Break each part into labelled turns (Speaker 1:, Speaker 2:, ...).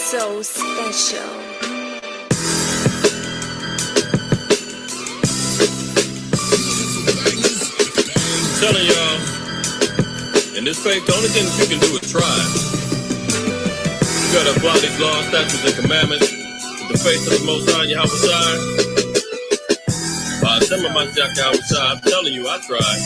Speaker 1: so special.
Speaker 2: I'm telling y'all, in this faith, the only thing that you can do is try. You gotta apply these laws, statutes, and commandments with the faith of the Most High, Yahweh. I'm telling you, I tried.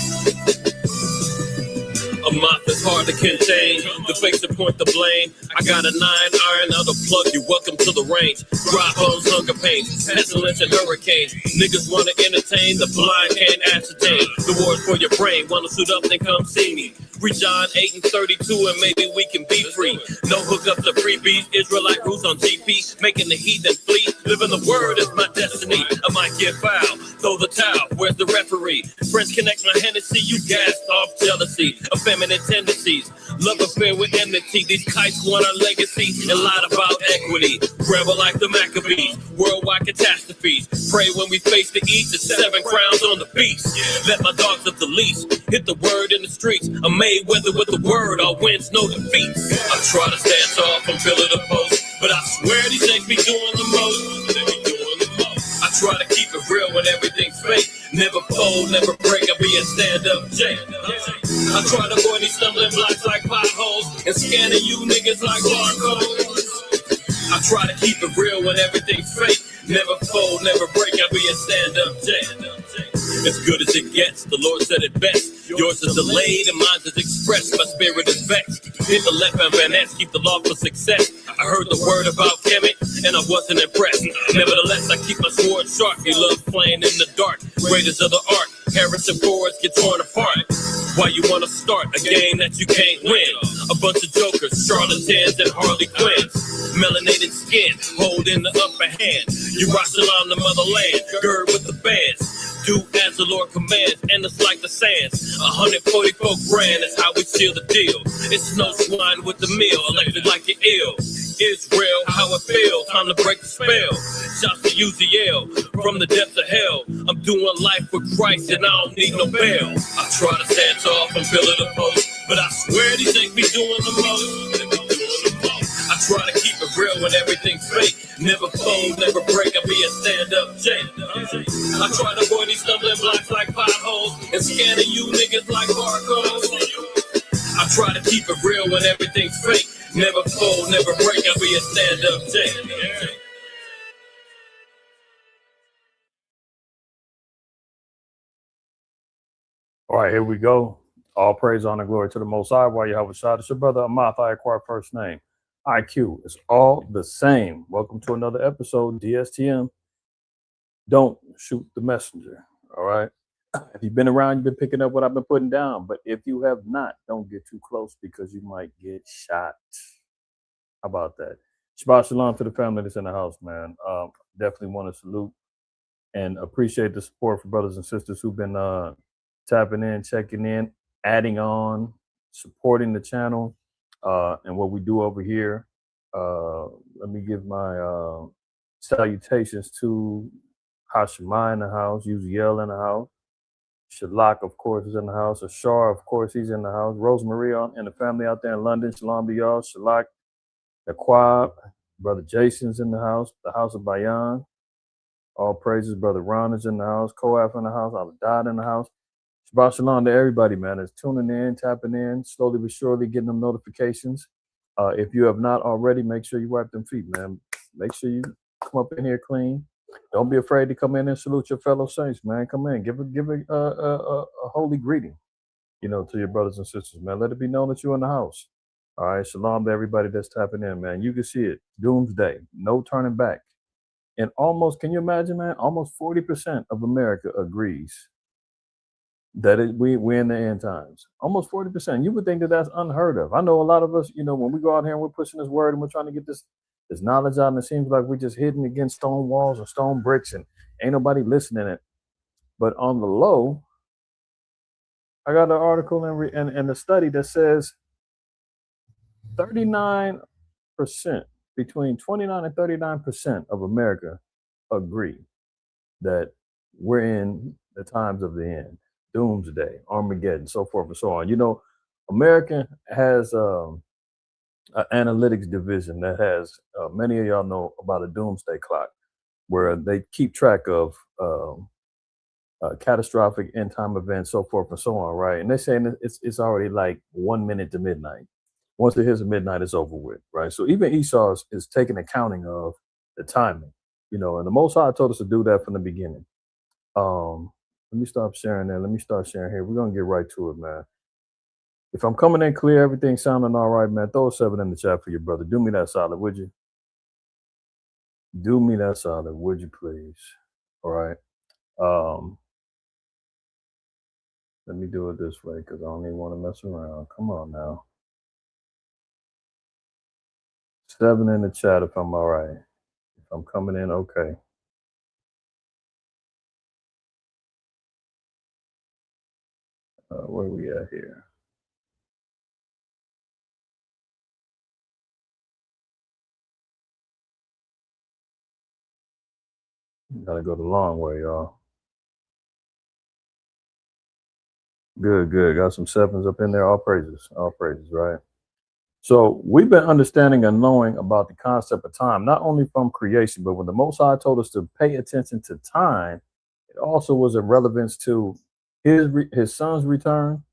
Speaker 2: A mouth is hard to contain, the face to point the blame. I got a 9 iron, out of plug you, welcome to the range. Dry bones, hunger pains, pestilence and hurricanes. Niggas wanna entertain, the blind can't ascertain. The war's for your brain, wanna suit up, then come see me. Read John 8 and 32 and maybe we can be free. No hookups or freebies, Israelite rules on GP. Making the heathen flee, living the word is my destiny. I might get foul, throw the towel, where's the referee? Friends connect my Hennessy, you gassed off jealousy. Effeminate tendencies, love affair with enmity. These kites want our legacy and lied about equity. Rebel like the Maccabees, worldwide catastrophes. Pray when we face the east, the 7 crowns on the beast. Let my dogs up the leash, hit the word in the streets. I'm Mayweather with the word, all wins, no defeats. I try to stand tall from pillar to post, but I swear these things be doing the most. I try to keep it real when everything's fake. Never fold, never break, I be a stand-up Jake. I try to avoid these stumbling blocks like potholes and scanning you niggas like barcodes. I try to keep it real when everything's fake. Never fold, never break, I be a stand-up Jake. As good as it gets, the Lord said it best. Yours is delayed and mine is expressed. My spirit is vexed. Hit the left and Van Ness, keep the law for success. I heard the word about Kemet and I wasn't impressed. Nevertheless, I keep my sword sharp. You love playing in the dark. Greatest of the art. Harrison Fords get torn apart. Why you wanna start a game that you can't win? A bunch of jokers, charlatans, and Harley Quinns. Melanated skin, holding the upper hand. You rock around the motherland, gird with the bands. Do as the Lord commands, and it's like the sands. 144 grand is how we seal the deal. It's no swine with the meal, elected like you're ill. Israel, how it feels, time to break the spell. Shouts to UZL, from the depths of hell. I'm doing life for Christ and I don't need no bail. I try to stand tall from pillar to post, but I swear these things be doing the most. I try to keep it real when everything's fake. Never fold, never break, I be a stand-up Jake. I try to avoid these stumbling blocks like potholes and scanning you niggas like barcodes. I try to keep it real when everything's fake. Never fold, never break, I be a stand-up Jake.
Speaker 3: All right, here we go. All praise, honor, glory to the Most High. While you have a shot, it's your brother IQAhmath. I acquired first name. IQ is all the same. Welcome to another episode, DSTM. Don't shoot the messenger. All right. If you've been around, you've been picking up what I've been putting down. But if you have not, don't get too close because you might get shot. How about that? Shabbat shalom to the family that's in the house, man. Definitely want to salute and appreciate the support for brothers and sisters who've been tapping in, checking in, adding on, supporting the channel and what we do over here. Let me give my salutations to Hashemai in the house, Uziel in the house, Shalak, of course, is in the house, Ashar, of course, he's in the house, Rosemary and the family out there in London, Shalom to y'all, Shalak, Aquab, Brother Jason's in the house of Bayan, all praises, Brother Ron is in the house, Koaf in the house, Al-Dad in the house. Shabbat shalom to everybody, man, that's tuning in, tapping in, slowly but surely getting them notifications. If you have not already, make sure you wipe them feet, man. Make sure you come up in here clean. Don't be afraid to come in and salute your fellow saints, man. Come in, give a holy greeting, to your brothers and sisters, man. Let it be known that you're in the house. All right, shalom to everybody that's tapping in, man. You can see it, doomsday, no turning back. And almost, can you imagine, man? Almost 40% of America agrees that we're in the end times. Almost 40%. You would think that that's unheard of. I know a lot of us, when we go out here and we're pushing this word and we're trying to get this knowledge out, and it seems like we're just hidden against stone walls and stone bricks and ain't nobody listening it. But on the low, I got an article and a study that says 39%, between 29 and 39% of America agree that we're in the times of the end. Doomsday, Armageddon, so forth and so on. America has analytics division that has many of y'all know about a doomsday clock, where they keep track of catastrophic end time events, so forth and so on, right? And they're saying that it's already like 1 minute to midnight. Once it hits midnight, it's over with, right? So even Esau is taking accounting of the timing, and the Most High told us to do that from the beginning. Let me stop sharing that. Let me start sharing here. We're gonna get right to it, man. If I'm coming in clear, everything sounding all right, man, throw a 7 in the chat for your brother. Do me that solid, would you? Do me that solid, would you please? All right. Let me do it this way because I don't even want to mess around. Come on now. 7 in the chat if I'm all right. If I'm coming in, okay. Where we at here? Gotta go the long way, y'all. Good. Got some 7s up in there. All praises, right? So we've been understanding and knowing about the concept of time, not only from creation, but when the Most High told us to pay attention to time, it also was a relevance to his son's return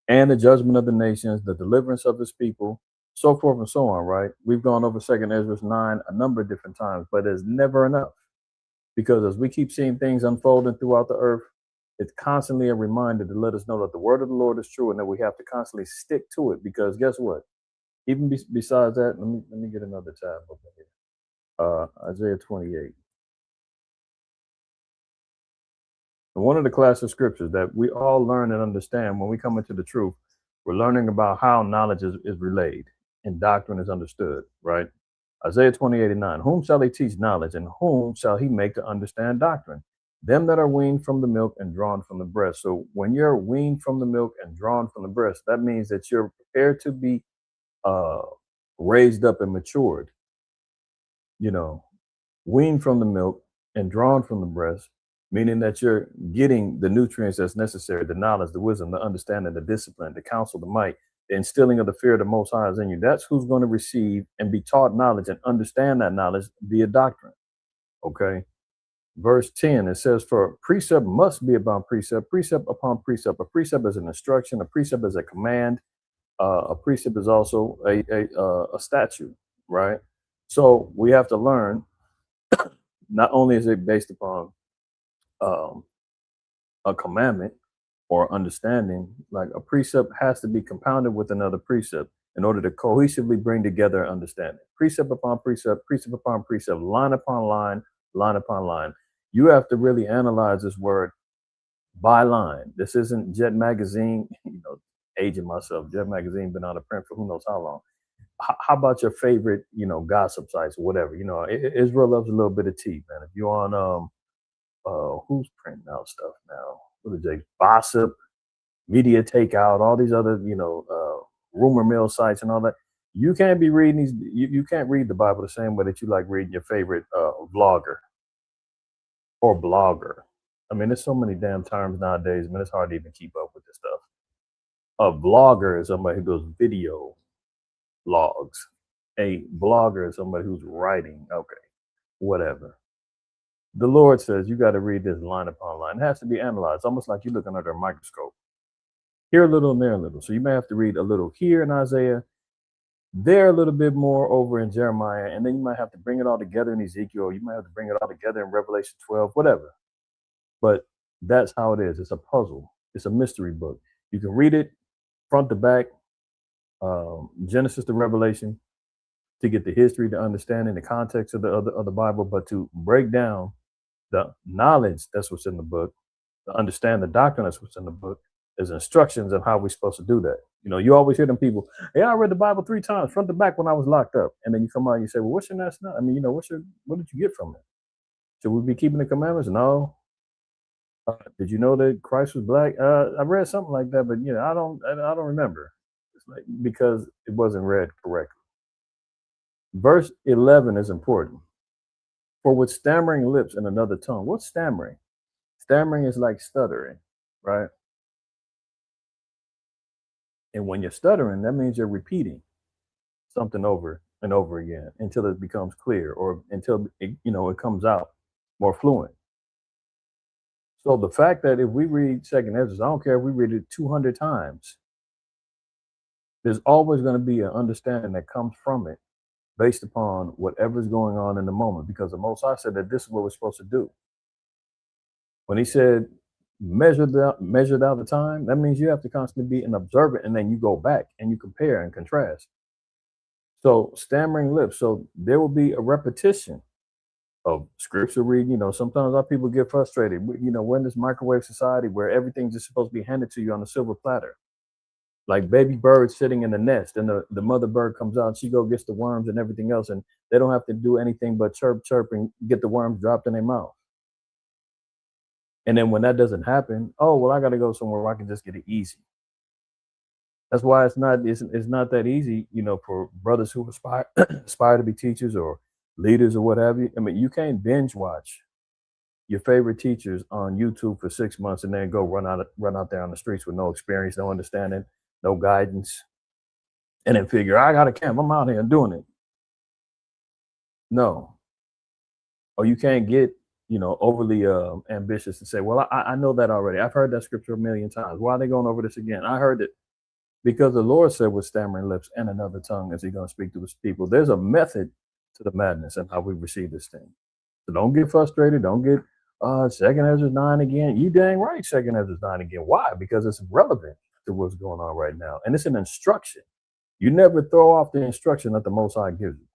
Speaker 3: and the judgment of the nations, the deliverance of his people, so forth and so on, right? We've gone over 2nd Ezra 9 a number of different times, but it's never enough. Because as we keep seeing things unfolding throughout the earth, it's constantly a reminder to let us know that the word of the Lord is true and that we have to constantly stick to it. Because guess what? Even besides that, let me get another tab open here. Isaiah 28. And one of the classic scriptures that we all learn and understand when we come into the truth, we're learning about how knowledge is relayed and doctrine is understood, right? Isaiah 28:9. Whom shall he teach knowledge, and whom shall he make to understand doctrine? Them that are weaned from the milk and drawn from the breast. So when you're weaned from the milk and drawn from the breast, that means that you're prepared to be raised up and matured, weaned from the milk and drawn from the breast, meaning that you're getting the nutrients that's necessary, the knowledge, the wisdom, the understanding, the discipline, the counsel, the might, the instilling of the fear of the Most High is in you. That's who's going to receive and be taught knowledge and understand that knowledge via doctrine. Okay. Verse 10, it says, for precept must be about precept, precept upon precept. A precept is an instruction, a precept is a command, a precept is also a statute, right? So we have to learn, not only is it based upon a commandment or understanding, like a precept has to be compounded with another precept in order to cohesively bring together understanding. Precept upon precept, precept upon precept, line upon line, line upon line. You have to really analyze this word by line. This isn't Jet Magazine, aging myself. Jet Magazine been out of print for who knows how long. How about your favorite, gossip sites or whatever? Israel loves a little bit of tea, man. If you're on who's printing out stuff now? What is it? Gossip, Media Takeout, all these other, rumor mill sites and all that. You can't be reading these. You can't read the Bible the same way that you like reading your favorite vlogger or blogger. I mean, there's so many damn terms nowadays, man. It's hard to even keep up with this stuff. A vlogger is somebody who does video logs. A blogger is somebody who's writing. Okay, whatever. The Lord says you got to read this line upon line. It has to be analyzed, almost like you're looking under a microscope. Here a little and there a little. So you may have to read a little here in Isaiah, there a little bit more over in Jeremiah, and then you might have to bring it all together in Ezekiel. You might have to bring it all together in Revelation 12, whatever. But that's how it is. It's a puzzle. It's a mystery book. You can read it front to back, Genesis to Revelation, to get the history, the understanding, the context of the Bible, but to break down the knowledge that's what's in the book, to understand the doctrine that's what's in the book, there's instructions on how we're supposed to do that. You always hear them people, hey, I read the Bible 3 times, front to back when I was locked up. And then you come out and you say, well, what's your nationality? I mean, what did you get from it? Should we be keeping the commandments? No. Did you know that Christ was black? I read something like that, but I don't remember. It's like, because it wasn't read correctly. Verse 11 is important. For with stammering lips and another tongue. What's stammering? Stammering is like stuttering, right? And when you're stuttering, that means you're repeating. something over and over again until it becomes clear or until it comes out more fluent. So the fact that if we read Second Ezra, I don't care if we read it 200 times, there's always going to be an understanding that comes from it based upon whatever's going on in the moment, because the Most High said that this is what we're supposed to do. When he said measured out the time, that means you have to constantly be an observant, and then you go back and you compare and contrast. So stammering lips. So there will be a repetition of scripture reading. Sometimes our people get frustrated. We're in this microwave society where everything's just supposed to be handed to you on a silver platter, like baby birds sitting in the nest, and the mother bird comes out and she gets the worms and everything else, and they don't have to do anything but chirp and get the worms dropped in their mouth. And then when that doesn't happen, oh well, I got to go somewhere where I can just get it easy. That's why it's not that easy, for brothers who aspire to be teachers or leaders or what have you. I mean, you can't binge watch your favorite teachers on YouTube for 6 months and then go run out there on the streets with no experience, no understanding, no guidance, and then figure I got a camp, I'm out here and doing it. No. Or you can't get overly ambitious and say, well, I know that already. I've heard that scripture a million times. Why are they going over this again? I heard it because the Lord said with stammering lips and another tongue is he going to speak to his people. There's a method to the madness and how we receive this thing. So don't get frustrated. Don't get Second Ezra 9 again. You dang right, Second Ezra 9 again. Why? Because it's relevant to what's going on right now. And it's an instruction. You never throw off the instruction that the Most High gives you.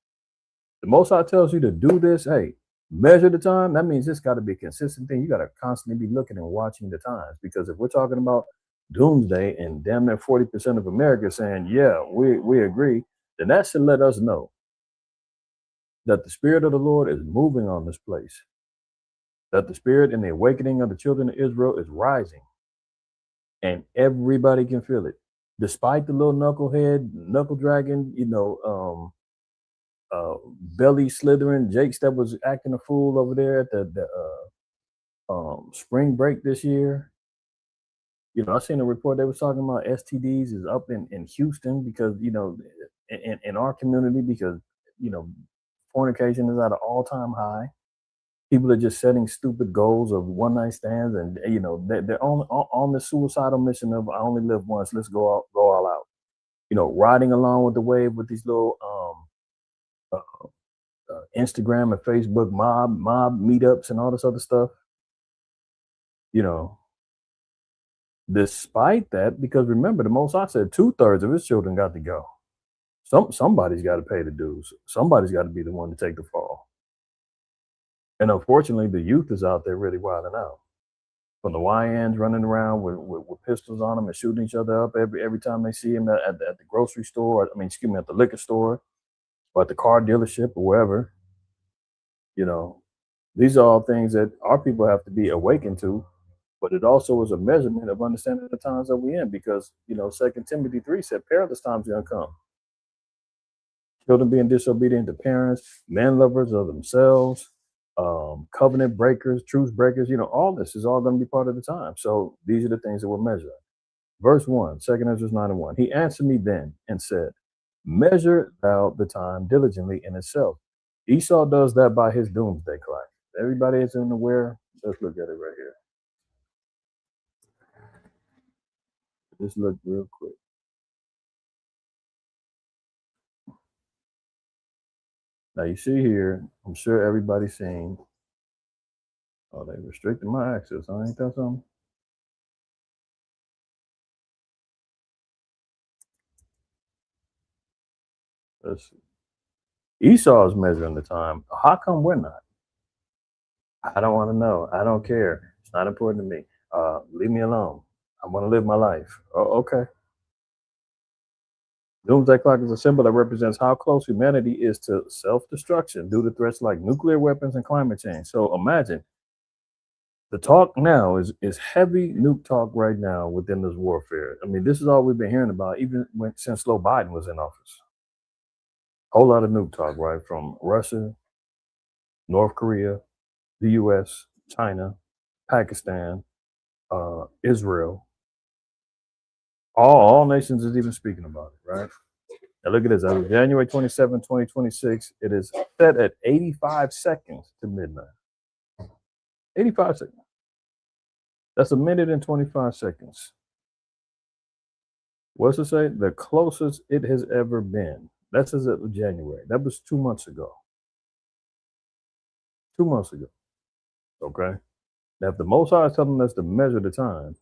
Speaker 3: The Most High tells you to do this. Hey, measure the time. That means it's got to be a consistent thing. You got to constantly be looking and watching the times, because if we're talking about doomsday and damn near 40% of America saying, yeah, we agree, then that should let us know that the Spirit of the Lord is moving on this place, that the Spirit and the awakening of the children of Israel is rising, and everybody can feel it. Despite the little knuckle dragging, belly slithering Jakes that was acting a fool over there at the spring break this year. I seen a report they was talking about STDs is up in Houston because, in our community, because, fornication is at an all-time high. People are just setting stupid goals of one-night stands, and, they're on the suicidal mission of I only live once, let's go all out. Riding along with the wave with these little Instagram and Facebook mob meetups and all this other stuff. Despite that, because remember, the Most High said 2/3 of his children got to go. Somebody's got to pay the dues. Somebody's got to be the one to take the fall. And unfortunately, the youth is out there really wilding out. From the YNs running around with pistols on them and shooting each other up every time they see them at the grocery store. At the liquor store or at the car dealership or wherever. These are all things that our people have to be awakened to. But it also is a measurement of understanding the times that we're in, because, 2 Timothy 3 said perilous times are going to come. Children being disobedient to parents, men lovers of themselves, covenant breakers, truce breakers, all this is all going to be part of the time. So these are the things that we're measuring. Verse 1, 2 Ezra 9:1. He answered me then and said, measure thou the time diligently in itself. Esau does that by his doomsday clock. Everybody is aware. Let's look at it right here. Just look real quick. Now you see here, I'm sure everybody's seen. Oh, they restricted my access. Ain't that something? Let's see. Esau's measuring the time. How come we're not? I don't want to know. I don't care. It's not important to me. Leave me alone. I want to live my life. Oh, okay. Doomsday clock is a symbol that represents how close humanity is to self-destruction due to threats like nuclear weapons and climate change. So imagine the talk now is heavy nuke talk right now within this warfare. This is all we've been hearing about, even since Joe Biden was in office. A whole lot of nuke talk, right? From Russia, North Korea, the US, China, Pakistan, Israel. All nations is even speaking about it, right? Now look at this. As of January 27, 2026, it is set at 85 seconds to midnight. 85 seconds. That's a minute and 25 seconds. What's it say? The closest it has ever been. That's as of January. That was 2 months ago. 2 months ago. Okay. Now, if the Most High is telling us to measure the time,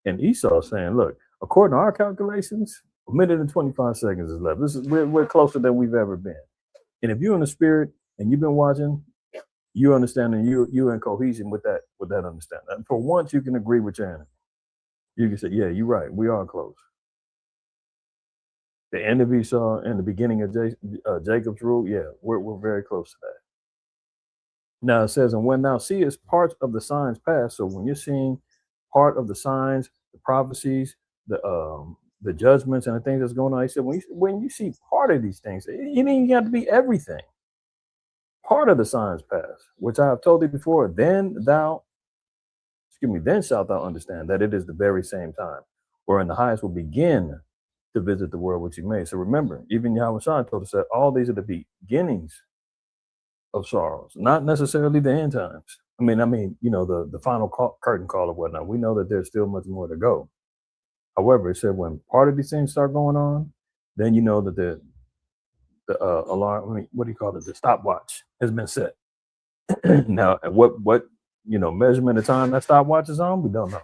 Speaker 3: and Esau is saying, look, according to our calculations, a minute and 25 seconds is left. We're closer than we've ever been. And if you're in the spirit and you've been watching, you understand, and you're in cohesion with that understanding. And for once, you can agree with your enemy. You can say, yeah, you're right. We are close. The end of Esau and the beginning of Jacob's rule, yeah, we're very close to that. Now it says, and when thou seest parts of the signs pass, so when you're seeing part of the signs, the prophecies, the judgments and the things that's going on, he said, when you see part of these things, it ain't got to be everything. Part of the signs pass, which I have told thee before, then shalt thou understand that it is the very same time, wherein the highest will begin to visit the world which he made. So remember, even Yahweh told us that all these are the beginnings of sorrows, not necessarily the end times. I mean, the final curtain call or whatnot. We know that there's still much more to go. However, it said when part of these things start going on, then you know that the alarm, what do you call it? The stopwatch has been set. Now, what measurement of time that stopwatch is on, we don't know.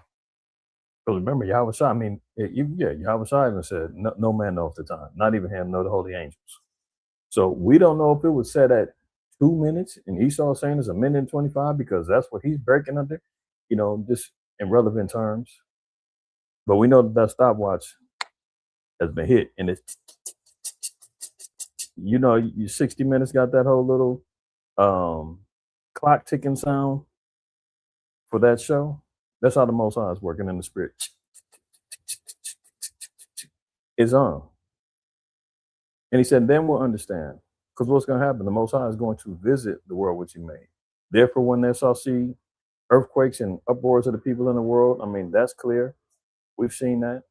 Speaker 3: Because remember, Yahweh Shai, Yahweh Shai even said, no man knows the time, not even him, nor the holy angels. So we don't know if it was set at 2 minutes and Esau saying it's a minute and 25 because that's what he's breaking under, just in relevant terms. But we know that stopwatch has been hit, and it's, your 60 minutes got that whole little clock ticking sound for that show. That's how the Most High is working in the spirit. It's on. And he said, then we'll understand. Because what's going to happen? The Most High is going to visit the world which he made. Therefore, when there shall see earthquakes and uproars of the people in the world, that's clear. We've seen that.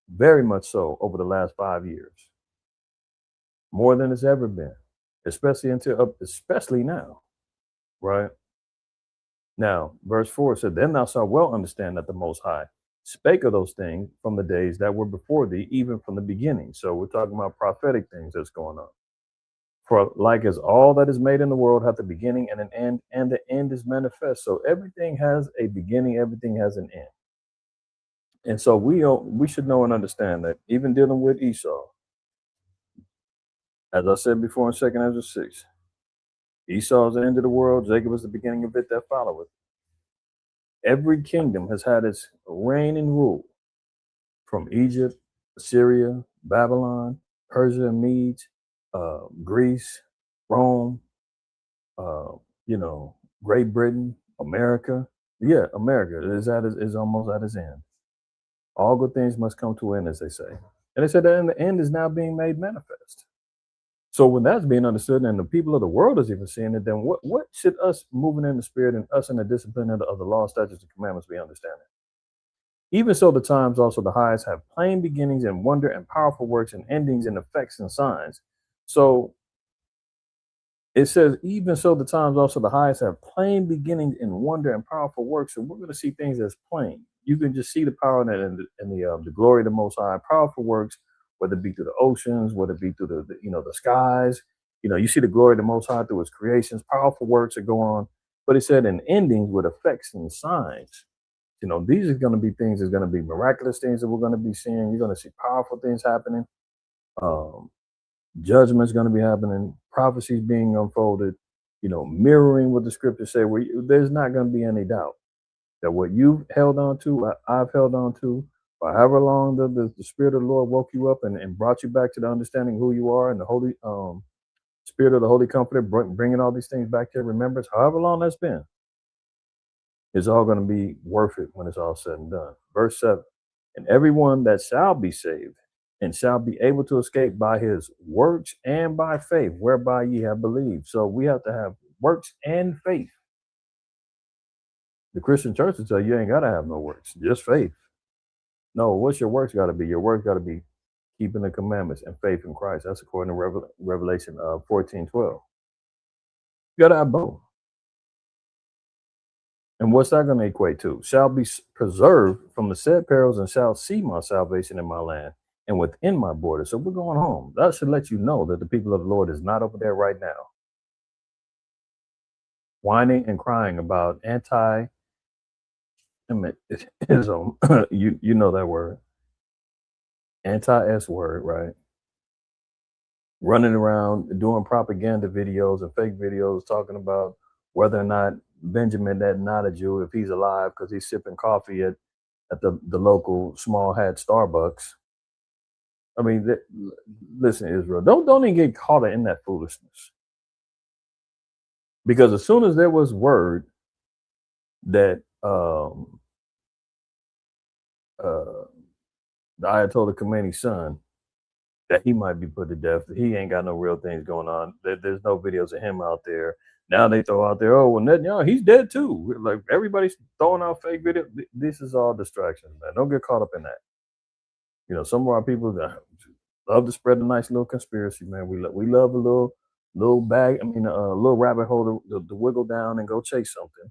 Speaker 3: Very much so over the last 5 years. More than it's ever been. Especially now. Right? Now, verse 4 said, then thou shalt well understand that the Most High spake of those things from the days that were before thee, even from the beginning. So we're talking about prophetic things that's going on. For like as all that is made in the world hath a beginning and an end, and the end is manifest. So everything has a beginning, everything has an end. And so we should know and understand that even dealing with Esau, as I said before in 2nd Ezra 6, Esau is the end of the world, Jacob is the beginning of it that followeth. Every kingdom has had its reign and rule, from Egypt, Assyria, Babylon, Persia, Medes, Greece, Rome, Great Britain, America. Yeah, America is almost at its end. All good things must come to an end, as they say. And they said that the end is now being made manifest. So when that's being understood and the people of the world is even seeing it, then what should us moving in the spirit and us in the discipline of the law, statutes, and commandments be understanding? Even so, the times also the highest have plain beginnings and wonder and powerful works and endings and effects and signs. So it says, even so, the times also the highest have plain beginnings and wonder and powerful works. And we're going to see things as plain. You can just see the power and the glory of the Most High, powerful works, whether it be through the oceans, whether it be through the skies. You see the glory of the Most High through his creations, powerful works that go on. But it said in endings with effects and signs. These are going to be things that's going to be miraculous things that we're going to be seeing. You're going to see powerful things happening. Judgment's going to be happening. Prophecies being unfolded. Mirroring what the scriptures say. There's not going to be any doubt that what you've held on to, I've held on to, for however long the Spirit of the Lord woke you up and brought you back to the understanding of who you are, and the Holy Spirit of the Holy Comforter bringing all these things back to remembrance, however long that's been. It's all going to be worth it when it's all said and done. Verse 7, and everyone that shall be saved and shall be able to escape by his works and by faith, whereby ye have believed. So we have to have works and faith. The Christian church will tell you ain't got to have no works, just faith. No, what's your works got to be? Your works got to be keeping the commandments and faith in Christ. That's according to Revelation 14:12. You got to have both. And what's that going to equate to? Shall be preserved from the said perils and shall see my salvation in my land and within my borders. So we're going home. That should let you know that the people of the Lord is not over there right now, whining and crying about anti-ism. You know that word, anti-S word, right? Running around doing propaganda videos and fake videos talking about whether or not Benjamin, that not a Jew, if he's alive because he's sipping coffee at the local small hat Starbucks. I mean, listen, Israel, don't even get caught in that foolishness. Because as soon as there was word that the Ayatollah Khomeini's son, that he might be put to death, he ain't got no real things going on. There's no videos of him out there. Now they throw out there, oh, well, Netanyahu, he's dead too. Like everybody's throwing out fake videos. This is all distractions, man. Don't get caught up in that. You know, some of our people love to spread a nice little conspiracy, man. We love a little bag. I mean, a little rabbit hole to wiggle down and go chase something.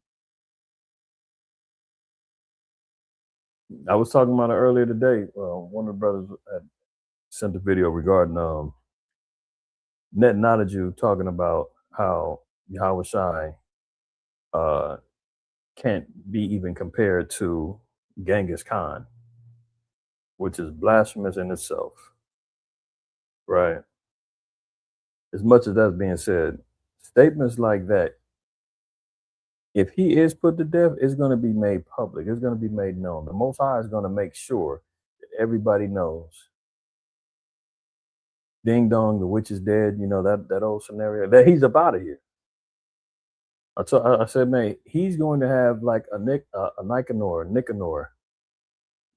Speaker 3: I was talking about it earlier today. One of the brothers had sent a video regarding Net Not a Jew talking about how Yahweh Shai can't be even compared to Genghis Khan, which is blasphemous in itself, right? As much as that's being said, statements like that, if he is put to death, it's going to be made public. It's going to be made known. The Most High is going to make sure that everybody knows. Ding dong, the witch is dead. You know, that old scenario, that he's up out of here. I said, man, he's going to have like a Nicanor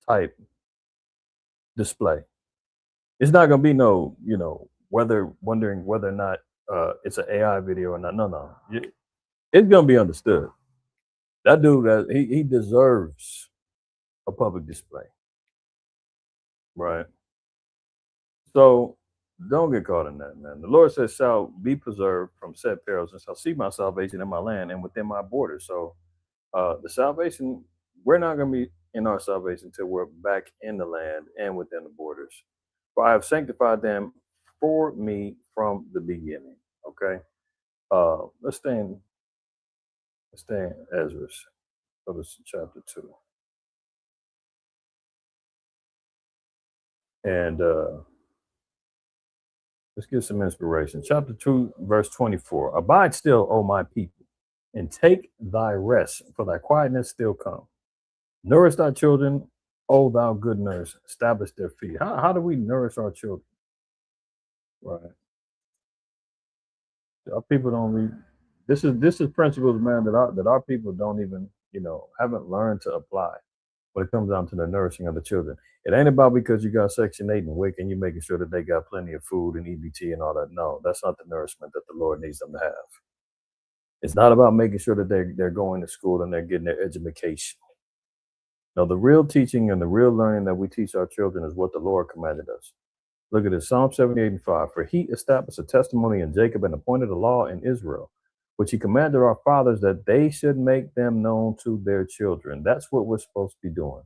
Speaker 3: type display. It's not going to be no, wondering whether or not it's an AI video or not. No. It's going to be understood. That dude, he deserves a public display. Right. So don't get caught in that, man. The Lord says, shall be preserved from said perils and shall see my salvation in my land and within my borders. So the salvation, we're not going to be in our salvation until we're back in the land and within the borders. For I have sanctified them for me from the beginning. Okay. Let's stay in Ezra, chapter 2. And let's get some inspiration. Chapter 2, verse 24. Abide still, O my people, and take thy rest, for thy quietness still come. Nourish thy children, O thou good nurse, establish their feet. How do we nourish our children? Right. Our people don't read. This is principles, man, that our people don't even, haven't learned to apply when it comes down to the nourishing of the children. It ain't about because you got Section 8 and WIC and you're making sure that they got plenty of food and EBT and all that. No, that's not the nourishment that the Lord needs them to have. It's not about making sure that they're going to school and they're getting their education. No, the real teaching and the real learning that we teach our children is what the Lord commanded us. Look at this, Psalm 78:5. For he established a testimony in Jacob and appointed a law in Israel, which he commanded our fathers that they should make them known to their children. That's what we're supposed to be doing.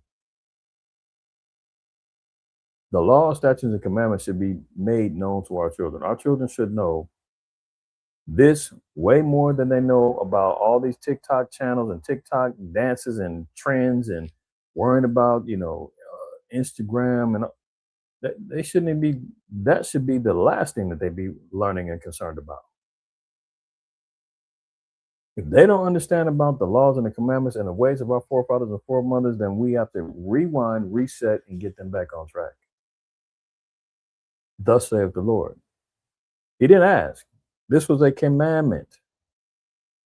Speaker 3: The law, statutes, and commandments should be made known to our children. Our children should know this way more than they know about all these TikTok channels and TikTok dances and trends and worrying about, Instagram, and they shouldn't be. That should be the last thing that they be learning and concerned about. If they don't understand about the laws and the commandments and the ways of our forefathers and foremothers, then we have to rewind, reset, and get them back on track. Thus saith the Lord. He didn't ask. This was a commandment.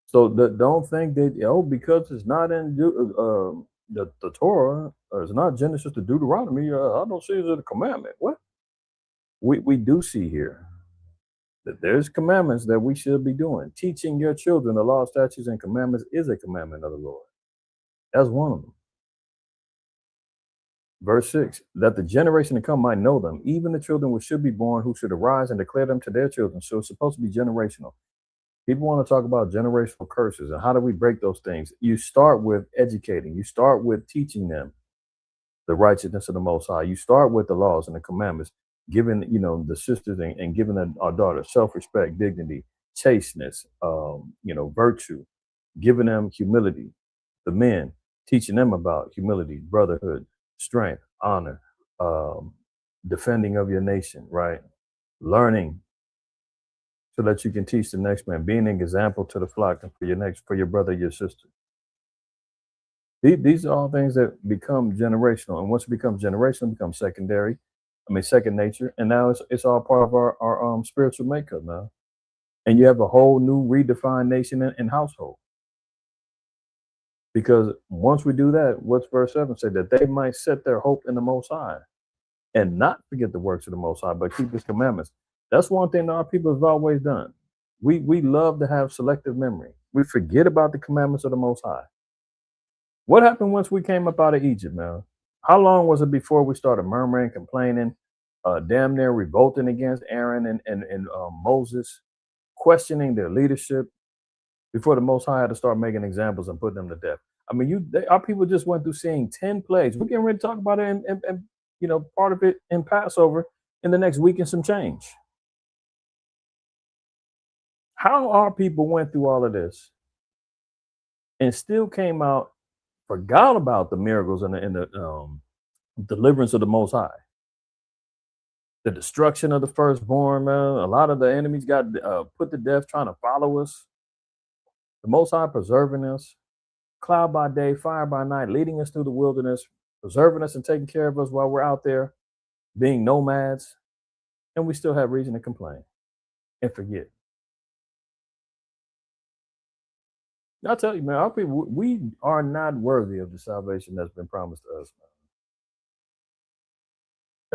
Speaker 3: So don't think that, because it's not in the Torah, or it's not Genesis to Deuteronomy, I don't see it as a commandment. What? We do see here that there's commandments that we should be doing. Teaching your children the law, statutes, and commandments is a commandment of the Lord. That's one of them. Verse 6, that the generation to come might know them, even the children which should be born, who should arise and declare them to their children. So it's supposed to be generational. People want to talk about generational curses and how do we break those things? You start with educating. You start with teaching them the righteousness of the Most High. You start with the laws and the commandments, giving the sisters and giving our daughters self-respect, dignity, chasteness, virtue, giving them humility. The men, teaching them about humility, brotherhood, strength, honor, defending of your nation, right? Learning so that you can teach the next man, being an example to the flock and for your brother, your sister. These are all things that become generational, and once it becomes generational, it becomes second nature, and now it's all part of our spiritual makeup now. And you have a whole new redefined nation and household. Because once we do that, what's verse 7 say? That they might set their hope in the Most High and not forget the works of the Most High, but keep His commandments. That's one thing that our people have always done. We love to have selective memory. We forget about the commandments of the Most High. What happened once we came up out of Egypt, man? How long was it before we started murmuring, complaining, damn near revolting against Aaron and Moses, questioning their leadership, before the Most High had to start making examples and putting them to death? I mean, our people just went through seeing 10 plagues. We're getting ready to talk about it and part of it in Passover in the next week and some change. How our people went through all of this and still came out, forgot about the miracles and the deliverance of the Most High, the destruction of the firstborn, man. A lot of the enemies got put to death trying to follow us. The Most High preserving us, cloud by day, fire by night, leading us through the wilderness, preserving us and taking care of us while we're out there being nomads, and we still have reason to complain and forget. I tell you, man, our people, we are not worthy of the salvation that's been promised to us, man.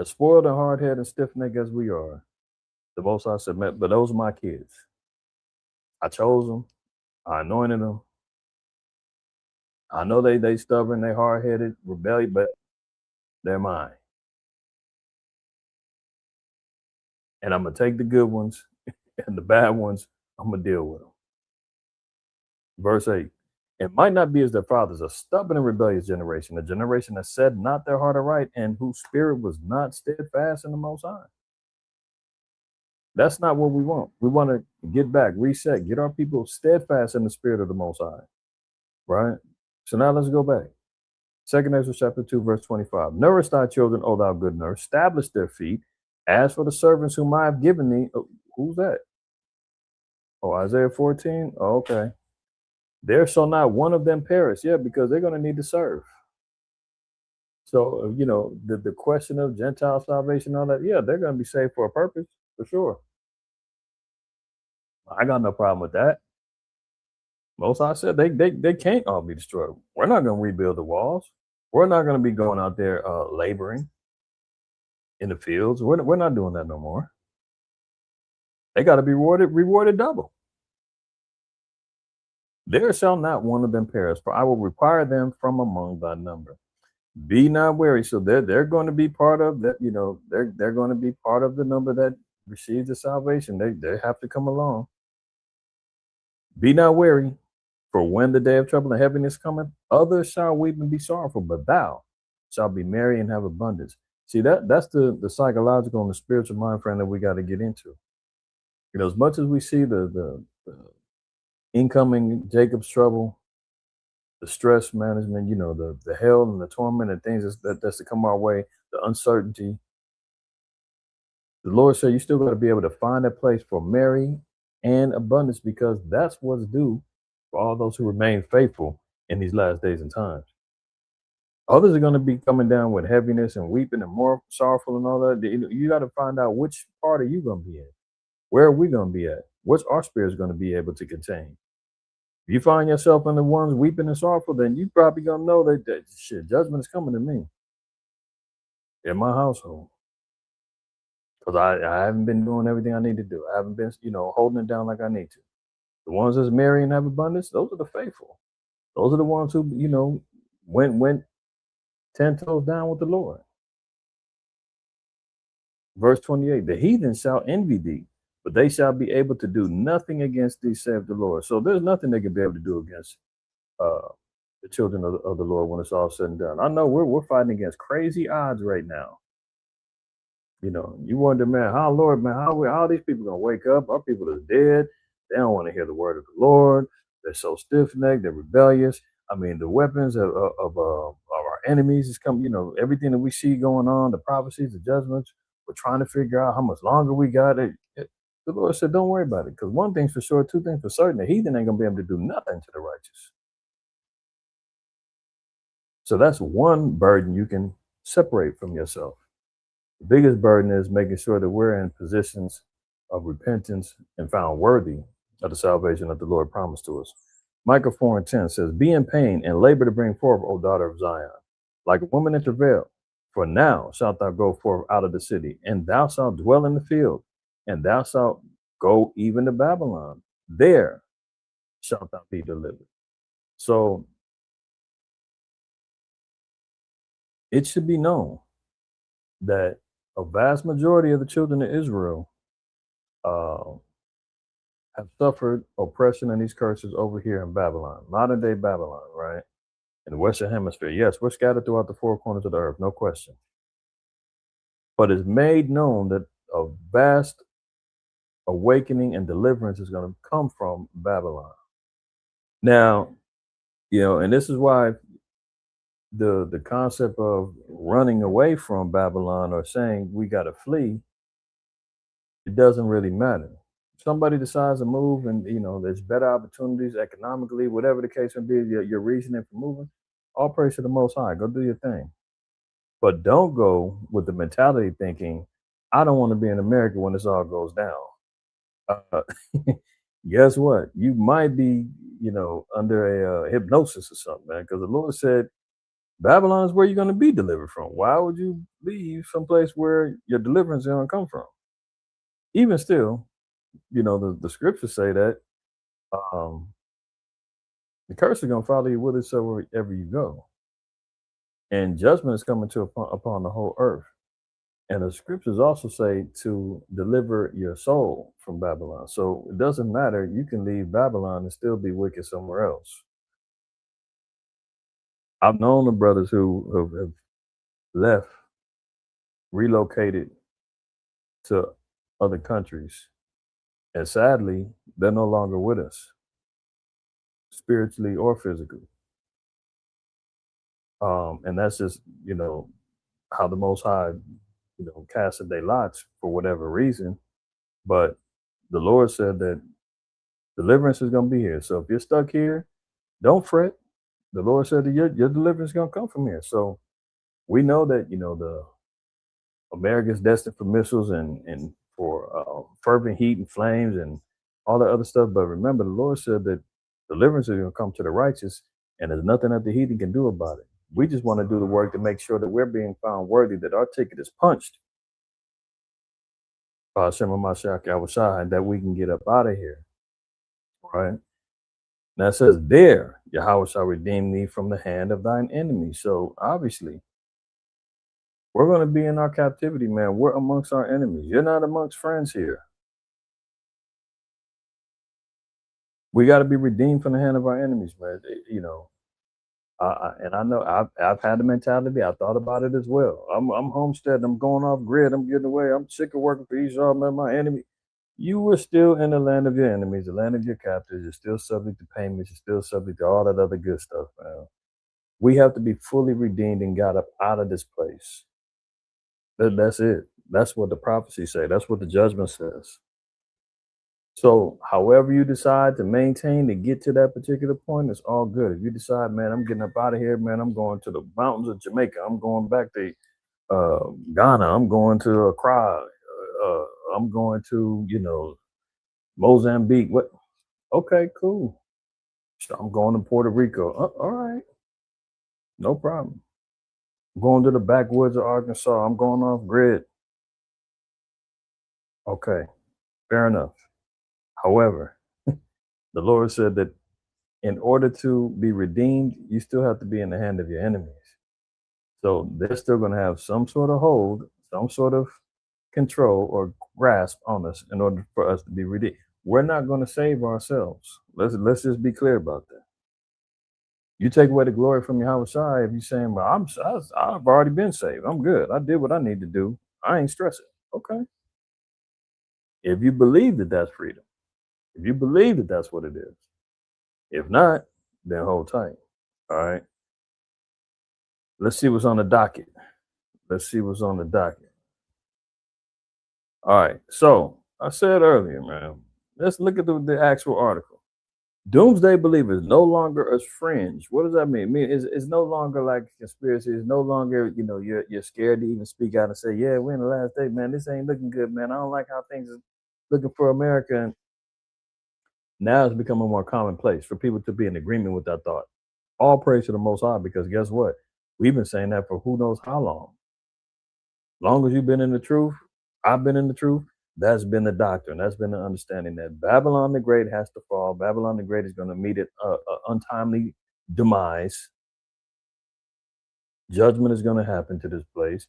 Speaker 3: As spoiled and hard-headed and stiff-necked as we are, the Most High said, man, but those are my kids. I chose them. I anointed them. I know they stubborn, they hard-headed, rebellious, but they're mine. And I'm going to take the good ones and the bad ones, I'm going to deal with them. Verse 8, it might not be as their fathers, a stubborn and rebellious generation, a generation that said not their heart aright and whose spirit was not steadfast in the Most High. That's not what we want. We want to get back, reset, get our people steadfast in the spirit of the Most High, right? So now let's go back. 2 Ezra chapter 2, verse 25. Nourish thy children, O thou good nurse, establish their feet. As for the servants whom I have given thee, who's that? Oh, Isaiah 14? Oh, okay. There shall not one of them perish. Yeah, because they're going to need to serve. So, the question of Gentile salvation, all that, yeah, they're going to be saved for a purpose, for sure. I got no problem with that. Most High said they can't all be destroyed. We're not going to rebuild the walls. We're not going to be going out there laboring in the fields. We're not doing that no more. They got to be rewarded double. There shall not one of them perish, for I will require them from among thy number. Be not weary. So they're going to be part of that. They're going to be part of the number that receives the salvation. They have to come along. Be not weary, for when the day of trouble and heaviness cometh, others shall weep and be sorrowful, but thou shalt be merry and have abundance. See, that's the psychological and the spiritual mind frame that we got to get into. As much as we see the incoming Jacob's trouble, the stress management, the hell and the torment and things that's to come our way, the uncertainty. The Lord said you still got to be able to find a place for merry and abundance, because that's what's due for all those who remain faithful in these last days and times. Others are going to be coming down with heaviness and weeping and more sorrowful and all that. You got to find out which part are you going to be in? Where are we going to be at? What's our spirit going to be able to contain? If you find yourself in the ones weeping and sorrowful, then you probably going to know that shit, judgment is coming to me in my household. Because I haven't been doing everything I need to do. I haven't been, holding it down like I need to. The ones that's merry and have abundance, those are the faithful. Those are the ones who, went 10 toes down with the Lord. Verse 28, the heathen shall envy thee, but they shall be able to do nothing against thee, saith the Lord. So there's nothing they can be able to do against uh, the children of the Lord when it's all said and done. I know we're fighting against crazy odds right now. You know, you wonder, man, how Lord, man, how these people gonna wake up? Our people is dead. They don't want to hear the word of the Lord. They're so stiff necked. They're rebellious. I mean, the weapons of our enemies is coming. You know, everything that we see going on, the prophecies, the judgments. We're trying to figure out how much longer we got. The Lord said, "Don't worry about it, because one thing's for sure, two things for certain: the heathen ain't gonna be able to do nothing to the righteous." So that's one burden you can separate from yourself. The biggest burden is making sure that we're in positions of repentance and found worthy of the salvation that the Lord promised to us. Micah 4:10 says, be in pain and labor to bring forth, O daughter of Zion, like a woman in travail. For now shalt thou go forth out of the city, and thou shalt dwell in the field, and thou shalt go even to Babylon. There shalt thou be delivered. So it should be known that a vast majority of the children of Israel have suffered oppression and these curses over here in Babylon, modern day Babylon, right? In the Western Hemisphere. Yes, we're scattered throughout the four corners of the earth, no question. But it's made known that a vast awakening and deliverance is going to come from Babylon. Now, you know, and this is why the concept of running away from Babylon or saying we got to flee, it doesn't really matter. Somebody decides to move and, you know, there's better opportunities economically, whatever the case may be, your reasoning for moving, all praise to the Most High. Go do your thing. But don't go with the mentality thinking, I don't want to be in America when this all goes down. Guess what? You might be, you know, under a hypnosis or something, man, because the Lord said, Babylon is where you're going to be delivered from. Why would you leave someplace where your deliverance is going to come from? Even still, you know, the scriptures say that the curse is going to follow you wherever you go. And judgment is coming upon the whole earth. And the scriptures also say to deliver your soul from Babylon. So it doesn't matter. You can leave Babylon and still be wicked somewhere else. I've known the brothers who have left, relocated to other countries. And sadly, they're no longer with us, spiritually or physically. And that's just, you know, how the Most High, you know, casted their lots for whatever reason. But the Lord said that deliverance is going to be here. So if you're stuck here, don't fret. The Lord said that your deliverance is going to come from here. So we know that, you know, the America's destined for missiles and for fervent heat and flames and all that other stuff. But remember, the Lord said that deliverance is going to come to the righteous, and there's nothing that the heathen can do about it. We just want to do the work to make sure that we're being found worthy, that our ticket is punched by Hashem HaMashiach Yahushua, and that we can get up out of here. Right? Now it says, there, Yahweh shall redeem thee from the hand of thine enemy. So obviously, we're going to be in our captivity, man. We're amongst our enemies. You're not amongst friends here. We got to be redeemed from the hand of our enemies, man. You know, and I know I've had the mentality. I thought about it as well. I'm homesteading. I'm going off grid. I'm getting away. I'm sick of working for Esau, man. My enemy. You were still in the land of your enemies, the land of your captives. You're still subject to payments. You're still subject to all that other good stuff, man. We have to be fully redeemed and got up out of this place. That's it. That's what the prophecy say. That's what the judgment says. So however you decide to maintain to get to that particular point, it's all good. If you decide, man, I'm getting up out of here, man, I'm going to the mountains of Jamaica. I'm going back to Ghana. I'm going to Accra. I'm going to, you know, Mozambique. What? Okay, cool. So I'm going to Puerto Rico. All right. No problem. I'm going to the backwoods of Arkansas. I'm going off grid. Okay, fair enough. However, the Lord said that in order to be redeemed, you still have to be in the hand of your enemies. So they're still going to have some sort of hold, some sort of control or grasp on us in order for us to be redeemed. We're not going to save ourselves. Let's just be clear about that. You take away the glory from Yahweh Shai if you're saying, "Well, I've already been saved. I'm good. I did what I need to do. I ain't stressing." Okay. If you believe that that's freedom, if you believe that that's what it is, if not, then hold tight. All right. Let's see what's on the docket. Let's see what's on the docket. All right. So I said earlier, man, let's look at the actual article. Doomsday believers no longer as fringe. What does that mean? It's no longer like a conspiracy. It's no longer, you're scared to even speak out and say, yeah, we're in the last day, man. This ain't looking good, man. I don't like how things are looking for America. And now it's becoming more commonplace for people to be in agreement with that thought. All praise to the Most High, because guess what? We've been saying that for who knows how long. Long as you've been in the truth, I've been in the truth. That's been the doctrine. That's been the understanding that Babylon the Great has to fall. Babylon the Great is going to meet it untimely demise. Judgment is going to happen to this place.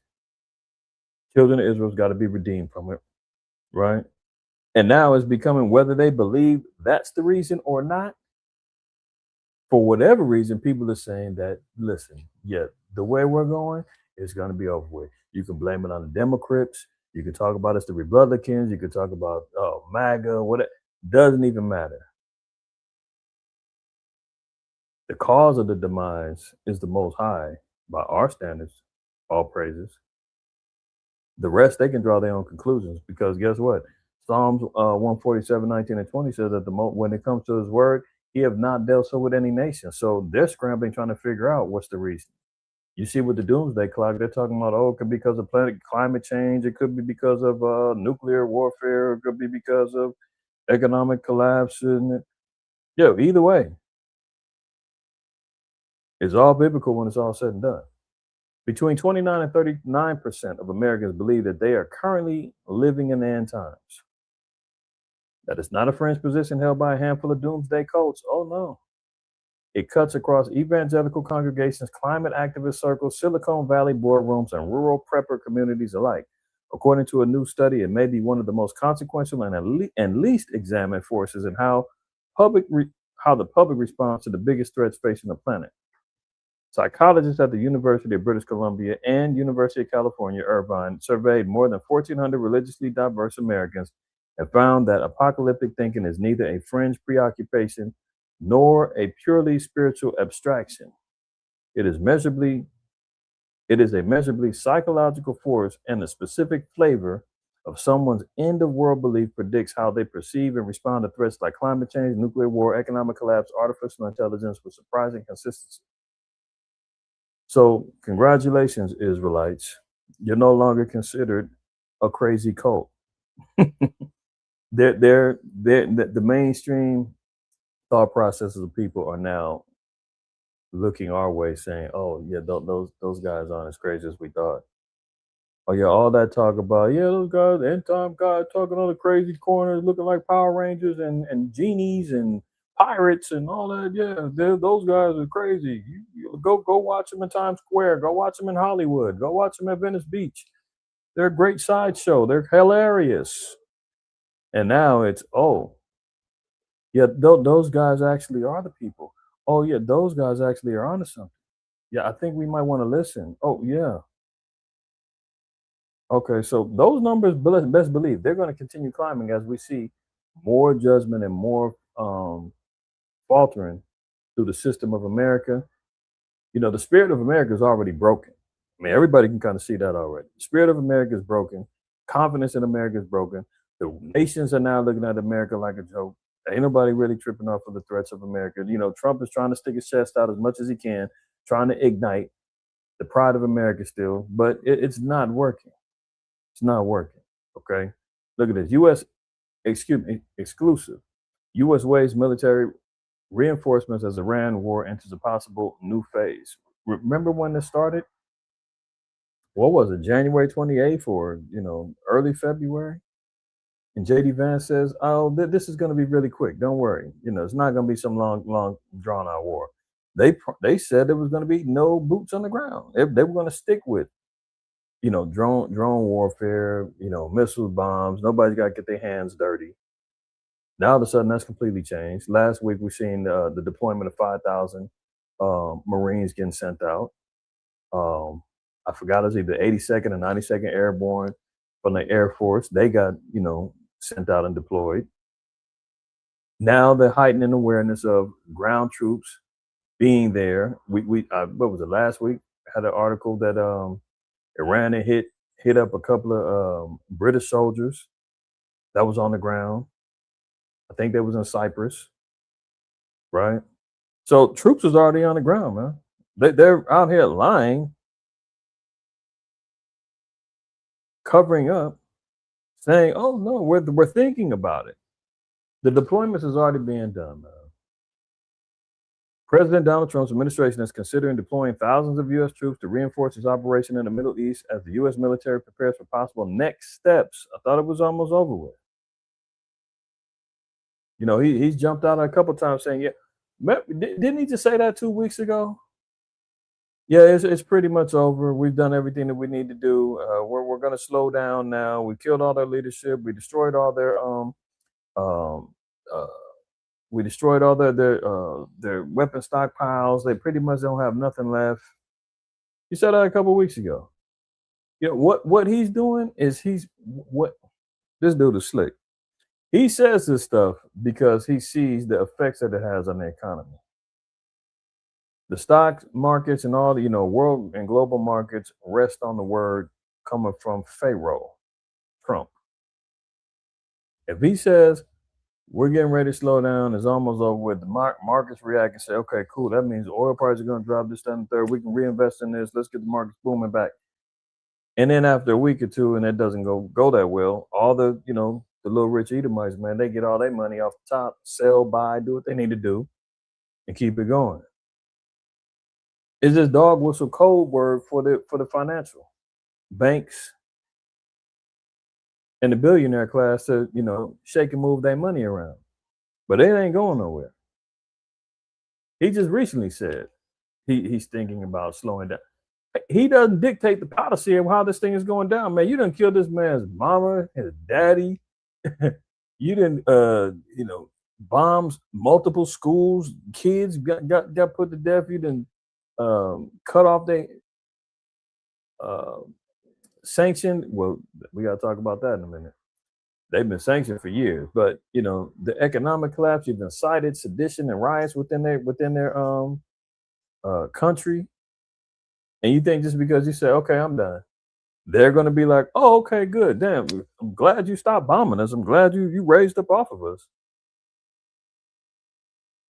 Speaker 3: Children of Israel's got to be redeemed from it, right? And now it's becoming, whether they believe that's the reason or not, for whatever reason, people are saying that, listen, yeah, the way we're going is going to be over with. You can blame it on the Democrats. You can talk about it's the Republicans. You can talk about MAGA, whatever. Doesn't even matter. The cause of the demise is the Most High by our standards, all praises. The rest, they can draw their own conclusions, because guess what? Psalms 147, 19 and 20 says that when it comes to his word, he have not dealt so with any nation. So they're scrambling, trying to figure out what's the reason. You see with the Doomsday Clock, they're talking about, it could be because of climate change. It could be because of nuclear warfare. It could be because of economic collapse. And either way, it's all biblical when it's all said and done. Between 29 and 39% of Americans believe that they are currently living in the end times. That is not a fringe position held by a handful of doomsday cults. Oh, no. It cuts across evangelical congregations, climate activist circles, Silicon Valley boardrooms, and rural prepper communities alike. According to a new study, it may be one of the most consequential and least examined forces in how the public responds to the biggest threats facing the planet. Psychologists at the University of British Columbia and University of California, Irvine, surveyed more than 1,400 religiously diverse Americans and found that apocalyptic thinking is neither a fringe preoccupation nor a purely spiritual abstraction. It is a measurably psychological force, and the specific flavor of someone's end-of-world belief predicts how they perceive and respond to threats like climate change, nuclear war, economic collapse, artificial intelligence with surprising consistency. So congratulations, Israelites. You're no longer considered a crazy cult. The mainstream thought processes of people are now looking our way, saying, "Oh yeah, those guys aren't as crazy as we thought." Oh yeah, all that talk about, those guys, end time guys talking on the crazy corners, looking like Power Rangers and genies and pirates and all that. Yeah, those guys are crazy. You go watch them in Times Square. Go watch them in Hollywood. Go watch them at Venice Beach. They're a great sideshow. They're hilarious. And now it's, those guys actually are the people. Oh yeah, those guys actually are onto something. Yeah, I think we might want to listen. Oh yeah. Okay, so those numbers, best believe, they're going to continue climbing as we see more judgment and more faltering through the system of America. The spirit of America is already broken. I mean, everybody can kind of see that already. The spirit of America is broken. Confidence in America is broken. The nations are now looking at America like a joke. Ain't nobody really tripping off of the threats of America. Trump is trying to stick his chest out as much as he can, trying to ignite the pride of America still, but it's not working. It's not working. Okay. Look at this. Exclusive. U.S. waives military reinforcements as Iran war enters a possible new phase. Remember when this started? What was it? January 28th or, early February? And JD Vance says, this is going to be really quick. Don't worry. It's not going to be some long drawn out war. They said there was going to be no boots on the ground. They were going to stick with drone warfare, missiles, bombs. Nobody's got to get their hands dirty. Now all of a sudden that's completely changed. Last week we've seen the deployment of 5,000 Marines getting sent out. I forgot, it was either 82nd and 92nd Airborne from the Air Force. They got sent out and deployed. Now they're heightening awareness of ground troops being there. We what was it, last week? Had an article that Iran had hit up a couple of British soldiers that was on the ground. I think they was in Cyprus, right? So troops was already on the ground, man. They're out here lying, covering up, saying, "Oh no, we're thinking about it." The deployments is already being done, man. President Donald Trump's administration is considering deploying thousands of U.S. troops to reinforce its operation in the Middle East as the U.S. military prepares for possible next steps. I thought it was almost over with. He's jumped out a couple times saying, "Yeah, didn't he just say that 2 weeks ago?" Yeah, it's pretty much over. We've done everything that we need to do. We're going to slow down now. We killed all their leadership. We destroyed all their we destroyed all their weapon stockpiles. They pretty much don't have nothing left. He said that a couple weeks ago. What he's doing is this dude is slick. He says this stuff because he sees the effects that it has on the economy. The stock markets and all the world and global markets rest on the word coming from Pharaoh, Trump. If he says we're getting ready to slow down, it's almost over with, the markets react and say, okay, cool, that means oil prices are going to drop, this, that, and third. We can reinvest in this. Let's get the markets booming back. And then after a week or two, and it doesn't go that well, all the little rich Edomites, man, they get all their money off the top, sell, buy, do what they need to do, and keep it going. It's just dog whistle code word for the financial banks and the billionaire class to shake and move their money around, but it ain't going nowhere. He just recently said he's thinking about slowing down. He doesn't dictate the policy of how this thing is going down, man. You done killed this man's mama, his daddy. You didn't bombs multiple schools, kids got put to death. You didn't cut off their sanctioned. Well, we got to talk about that in a minute. They've been sanctioned for years, but the economic collapse. You've incited sedition and riots within their country, and you think just because you say, "Okay, I'm done," they're going to be like, "Oh, okay, good. Damn, I'm glad you stopped bombing us. I'm glad you raised up off of us.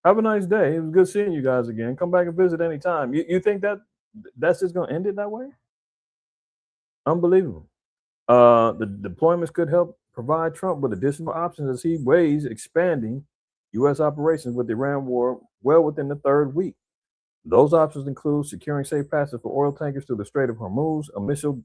Speaker 3: Have a nice day. It was good seeing you guys again. Come back and visit anytime." You think that's just going to end it that way? Unbelievable. The deployments could help provide Trump with additional options as he weighs expanding U.S. operations with the Iran war well within the third week. Those options include securing safe passage for oil tankers through the Strait of Hormuz, a mission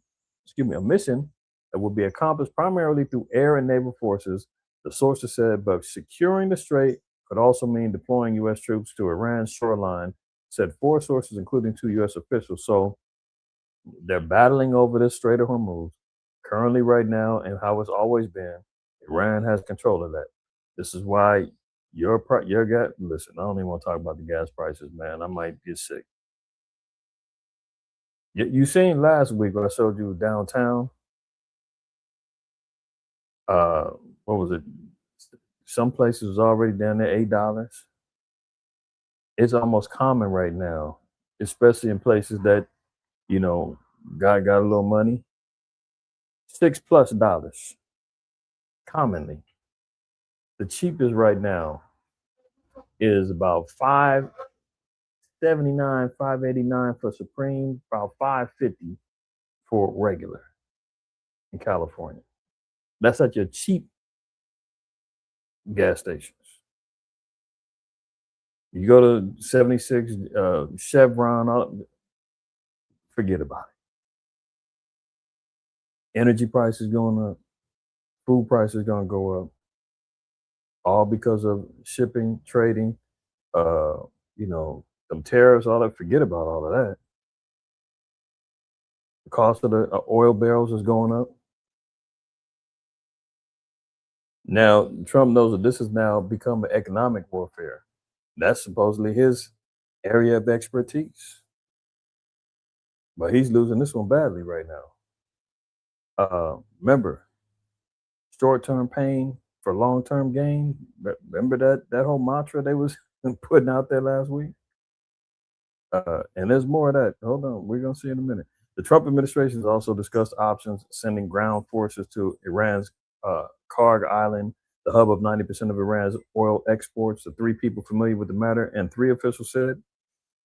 Speaker 3: that will be accomplished primarily through air and naval forces, the sources said, but securing the strait could also mean deploying U.S. troops to Iran's shoreline, said four sources, including two U.S. officials. So they're battling over this Strait of Hormuz currently right now, and how it's always been. Iran has control of that. This is why your gas. Listen, I don't even want to talk about the gas prices, man. I might get sick. You seen last week when I showed you downtown. What was it? Some places was already down there $8. It's almost common right now, especially in places that got a little money. $6+ commonly. The cheapest right now is about $5.79, $5.89 for Supreme, about $5.50 for regular in California. That's at your cheap gas stations. You go to 76 Chevron, forget about it. Energy prices going up, food prices going to go up, all because of shipping, trading, Them tariffs, all that. Forget about all of that. The cost of the oil barrels is going up. Now, Trump knows that this has now become an economic warfare. That's supposedly his area of expertise. But he's losing this one badly right now. Remember, short-term pain for long-term gain. Remember that whole mantra they was putting out there last week? And there's more of that. Hold on, we're gonna see in a minute. The Trump administration has also discussed options sending ground forces to Iran's Karg Island, the hub of 90% of Iran's oil exports. The three people familiar with the matter, and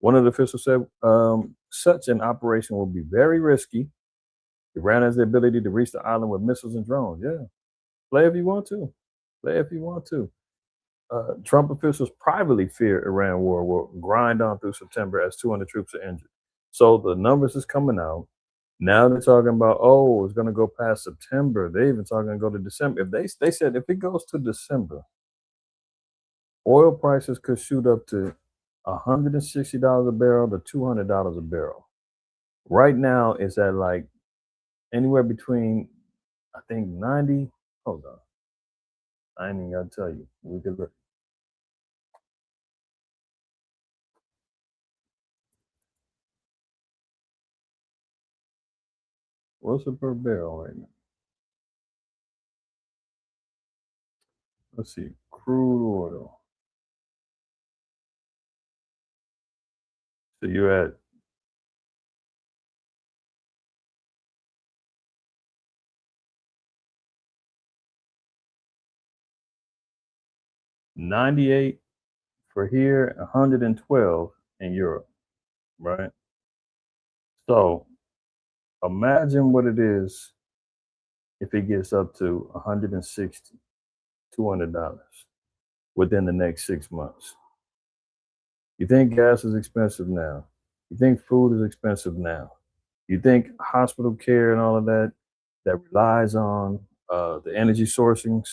Speaker 3: one of the officials said, such an operation will be very risky. Iran has the ability to reach the island with missiles and drones. Yeah, play if you want to. Play if you want to. Trump officials privately fear Iran war will grind on through September as 200 troops are injured. So the numbers is coming out. Now they're talking about, oh, it's going to go past September. They even talking to go to December. If they said if it goes to December, oil prices could shoot up to $160 a barrel to $200 a barrel. Right now, it's at like anywhere between, I think, 90. Hold on. I ain't even got to tell you. We could look. What's it per barrel right now? Let's see. Crude oil. So you're at $98 for here, 112 in Europe, right? So imagine what it is if it gets up to $160, $200 within the next 6 months. You think gas is expensive now? You think food is expensive now? You think hospital care and all of that relies on the energy sourcings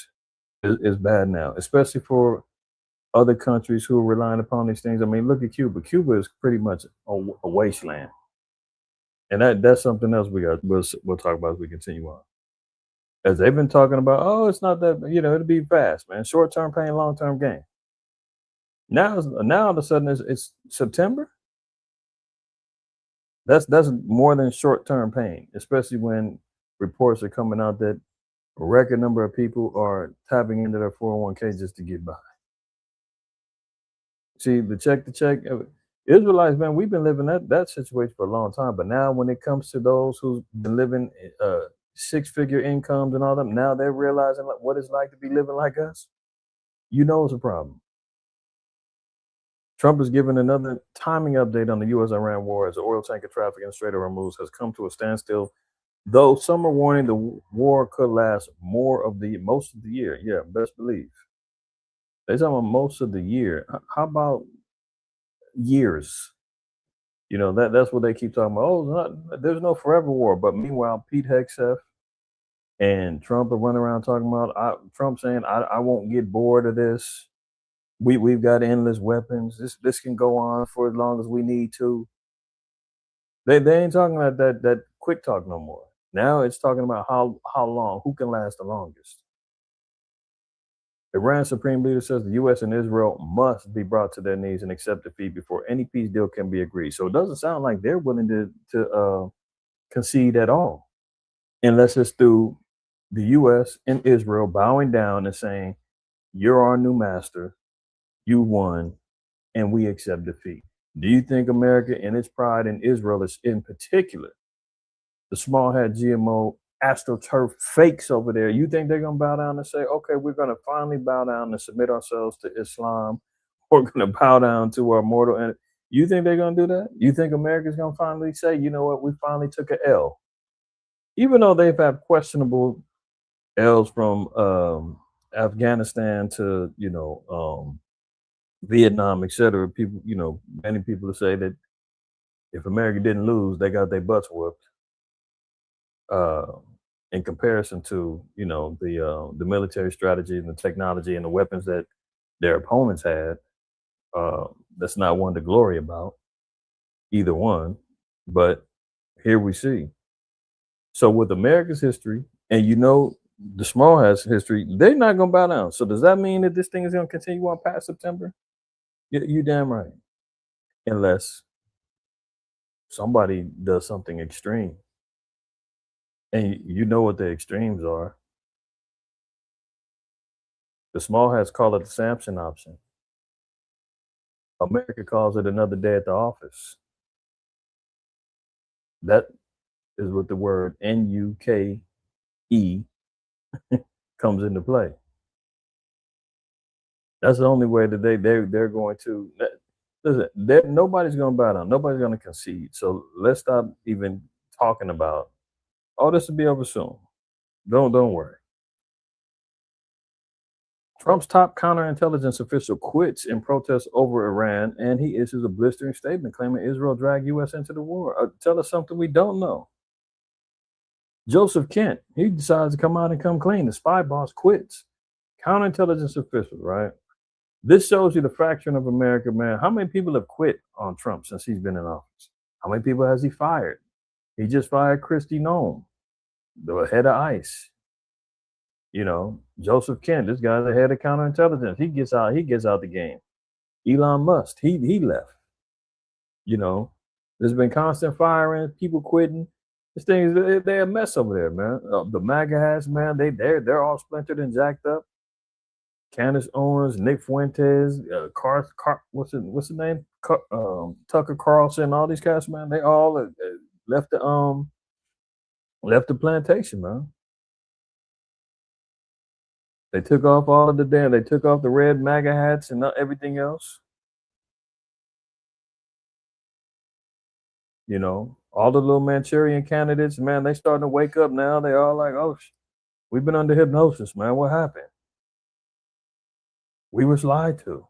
Speaker 3: is bad now, especially for other countries who are relying upon these things. I mean, look at Cuba. Cuba is pretty much a wasteland, and that's something else we'll talk about as we continue on. As they've been talking about, oh, it's not that, it'll be fast, man. Short-term pain, long-term gain. Now all of a sudden it's September. That's more than short-term pain, especially when reports are coming out that a record number of people are tapping into their 401k just to get by. See, the check Israelites, man, we've been living that situation for a long time. But now when it comes to those who've been living six-figure incomes and all that, now they're realizing what it's like to be living like us. It's a problem. Trump is giving another timing update on the U.S.-Iran war as the oil tanker traffic in Strait of Hormuz has come to a standstill. Though some are warning the war could last most of the year. Yeah, best believe. They're talking about most of the year. How about years? That's what they keep talking about. Oh, there's no forever war. But meanwhile, Pete Hegseth and Trump are running around talking about Trump saying, I won't get bored of this. We've got endless weapons. This can go on for as long as we need to. They ain't talking about that quick talk no more. Now it's talking about how long, who can last the longest. Iran's supreme leader says the U.S. and Israel must be brought to their knees and accept defeat before any peace deal can be agreed. So it doesn't sound like they're willing to concede at all, unless it's through the U.S. and Israel bowing down and saying, "You're our new master. You won, and we accept defeat." Do you think America, in its pride in Israel, is in particular, the small hat GMO astroturf fakes over there, you think they're going to bow down and say, okay, we're going to finally bow down and submit ourselves to Islam? We're going to bow down to our mortal enemy. You think they're going to do that? You think America's going to finally say, you know what, we finally took an L? Even though they've had questionable L's from Afghanistan to, Vietnam, etc. People, many people say that if America didn't lose, they got their butts whooped. In comparison to the military strategy and the technology and the weapons that their opponents had, That's not one to glory about, either one. But here we see. So with America's history, and the small has history, they're not gonna bow down. So does that mean that this thing is gonna continue on past September? You damn right. Unless somebody does something extreme. And you know what the extremes are. The small hats call it the Samson option. America calls it another day at the office. That is what the word NUKE comes into play. That's the only way that they're going to listen. Nobody's going to bow down. Nobody's going to concede. So let's stop even talking about. Oh, this will be over soon. Don't worry. Trump's top counterintelligence official quits in protest over Iran, and he issues a blistering statement claiming Israel dragged U.S. into the war. Tell us something we don't know. Joseph Kent, he decides to come out and come clean. The spy boss quits. Counterintelligence official, right? This shows you the fracturing of America, man. How many people have quit on Trump since he's been in office? How many people has he fired? He just fired Kristi Noem, the head of ICE. Joseph Kent, this guy's the head of counterintelligence. He gets out the game. Elon Musk, he left. There's been constant firing, people quitting. This thing is they're a mess over there, man. The MAGA hats, man, they're all splintered and jacked up. Candace Owens, Nick Fuentes, what's the name? Tucker Carlson, all these guys, man. They all left the plantation, man. They took off all of they took off the red MAGA hats and everything else. All the little Manchurian candidates, man, they starting to wake up now. They all like, oh, we've been under hypnosis, man. What happened? We was lied to.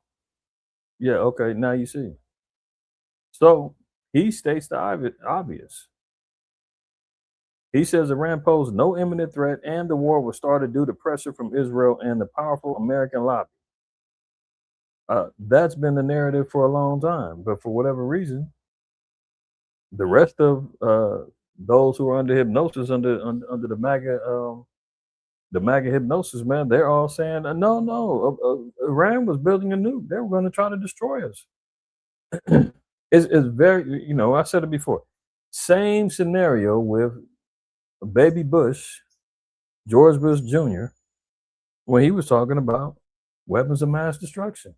Speaker 3: Yeah, okay, now you see. So he states the obvious. He says Iran posed no imminent threat and the war was started due to pressure from Israel and the powerful American lobby. That's been the narrative for a long time, but for whatever reason, the rest of those who are under hypnosis, under the MAGA hypnosis, man, they're all saying, no, Iran was building a nuke. They were going to try to destroy us. It's very, I said it before. Same scenario with baby Bush, George Bush Jr., when he was talking about weapons of mass destruction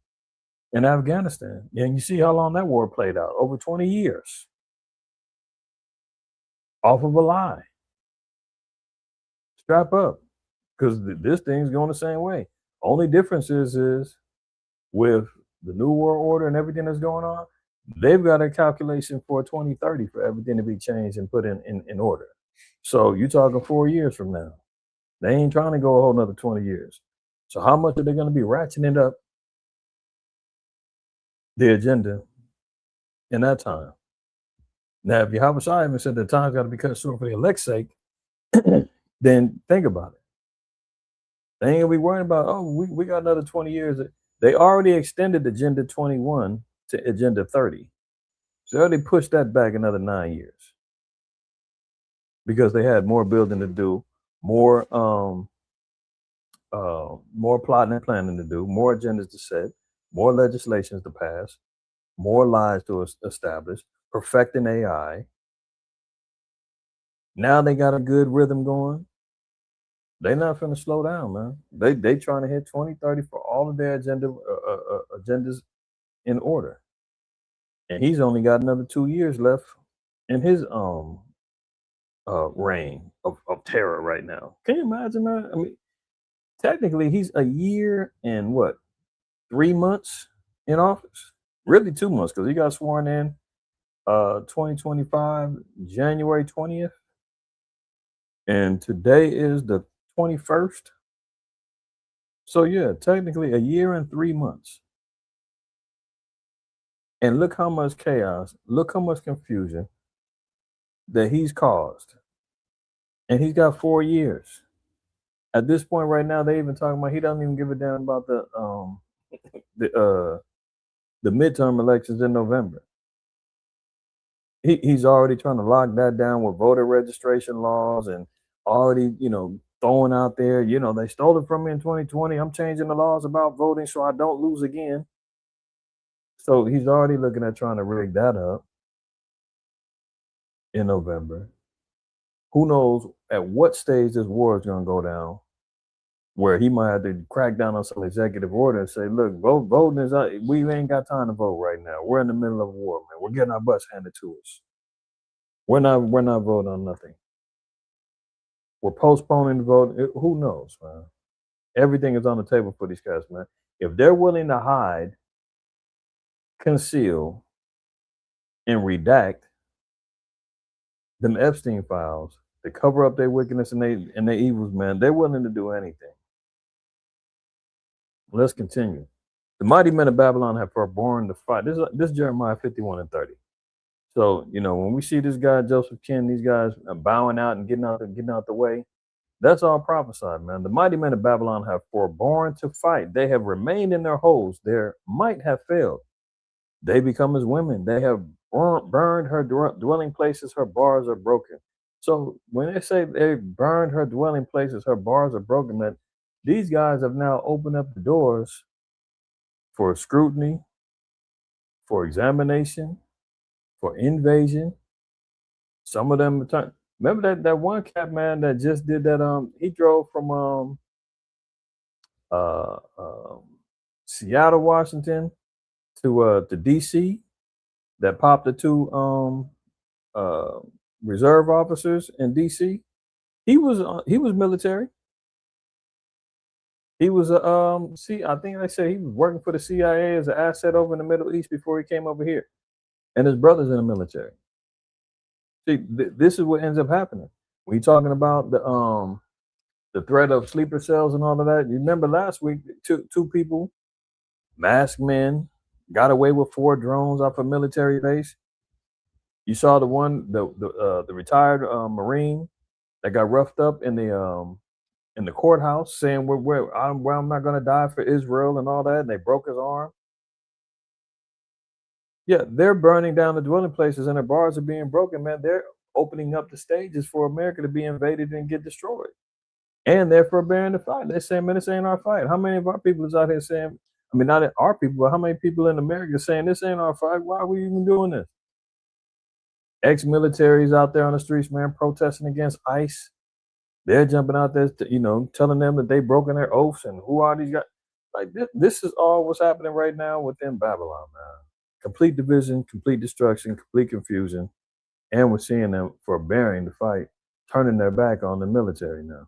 Speaker 3: in Afghanistan. And you see how long that war played out, over 20 years. Off of a lie. Strap up, because this thing's going the same way. Only difference is with the New World Order and everything that's going on, they've got a calculation for 2030 for everything to be changed and put in order. So you're talking 4 years from now. They ain't trying to go a whole nother 20 years. So how much are they going to be ratcheting up the agenda in that time? Now, if Yahushua even said the time's got to be cut short for the elect's sake, then think about it. They ain't gonna be worrying about, we got another 20 years. They already extended Agenda 21 to Agenda 30. So they already pushed that back another 9 years. Because they had more building to do, more plotting and planning to do, more agendas to set, more legislations to pass, more lies to establish, perfecting AI. Now they got a good rhythm going. They're not going to slow down, man. They trying to hit 2030 for all of their agendas in order. And he's only got another 2 years left in his reign of terror right now. Can you imagine that? I mean, technically he's a year and 3 months in office? Really 2 months, because he got sworn in 2025 January 20th, and today is the 21st. So yeah, technically a year and 3 months. And look how much chaos, look how much confusion that he's caused. And he's got 4 years. At this point right now, they even talking about he doesn't even give a damn about the the midterm elections in November. He's already trying to lock that down with voter registration laws and already, throwing out there, they stole it from me in 2020. I'm changing the laws about voting so I don't lose again. So he's already looking at trying to rig that up in November. Who knows at what stage this war is going to go down, where he might have to crack down on some executive order and say, look, voting is out. We ain't got time to vote right now. We're in the middle of a war, man. We're getting our butts handed to us. We're not voting on nothing. We're postponing the vote. Who knows, man? Everything is on the table for these guys, man. If they're willing to hide, conceal, and redact them Epstein files to cover up their wickedness and their evils, man, they're willing to do anything. Let's continue. The mighty men of Babylon have forborne to fight. This is Jeremiah 51:30. So, when we see this guy, Joseph Ken, these guys bowing out and getting out the way, that's all prophesied, man. The mighty men of Babylon have forborne to fight. They have remained in their holes. Their might have failed. They become as women. They have burned her dwelling places. Her bars are broken. So when they say they burned her dwelling places, her bars are broken, man, these guys have now opened up the doors for scrutiny, for examination, for invasion. Some of them remember that one cat, man, that just did that. He drove from Seattle, Washington to DC, that popped the two reserve officers in DC. He was military. He was I think they said he was working for the CIA as an asset over in the Middle East before he came over here, and his brother's in the military. See, this is what ends up happening when you're talking about the threat of sleeper cells and all of that. You remember last week, two people, masked men, got away with 4 drones off a military base. You saw the one, the retired Marine that got roughed up in the courthouse, saying I'm not going to die for Israel and all that, and they broke his arm. Yeah, they're burning down the dwelling places and the bars are being broken, man. They're opening up the stages for America to be invaded and get destroyed. And they're forbearing the fight. They're saying, man, this ain't our fight. How many of our people is out here saying, I mean, not our people, but how many people in America saying this ain't our fight? Why are we even doing this? Ex-militaries out there on the streets, man, protesting against ICE. They're jumping out there, telling them that they've broken their oaths and who are these guys? Like this is all what's happening right now within Babylon, man. Complete division, complete destruction, complete confusion, and we're seeing them forbearing the fight, turning their back on the military now.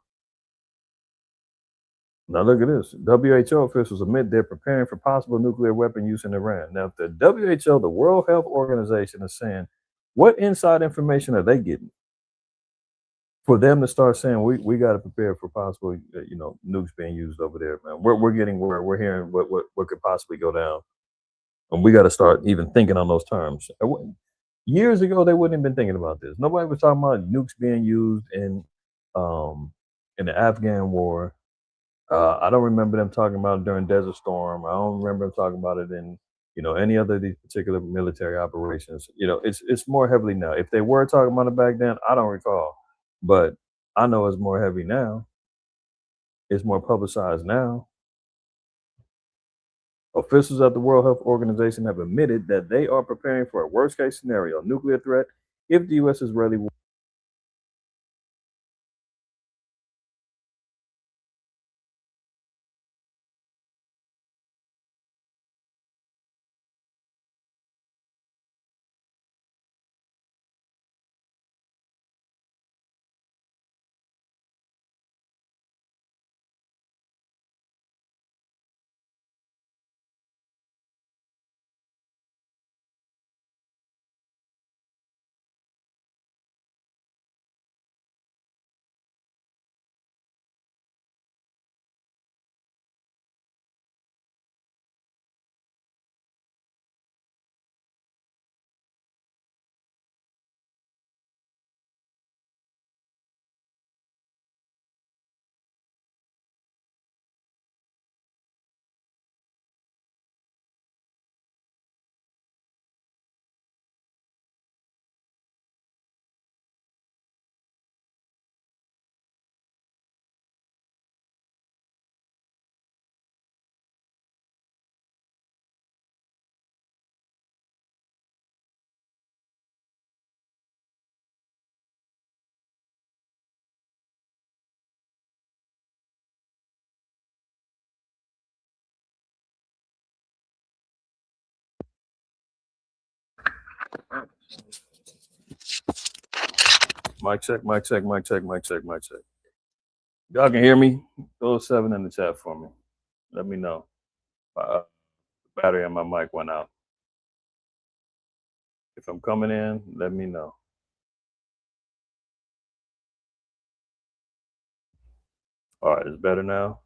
Speaker 3: Now look at this. WHO officials admit they're preparing for possible nuclear weapon use in Iran. Now, the WHO, the World Health Organization, is saying, what inside information are they getting for them to start saying we got to prepare for possible, nukes being used over there, man? We're getting where we're hearing what could possibly go down, and we got to start even thinking on those terms. Years ago, they wouldn't have been thinking about this. Nobody was talking about nukes being used in the Afghan war. I don't remember them talking about it during Desert Storm. I don't remember them talking about it in, any other of these particular military operations. It's more heavily now. If they were talking about it back then, I don't recall. But I know it's more heavy now. It's more publicized now. Officials at the World Health Organization have admitted that they are preparing for a worst-case scenario, nuclear threat, if the U.S.-Israeli war Mic check, mic check, mic check, mic check, mic check. Y'all can hear me? Throw a 7 in the chat for me. Let me know. The battery on my mic went out. If I'm coming in, let me know. All right, it's better now.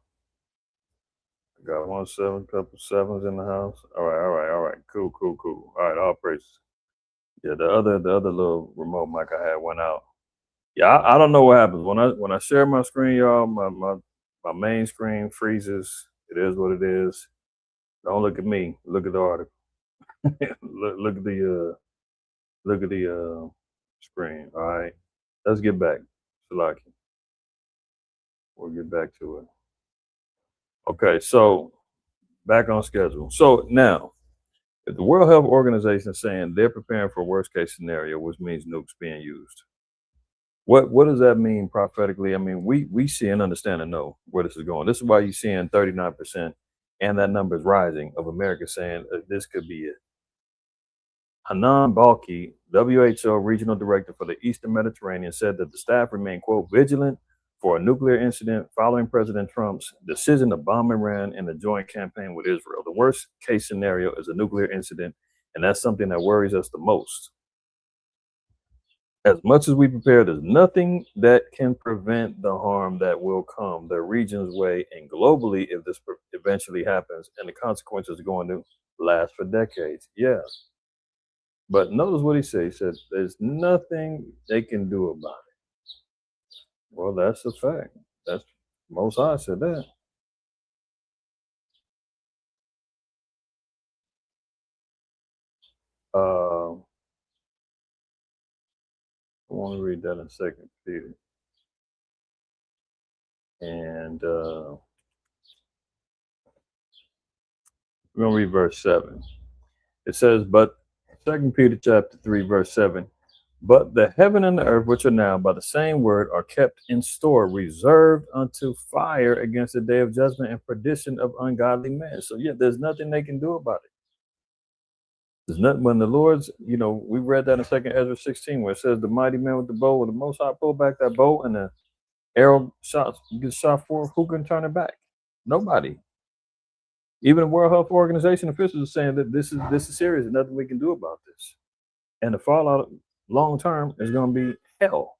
Speaker 3: I got 1 7, couple 7s in the house. All right. Cool. All right, all praises. Yeah, the other little remote mic I had went out. Yeah, I don't know what happens when I share my screen, y'all. My main screen freezes. It is what it is. Don't look at me. Look at the article. look at the screen. All right, let's get back. Salaki. We'll get back to it. Okay, so back on schedule. So now, if the World Health Organization is saying they're preparing for a worst case scenario, which means nukes being used, what does that mean prophetically? I mean, we see and understand and know where this is going. This is why you're seeing 39%, and that number is rising, of America saying this could be it. Hanan Balki, WHO Regional Director for the Eastern Mediterranean, said that the staff remain, quote, vigilant for a nuclear incident following President Trump's decision to bomb Iran in the joint campaign with Israel. The worst case scenario is a nuclear incident, and that's something that worries us the most. As much as we prepare, there's nothing that can prevent the harm that will come the region's way and globally if this eventually happens, and the consequences are going to last for decades. Yeah. But notice what he said. He said, there's nothing they can do about it. Well, that's a fact. That's Most High said that. I want to read that in 2 Peter. And we're going to read verse 7. It says, but 2 Peter chapter 3, verse 7, but the heaven and the earth, which are now by the same word, are kept in store, reserved unto fire against the day of judgment and perdition of ungodly men. So yeah, there's nothing they can do about it. There's nothing when the Lord's, we read that in 2 Ezra 16, where it says the mighty man with the bow, when the Most High pull back that bow and the arrow gets shot forth, who can turn it back? Nobody. Even the World Health Organization officials are saying that this is serious and nothing we can do about this. And the fallout long term is going to be hell.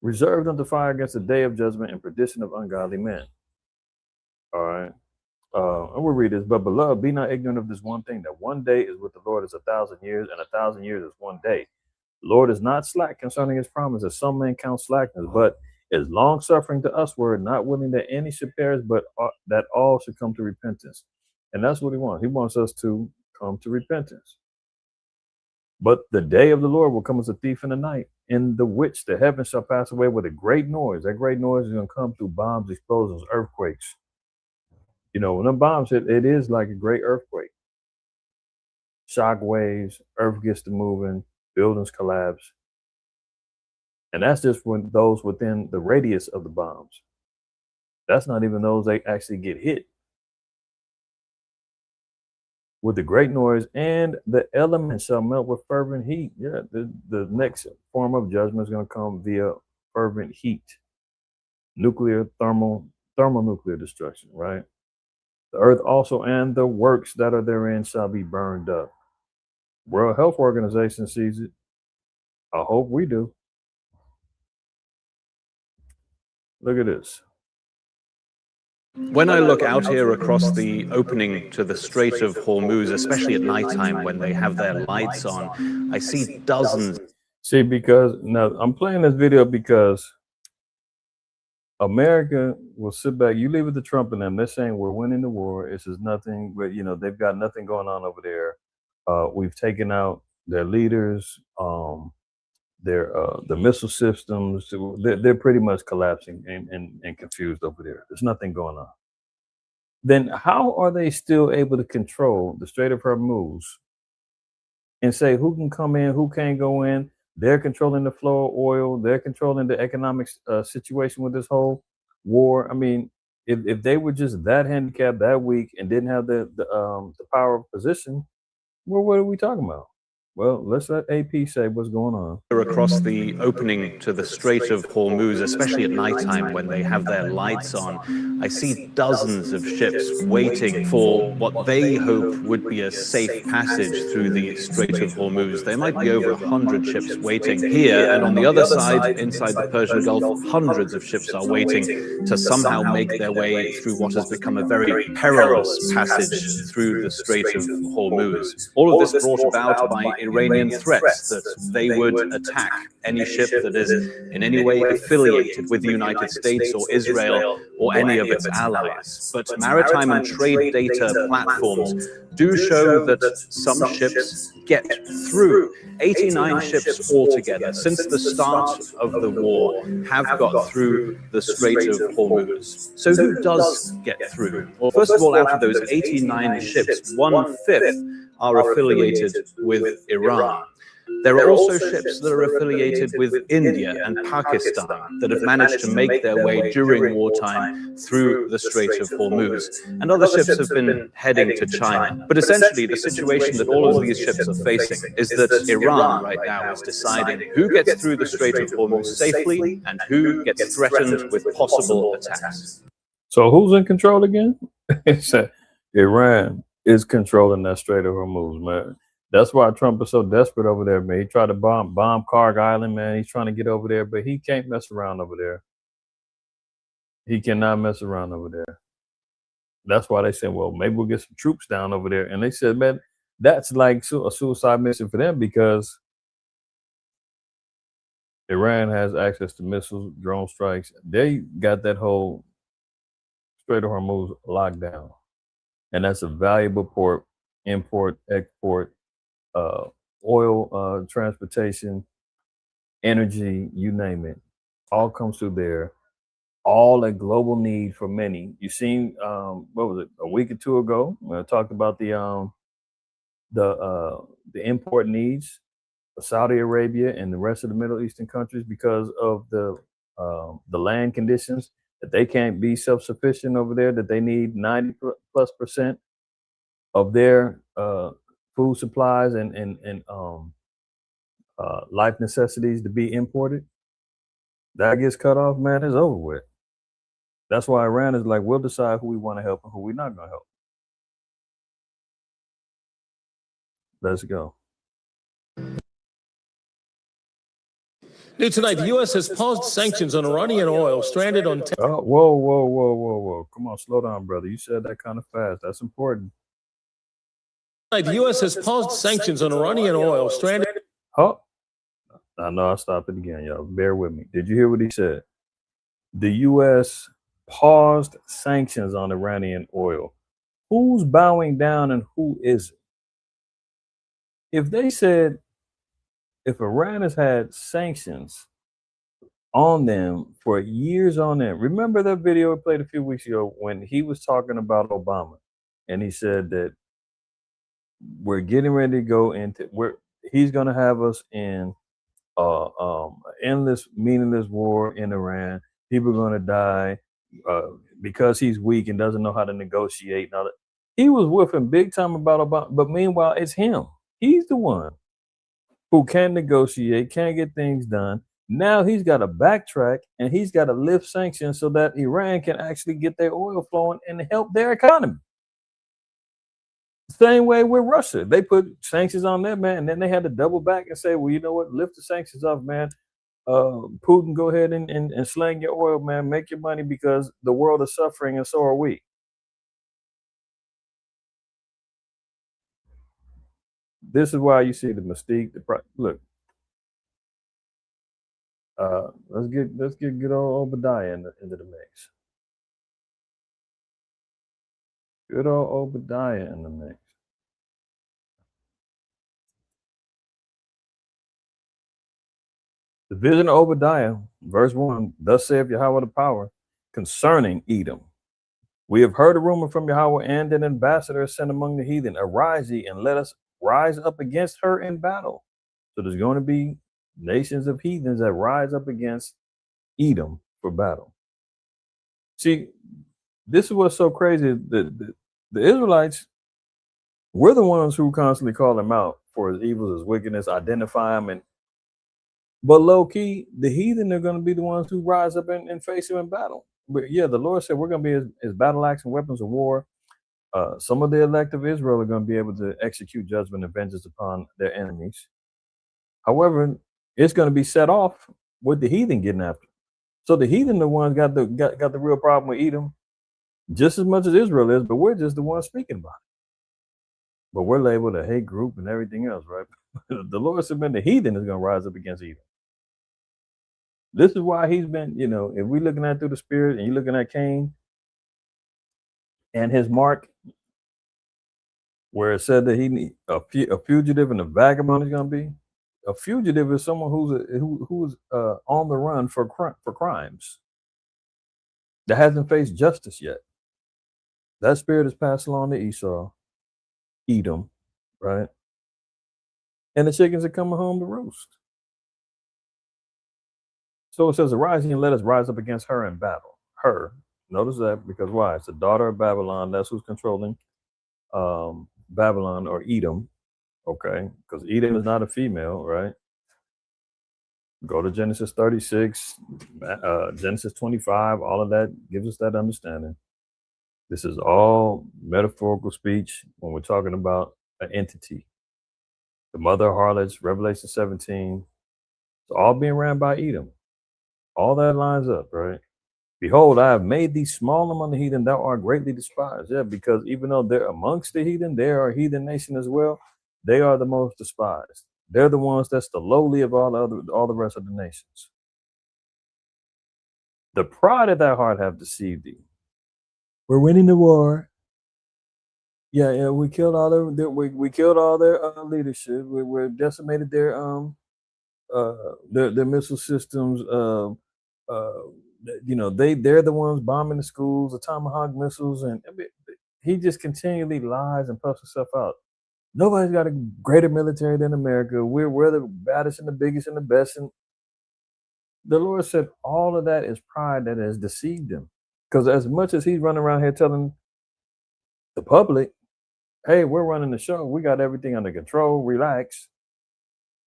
Speaker 3: Reserved unto fire against the day of judgment and perdition of ungodly men. All right. I will read this. But beloved, be not ignorant of this one thing, that one day is with the Lord is 1,000 years, and 1,000 years is one day. The Lord is not slack concerning his promise, as some men count slackness, but is long suffering to usward, not willing that any should perish, but that all should come to repentance. And that's what he wants. He wants us to come to repentance. But the day of the Lord will come as a thief in the night, in the which the heavens shall pass away with a great noise. That great noise is going to come through bombs, explosions, earthquakes. When them bombs hit, it is like a great earthquake. Shock waves, earth gets to moving, buildings collapse. And that's just when those within the radius of the bombs. That's not even those they actually get hit. With the great noise, and the elements shall melt with fervent heat. Yeah, the next form of judgment is going to come via fervent heat. Thermonuclear destruction, right? The earth also and the works that are therein shall be burned up. World Health Organization sees it. I hope we do. Look at this.
Speaker 1: When I look out here across the opening to the Strait of Hormuz, especially at nighttime when they have their lights on, I see dozens.
Speaker 3: See, because now I'm playing this video because America will sit back. You leave it to Trump and them. They're saying we're winning the war. This is nothing, but they've got nothing going on over there. We've taken out their leaders. The missile systems. They're pretty much collapsing and confused over there. There's nothing going on. Then how are they still able to control the Strait of Hormuz and say who can come in, who can't go in? They're controlling the flow of oil. They're controlling the economic situation with this whole war. I mean, if they were just that handicapped, that weak, and didn't have the power of position, what are we talking about? Well, let's let AP say what's going on.
Speaker 1: Across the opening to the Strait of Hormuz, especially at nighttime when they have their lights on, I see dozens of ships waiting for what they hope would be a safe passage through the Strait of Hormuz. There might be over 100 ships waiting here, and on the other side, inside the Persian Gulf, hundreds of ships are waiting to somehow make their way through what has become a very perilous passage through the Strait of Hormuz. All of this brought about by Iranian threats that they would attack any ship that is in any way affiliated with the United States or Israel or any of its allies. But maritime and trade data platforms do show that some ships get through. 89 ships altogether since the start of the war have got through the Strait of Hormuz. So who does get through? Well, first of all, out of those 89 ships, 1/5 are affiliated with Iran. There are also ships that are affiliated with India and Pakistan that have managed to make their way during wartime through the Strait of Hormuz. And other ships have been heading to China. But essentially, the situation that all of these ships are facing is that Iran right now is deciding who gets through the Strait of Hormuz safely and who gets threatened with possible attacks.
Speaker 3: So who's in control again? It's Iran is controlling that Strait of Hormuz, man. That's why Trump is so desperate over there, man. He tried to bomb Karg Island, man. He's trying to get over there, but he can't mess around over there. He cannot mess around over there. That's why they said, well, maybe we'll get some troops down over there. And they said, man, that's like a suicide mission for them because Iran has access to missiles, drone strikes. They got that whole Strait of Hormuz locked down. And that's a valuable port, import, export, oil transportation, energy, you name it, all comes through there. All a global need for many. You seen what was it, a week or two ago when I talked about the import needs of Saudi Arabia and the rest of the Middle Eastern countries because of the land conditions, that they can't be self-sufficient over there, that they need 90+% of their food supplies and life necessities to be imported. That gets cut off, man, it's over with. That's why Iran is like, we'll decide who we want to help and who we're not going to help. Let's go.
Speaker 2: New tonight, the U.S. has paused sanctions on Iranian oil stranded on...
Speaker 3: Oh, whoa. Come on, slow down, brother. You said that kind of fast. That's important.
Speaker 2: The U.S. has paused sanctions on Iranian oil stranded...
Speaker 3: Oh, I know I'll stop it again, y'all. Bear with me. Did you hear what he said? The U.S. paused sanctions on Iranian oil. Who's bowing down and who isn't? If they said, if Iran has had sanctions on them for years on end, remember that video I played a few weeks ago when he was talking about Obama and he said that we're getting ready to go into he's going to have us in endless, meaningless war in Iran. People are going to die because he's weak and doesn't know how to negotiate and all that. He was whiffing big time about Obama, but meanwhile, it's him. He's the one who can negotiate, can't get things done. Now he's got to backtrack and he's got to lift sanctions so that Iran can actually get their oil flowing and help their economy. Same way with Russia. They put sanctions on them, man, and then they had to double back and say, well, you know what? Lift the sanctions off, man. Putin, go ahead and slang your oil, man. Make your money because the world is suffering and so are we. This is why you see the mystique. Look, let's get good old Obadiah into the mix. Good old Obadiah in the mix. The vision of Obadiah, verse 1, thus saith Yahweh the power, concerning Edom. We have heard a rumor from Yahweh, and an ambassador is sent among the heathen. Arise ye, and let us rise up against her in battle. So there's going to be nations of heathens that rise up against Edom for battle. See, this is what's so crazy. The Israelites, we're the ones who constantly call them out for his evils, his wickedness, identify him. But low key, the heathen are going to be the ones who rise up and face him in battle. But yeah, the Lord said we're going to be his battle axe and weapons of war. Some of the elect of Israel are going to be able to execute judgment and vengeance upon their enemies. However, it's going to be set off with the heathen getting after. So the heathen, the ones got the real problem with Edom, just as much as Israel is, but we're just the ones speaking about it. But we're labeled a hate group and everything else, right? The Lord said, the heathen is going to rise up against Edom. This is why he's been, if we're looking at through the spirit and you're looking at Cain and his mark, where it said that he need a fugitive and a vagabond is going to be. A fugitive is someone who's on the run for crimes that hasn't faced justice yet. That spirit is passed along to Esau, Edom, right? And the chickens are coming home to roost. So it says, arise and let us rise up against her in battle. Her, notice that, because why? It's the daughter of Babylon. That's who's controlling Babylon or Edom. Okay, because Edom is not a female, right? Go to Genesis 36, Genesis 25, all of that gives us that understanding. This is all metaphorical speech when we're talking about an entity. The mother of harlots, Revelation 17, it's all being ran by Edom. All that lines up, right? Behold, I have made thee small among the heathen, thou art greatly despised. Yeah, because even though they're amongst the heathen, they are a heathen nation as well. They are the most despised. They're the ones that's the lowly of all the rest of the nations. The pride of thy heart have deceived thee. We're winning the war. Yeah, we killed all their we killed all their leadership. We decimated their missile systems. They're the ones bombing the schools, the Tomahawk missiles, and he just continually lies and puffs himself out. Nobody's got a greater military than America. We're the baddest and the biggest and the best. And the Lord said all of that is pride that has deceived him. Because as much as he's running around here telling the public, hey, we're running the show. We got everything under control. Relax.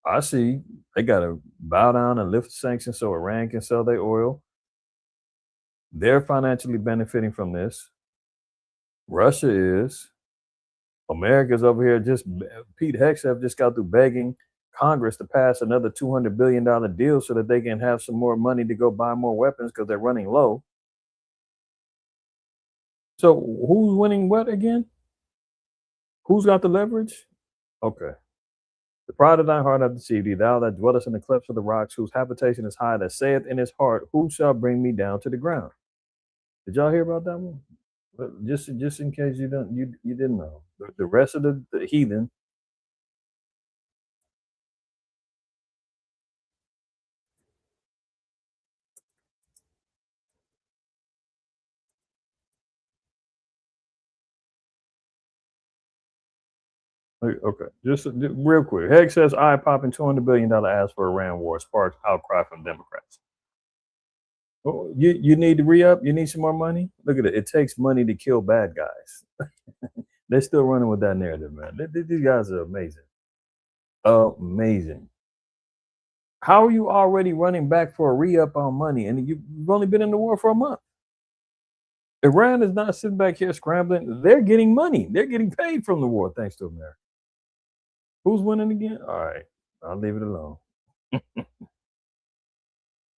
Speaker 3: I see they got to bow down and lift sanctions so Iran can sell their oil. They're financially benefiting from this. Russia is. America's over here. Pete Hegseth just got through begging Congress to pass another $200 billion deal so that they can have some more money to go buy more weapons because they're running low. So who's winning what again? Who's got the leverage? Okay. The pride of thy heart hath deceived thee, thou that dwellest in the clefts of the rocks, whose habitation is high, that saith in his heart, who shall bring me down to the ground? Did y'all hear about that one? Just in case you didn't know. The rest of the heathen. Okay, just real quick. Hegg says, I popping $200 billion ask for Iran war sparks outcry from Democrats. Oh, you need to re-up? You need some more money? Look at it. It takes money to kill bad guys. They're still running with that narrative, man. These guys are amazing. Amazing. How are you already running back for a re-up on money? And you've only been in the war for a month. Iran is not sitting back here scrambling. They're getting money. They're getting paid from the war, thanks to America. Who's winning again? All right. I'll leave it alone.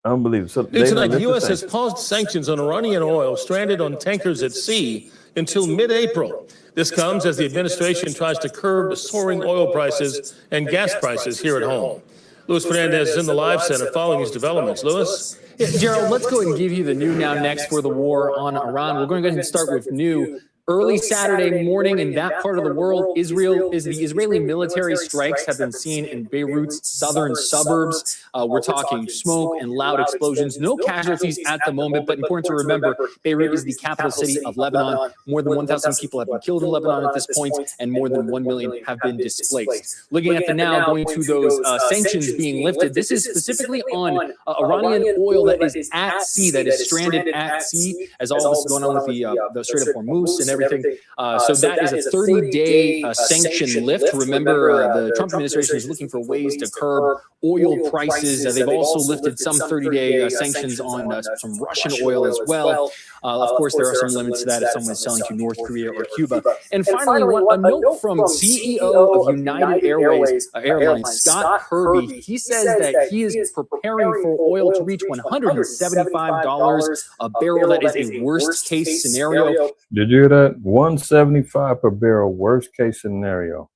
Speaker 3: Unbelievable. So
Speaker 4: tonight, the U.S. has paused sanctions on Iranian oil stranded on tankers at sea until mid-April. This comes as the administration tries to curb soaring oil prices and gas prices here at home. Luis Fernandez is in the Live Center following these developments. Luis?
Speaker 5: Yeah, Gerald, let's go ahead and give you the new now next for the war on Iran. We're going to go ahead and start with new. Early Saturday morning in that part of the world, the Israeli military strikes have been seen in Beirut's southern suburbs. We're talking smoke and loud explosions. No casualties at the moment, but important to remember, Beirut is the capital city of Lebanon. More than 1,000 people have been killed in Lebanon at this point, and more than 1 million have been displaced. Looking at the now, going to those sanctions being lifted, this is specifically on Iranian oil that is at sea, that is stranded at sea, as all this is going on with the Strait of Hormuz and everything. So that is a 30-day sanction lift. Remember, the Trump administration is looking for ways to curb oil prices. They've also lifted some 30-day sanctions on some Russian oil as well. Of course, there are some limits to that if someone is selling to North Korea or Cuba. And finally, a note from CEO of United Airlines, Scott Kirby. He says that he is preparing for oil to reach $175 a barrel. That is a worst case scenario.
Speaker 3: Did you hear that? 175 per barrel, worst case scenario.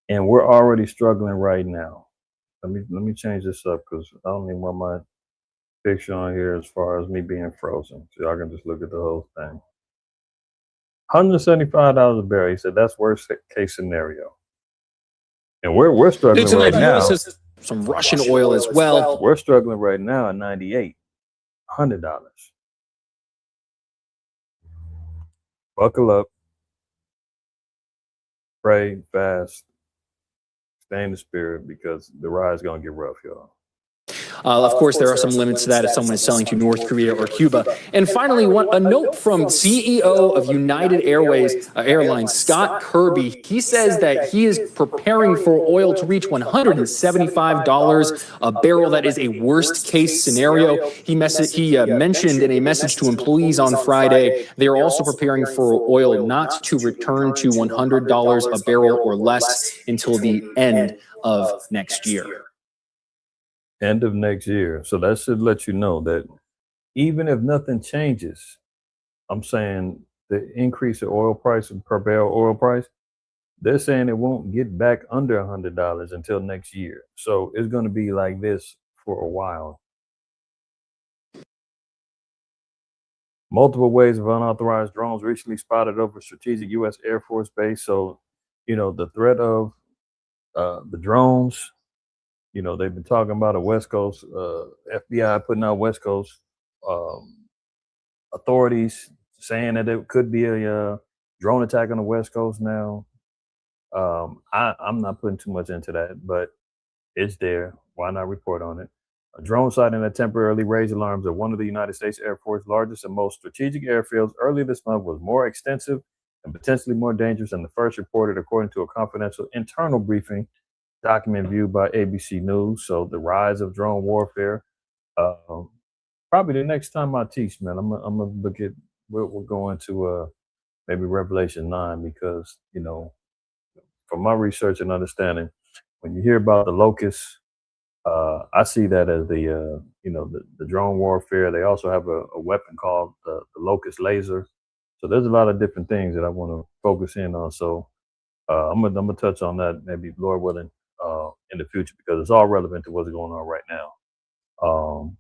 Speaker 3: And we're already struggling right now. Let me change this up because I don't even want my picture on here as far as me being frozen. So y'all can just look at the whole thing. $175 a barrel. He said that's worst case scenario. And we're struggling right now.
Speaker 5: Some Russian oil as well.
Speaker 3: We're struggling right now at $98, $100. Buckle up. Pray, fast, stay in the spirit because the ride's gonna get rough, y'all.
Speaker 5: Of course, there are some limits to that if someone is selling to North Korea or Cuba. And finally, a note from CEO of United Airlines, Scott Kirby. He says that he is preparing for oil to reach $175 a barrel. That is a worst case scenario. He mentioned in a message to employees on Friday, they are also preparing for oil not to return to $100 a barrel or less until the end of next year.
Speaker 3: End of next year. So that should let you know that even if nothing changes, I'm saying the increase of oil price per barrel oil price, they're saying it won't get back under $100 until next year. So it's going to be like this for a while. Multiple waves of unauthorized drones recently spotted over strategic U.S. Air Force base. So, the threat of the drones, they've been talking about a West Coast, FBI putting out West Coast authorities saying that it could be a drone attack on the West Coast now. I'm not putting too much into that, but it's there. Why not report on it? A drone sighting that temporarily raised alarms at one of the United States Air Force's largest and most strategic airfields earlier this month was more extensive and potentially more dangerous than the first reported, according to a confidential internal briefing document viewed by ABC News. So the rise of drone warfare. Probably the next time I teach, man, I'm gonna look at. We'll go into maybe Revelation 9 because from my research and understanding, when you hear about the locusts, I see that as the drone warfare. They also have a weapon called the locust laser. So there's a lot of different things that I want to focus in on. So I'm gonna touch on that maybe, Lord willing, in the future because it's all relevant to what's going on right now.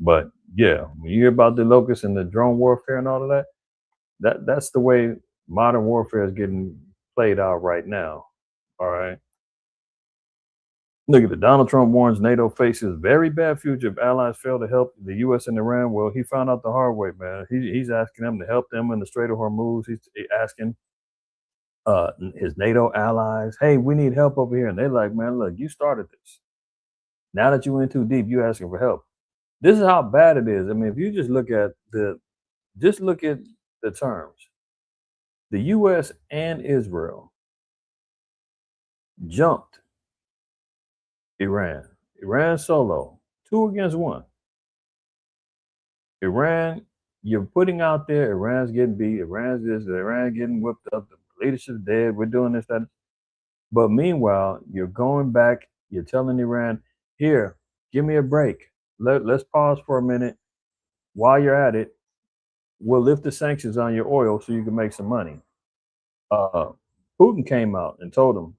Speaker 3: But yeah, when you hear about the locusts and the drone warfare and all of that's the way modern warfare is getting played out right now. All right. Look at it. Donald Trump warns NATO faces very bad future if allies fail to help the U.S. and Iran. Well, he found out the hard way, man. He's asking them to help them in the Strait of Hormuz. He's asking his NATO allies, hey, we need help over here. And they're like, man, look, you started this. Now that you went too deep, you asking for help. This is how bad it is. I mean, if you just look at the terms, the U.S. and Israel jumped Iran solo, 2 against 1. Iran, you're putting out there, Iran's getting beat, Iran's this, Iran getting whipped up, the leadership's dead, we're doing this, that. But meanwhile, you're going back, you're telling Iran, here, give me a break. Let's pause for a minute. While you're at it, we'll lift the sanctions on your oil so you can make some money. Putin came out and told them,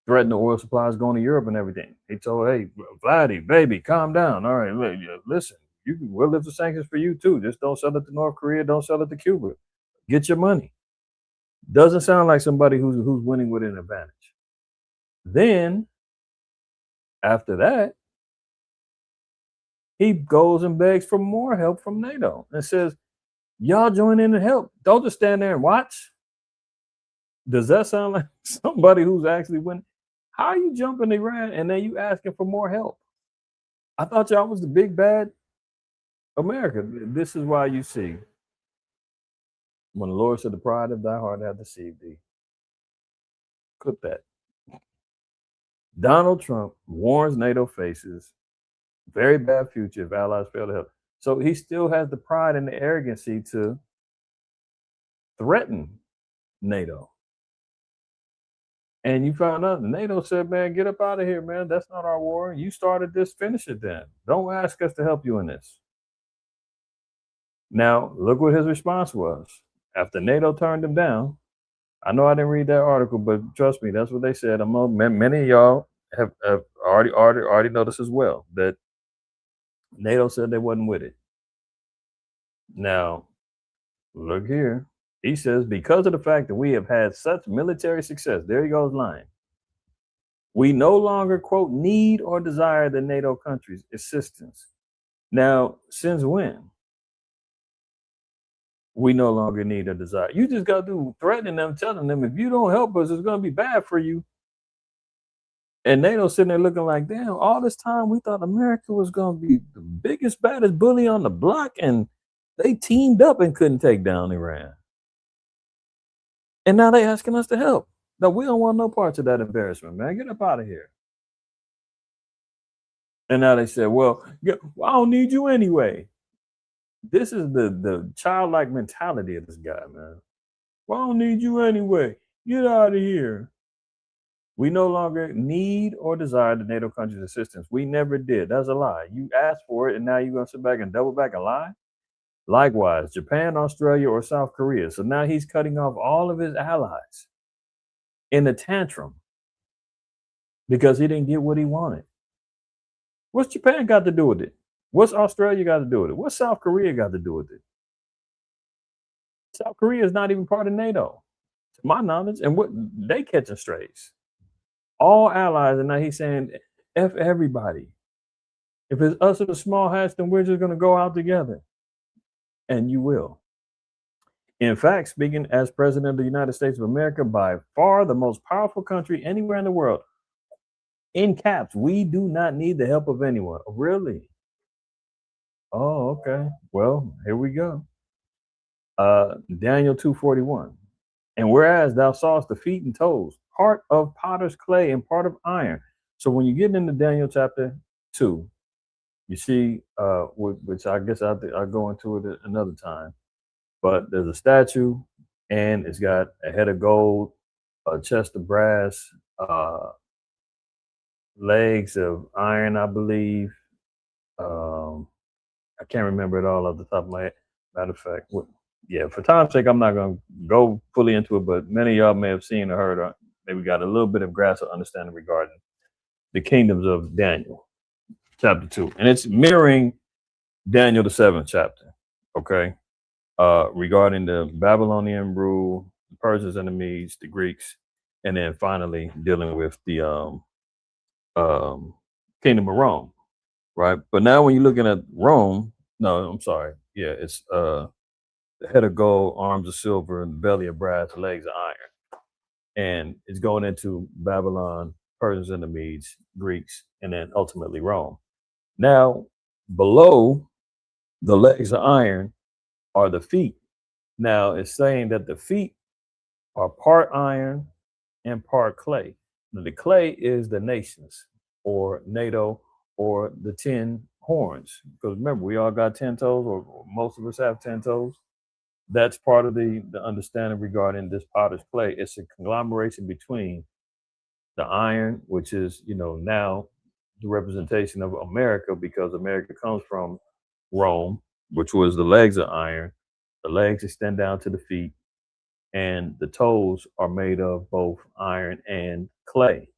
Speaker 3: threatened the oil supplies going to Europe and everything. He told, hey, Vladdy, baby, calm down. All right, listen, we'll lift the sanctions for you too. Just don't sell it to North Korea, don't sell it to Cuba. Get your money. Doesn't sound like somebody who's winning with an advantage. Then, after that, he goes and begs for more help from NATO and says, y'all join in and help. Don't just stand there and watch. Does that sound like somebody who's actually winning? How are you jumping Iran and then you asking for more help? I thought y'all was the big bad America. This is why you see When the Lord said, the pride of thy heart hath deceived thee. Clip that. Donald Trump warns NATO faces very bad future if allies fail to help. So he still has the pride and the arrogancy to threaten NATO. And you found out NATO said, man, get up out of here, man. That's not our war. You started this, finish it then. Don't ask us to help you in this. Now, look what his response was. After NATO turned him down, I know I didn't read that article, but trust me, that's what they said. Many of y'all have already noticed as well that NATO said they wasn't with it. Now, look here. He says, because of the fact that we have had such military success, there he goes lying. We no longer, quote, need or desire the NATO countries' assistance. Now, since when? We no longer need or desire. You just got to do threatening them, telling them, if you don't help us, it's going to be bad for you. And NATO sitting there looking like, damn, all this time we thought America was going to be the biggest, baddest bully on the block, and they teamed up and couldn't take down Iran. And now they asking us to help. No, we don't want no parts of that embarrassment, man. Get up out of here. And now they said, well, I don't need you anyway. This is the childlike mentality of this guy, man. Well, I don't need you anyway. Get out of here. We no longer need or desire the NATO countries' assistance. We never did. That's a lie. You asked for it, and now you're going to sit back and double back and lie? Likewise, Japan, Australia, or South Korea. So now he's cutting off all of his allies in a tantrum because he didn't get what he wanted. What's Japan got to do with it? What's Australia got to do with it? What's South Korea got to do with it? South Korea is not even part of NATO, to my knowledge, and what they catching strays. All allies, and now he's saying, F everybody. If it's us or the small hats, then we're just going to go out together. And you will. In fact, speaking as President of the United States of America, by far the most powerful country anywhere in the world, in caps, we do not need the help of anyone. Really? Oh, okay. Well, here we go. Daniel 2:41. And whereas thou sawest the feet and toes, part of potter's clay and part of iron. So when you get into Daniel chapter 2, you see, which I guess I'll go into it another time, but there's a statue and it's got a head of gold, a chest of brass, legs of iron, I believe. I can't remember it all off the top of my head. Matter of fact, yeah, for time's sake, I'm not going to go fully into it, but many of y'all may have seen or heard, or maybe got a little bit of grasp of understanding regarding the kingdoms of Daniel, chapter 2. And it's mirroring Daniel, the 7th chapter, okay? Regarding the Babylonian rule, the Persians and the Medes, the Greeks, and then finally dealing with the kingdom of Rome, right? But now when you're looking at Rome, no, I'm sorry. Yeah, it's the head of gold, arms of silver, and the belly of brass, legs of iron. And it's going into Babylon, Persians and the Medes, Greeks, and then ultimately Rome. Now, below the legs of iron are the feet. Now, it's saying that the feet are part iron and part clay. Now, the clay is the nations, or NATO, or the 10 horns. Because remember, we all got 10 toes, or most of us have 10 toes. That's part of the understanding regarding this potter's clay. It's a conglomeration between the iron, which is, now the representation of America, because America comes from Rome, which was the legs of iron. The legs extend down to the feet, and the toes are made of both iron and clay.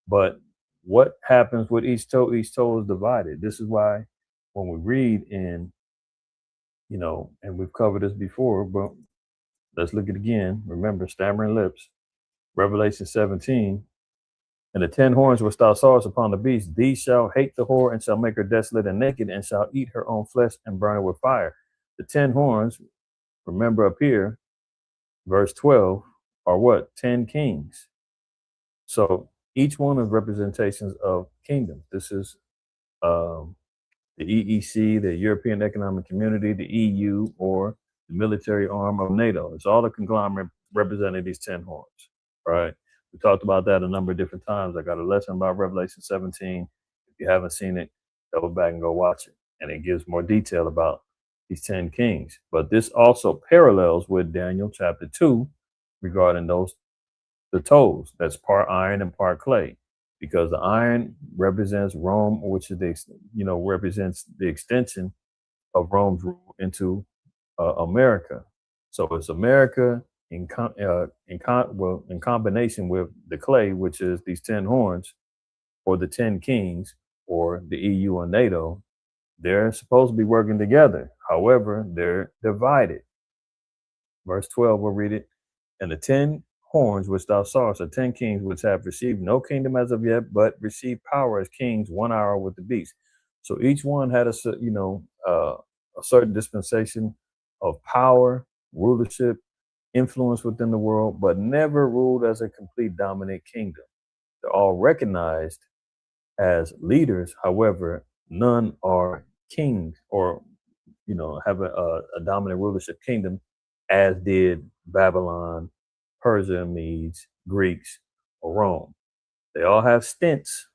Speaker 3: But what happens with each toe? Each toe is divided. This is why when we read in, and we've covered this before, but let's look at it again. Remember, stammering lips, Revelation 17. And the 10 horns which thou sawest upon the beast, these shall hate the whore, and shall make her desolate and naked, and shall eat her own flesh and burn her with fire. The 10 horns, remember up here, verse 12, are what? 10 kings. So each one is representations of kingdoms. This is the EEC, the European Economic Community, the EU, or the the military arm of NATO. It's all the conglomerate representing these 10 horns, right? We talked about that a number of different times. I got a lesson about Revelation 17. If you haven't seen it, go back and go watch it. And it gives more detail about these 10 kings. But this also parallels with Daniel chapter 2 regarding the toes. That's part iron and part clay. Because the iron represents Rome, which is represents the extension of Rome's rule into America. So it's America in combination with the clay, which is these 10 horns, or the 10 kings, or the EU and NATO. They're supposed to be working together. However, they're divided. Verse 12, we'll read it. And the 10 horns which thou sawest are 10 kings which have received no kingdom as of yet, but received power as kings 1 hour with the beast. So each one had a certain dispensation of power, rulership, influence within the world, but never ruled as a complete dominant kingdom. They're all recognized as leaders. However, none are kings or, have a dominant rulership kingdom, as did Babylon, Persia, Medes, Greeks, or Rome. They all have stints,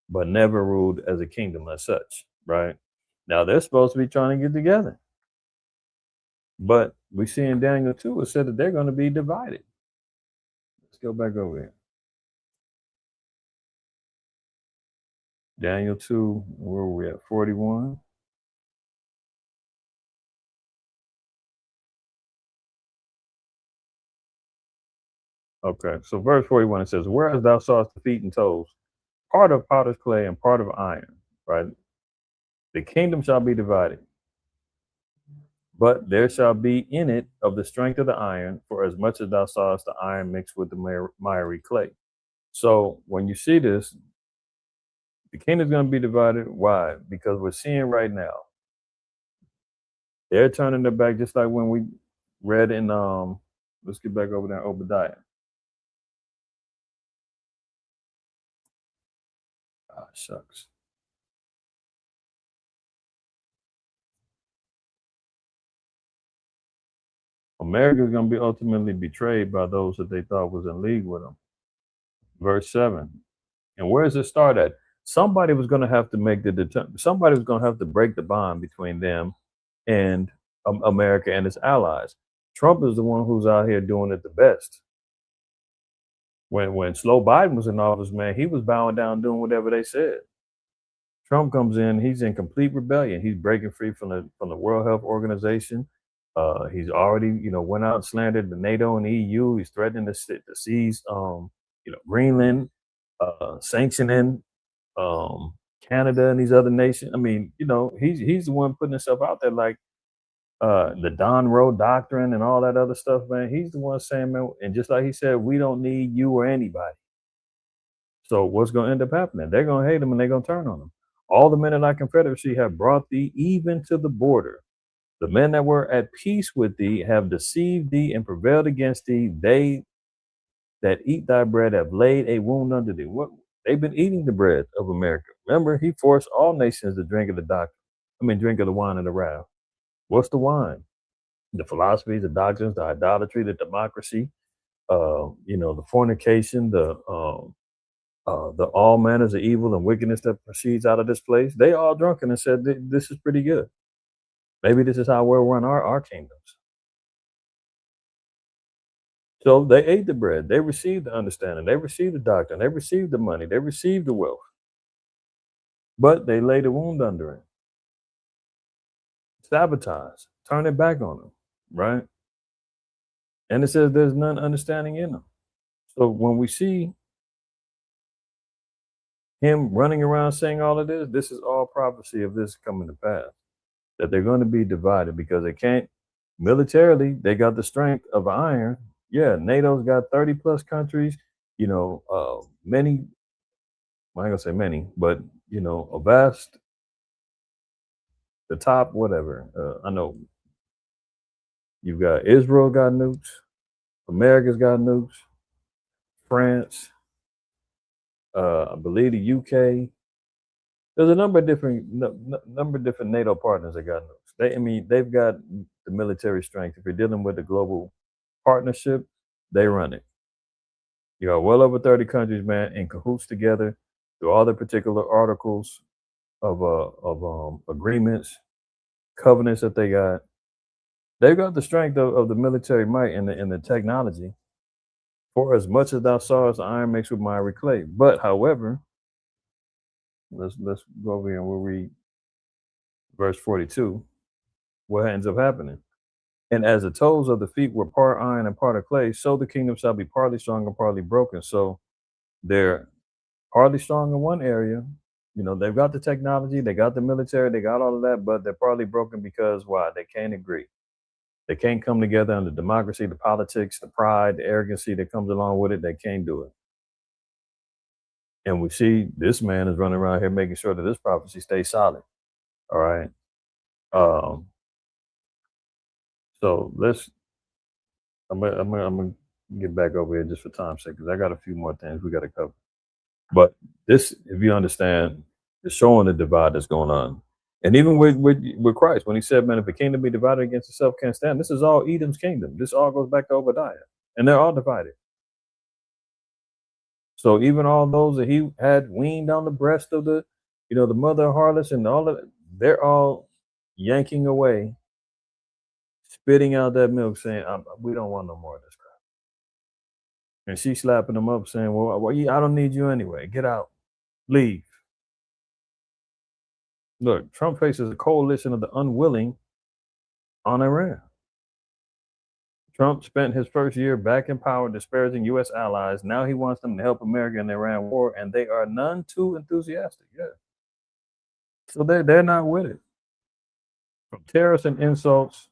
Speaker 3: but never ruled as a kingdom as such, right? Now they're supposed to be trying to get together. But we see in Daniel 2, it said that they're going to be divided. Let's go back over here. Daniel 2, where were we at? 41. Okay, so verse 41, it says, whereas thou sawest the feet and toes, part of potter's clay and part of iron, right? The kingdom shall be divided, but there shall be in it of the strength of the iron, for as much as thou sawest the iron mixed with the miry clay. So when you see this, the kingdom's going to be divided. Why? Because we're seeing right now, they're turning their back, just like when we read in, let's get back over there, Obadiah. Shucks. America is going to be ultimately betrayed by those that they thought was in league with them. Verse 7. And where does it start at? Somebody was going to have to make somebody was going to have to break the bond between them and America and its allies. Trump is the one who's out here doing it the best. When Slow Biden was in office, man, he was bowing down doing whatever they said. Trump comes in, he's in complete rebellion. He's breaking free from the World Health Organization. He's already, went out and slandered the NATO and the EU. He's threatening to seize, Greenland, sanctioning Canada and these other nations. I mean, he's the one putting himself out there, like the Don Roe doctrine and all that other stuff, man. He's the one saying, man, and just like he said, we don't need you or anybody. So what's going to end up happening? They're going to hate him and they're going to turn on him. All the men in thy confederacy have brought thee even to the border. The men that were at peace with thee have deceived thee and prevailed against thee. They that eat thy bread have laid a wound under thee. What? They've been eating the bread of America. Remember, he forced all nations to drink of the wine of the wrath. What's the wine? The philosophies, the doctrines, the idolatry, the democracy, the fornication, the all manners of evil and wickedness that proceeds out of this place. They all drunken and said, this is pretty good. Maybe this is how we'll run our kingdoms. So they ate the bread. They received the understanding. They received the doctrine. They received the money. They received the wealth. But they laid a wound under it. Sabotage. Turn it back on them. Right? And it says there's none understanding in them. So when we see him running around saying all of this, this is all prophecy of this coming to pass. That they're going to be divided because they can't, militarily, they got the strength of iron. Yeah, NATO's got 30 plus countries, many, well, I ain't gonna say many, but, a vast, the top, whatever. I know you've got Israel got nukes, America's got nukes, France, I believe the UK. There's a number of different NATO partners that got nukes. They've got the military strength. If you're dealing with a global partnership, they run it. You got well over 30 countries, man, in cahoots together through all the particular articles of agreements, covenants that they got. They've got the strength of the military might and the technology. For as much as thou sawest iron mixed with miry clay. But however, let's go over here and we'll read verse 42. What ends up happening? And as the toes of the feet were part iron and part of clay, so the kingdom shall be partly strong and partly broken. So they're partly strong in one area. You know, they've got the technology, they got the military, they got all of that, but they're partly broken because why? They can't agree. They can't come together on the democracy, the politics, the pride, the arrogancy that comes along with it. They can't do it. And we see this man is running around here making sure that this prophecy stays solid. All right. So I'm gonna get back over here just for time's sake, because I got a few more things we got to cover. But this, if you understand, is showing the divide that's going on. And even with Christ, when he said, man, if a kingdom be divided against itself, can't stand. This is all Edom's kingdom. This all goes back to Obadiah. And they're all divided. So even all those that he had weaned on the breast of the mother of harlots and all of it, they're all yanking away, spitting out that milk, saying, we don't want no more of this crap. And she's slapping them up, saying, well, I don't need you anyway. Get out. Leave. Look, Trump faces a coalition of the unwilling on Iran. Trump spent his first year back in power disparaging U.S. allies. Now he wants them to help America in the Iran war, and they are none too enthusiastic. Yeah. So they're not with it. From terrorists and insults,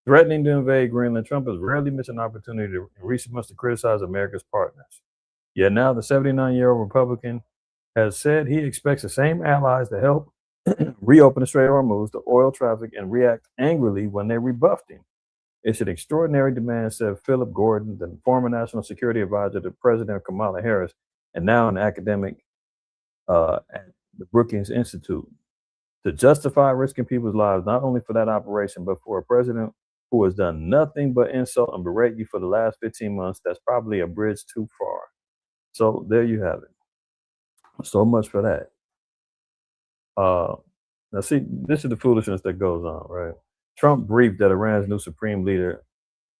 Speaker 3: threatening to invade Greenland, Trump has rarely missed an opportunity in recent months to criticize America's partners. Yet now the 79-year-old Republican has said he expects the same allies to help reopen the Strait of Hormuz, the oil traffic, and react angrily when they rebuffed him. It's an extraordinary demand, said Philip Gordon, the former national security advisor to President Kamala Harris, and now an academic at the Brookings Institute, to justify risking people's lives, not only for that operation, but for a president who has done nothing but insult and berate you for the last 15 months. That's probably a bridge too far. So there you have it. So much for that. Now see, this is the foolishness that goes on, right? Trump briefed that Iran's new supreme leader,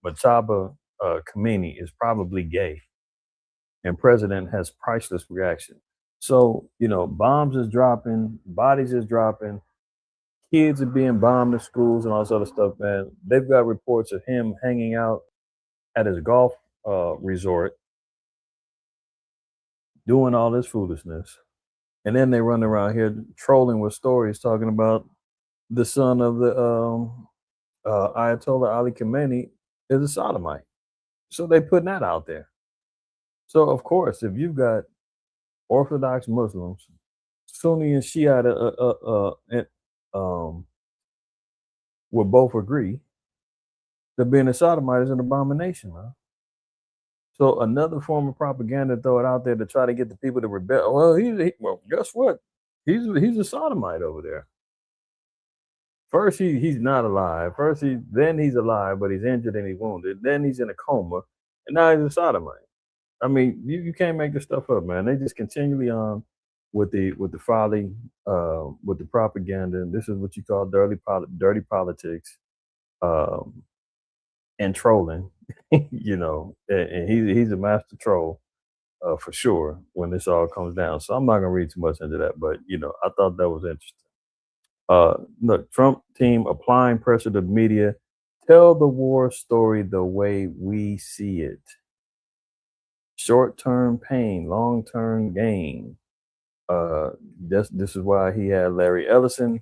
Speaker 3: Mojtaba Khamenei, is probably gay, and president has priceless reaction. So, bombs is dropping, bodies is dropping, kids are being bombed in schools and all this other stuff, man. They've got reports of him hanging out at his golf resort, doing all this foolishness. And then they run around here trolling with stories talking about the son of the Ayatollah Ali Khamenei is a sodomite. So they putting that out there. So, of course, if you've got Orthodox Muslims, Sunni and Shia will both agree that being a sodomite is an abomination, man. So another form of propaganda, throw it out there to try to get the people to rebel. Well, guess what? He's a sodomite over there. First, he's not alive. Then he's alive, but he's injured and he's wounded. Then he's in a coma, and now he's a sodomite. I mean, you can't make this stuff up, man. They just continually on with the folly, with the propaganda. And this is what you call dirty politics, and trolling. And he's a master troll, for sure, when this all comes down. So I'm not gonna read too much into that, but I thought that was interesting. Look, Trump team applying pressure to media. Tell the war story the way we see it. Short-term pain, long-term gain. This is why he had Larry Ellison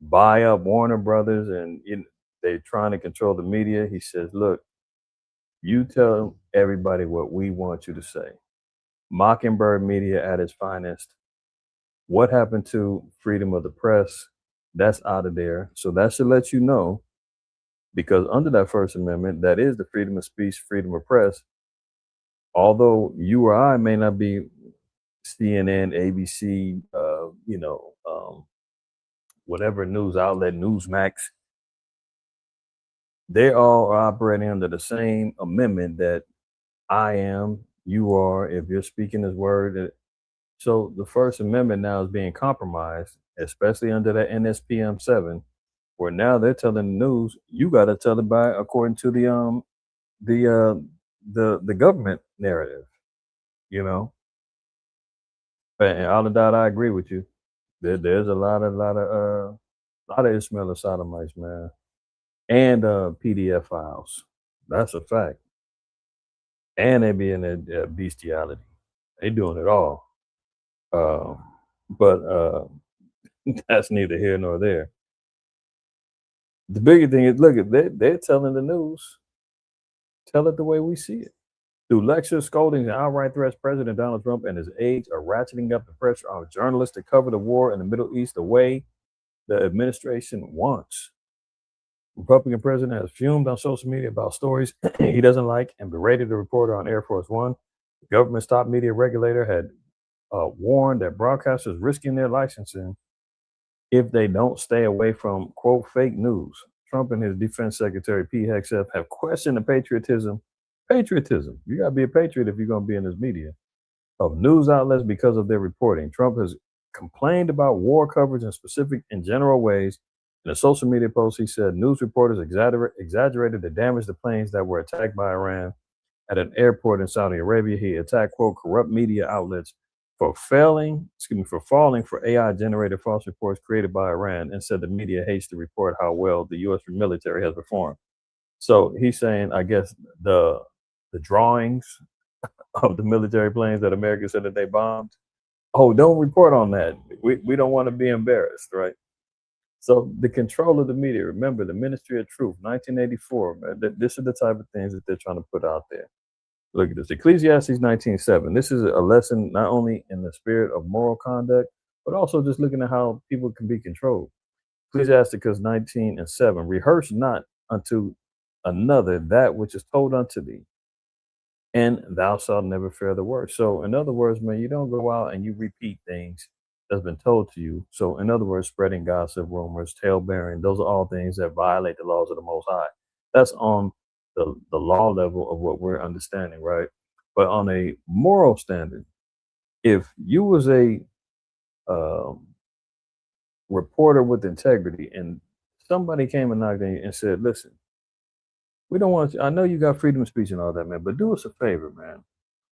Speaker 3: buy up Warner Brothers, and they're trying to control the media. He says, look, you tell everybody what we want you to say. Mockingbird Media at its finest. What happened to freedom of the press? That's out of there. So that should let you know, because under that First Amendment, that is the freedom of speech, freedom of press. Although you or I may not be CNN, ABC, whatever news outlet, Newsmax, they all are operating under the same amendment that I am, you are, if you're speaking his word. So the First Amendment now is being compromised, especially under that NSPM 7, where now they're telling the news, you got to tell it by according to the government narrative, you know. And all of that, I agree with you. There's a lot of Ismail sodomites, man, and PDF files. That's a fact. And they be in their bestiality. They doing it all. But that's neither here nor there. The bigger thing is, look, they're telling the news, tell it the way we see it. Through lectures, scoldings, and outright threats, President Donald Trump and his aides are ratcheting up the pressure on journalists to cover the war in the Middle East the way the administration wants. Republican president has fumed on social media about stories he doesn't like and berated the reporter on Air Force One. The government's top media regulator had warned that broadcasters risking their licensing if they don't stay away from, quote, fake news. Trump and his defense secretary, Pete Hegseth, have questioned the patriotism. You got to be a patriot if you're going to be in this media. Of news outlets because of their reporting. Trump has complained about war coverage in specific and general ways. In a social media post, he said news reporters exaggerated the damage to planes that were attacked by Iran at an airport in Saudi Arabia. He attacked, quote, corrupt media outlets for falling for AI-generated false reports created by Iran, and said the media hates to report how well the U.S. military has performed. So he's saying, I guess, the drawings of the military planes that America said that they bombed, oh, don't report on that. We don't want to be embarrassed, right? So the control of the media, remember the Ministry of Truth, 1984, man, this is the type of things that they're trying to put out there. Look at this, Ecclesiastes 19:7. This is a lesson not only in the spirit of moral conduct, but also just looking at how people can be controlled. Ecclesiasticus 19:7. Rehearse not unto another that which is told unto thee, and thou shalt never fear the worst. So in other words, man, you don't go out and you repeat things that's been told to you. So in other words, spreading gossip, rumors, tale-bearing, those are all things that violate the laws of the Most High. That's on the law level of what we're understanding, right? But on a moral standard, if you was a reporter with integrity and somebody came and knocked on you and said, listen, we don't want you, I know you got freedom of speech and all that, man, but do us a favor, man.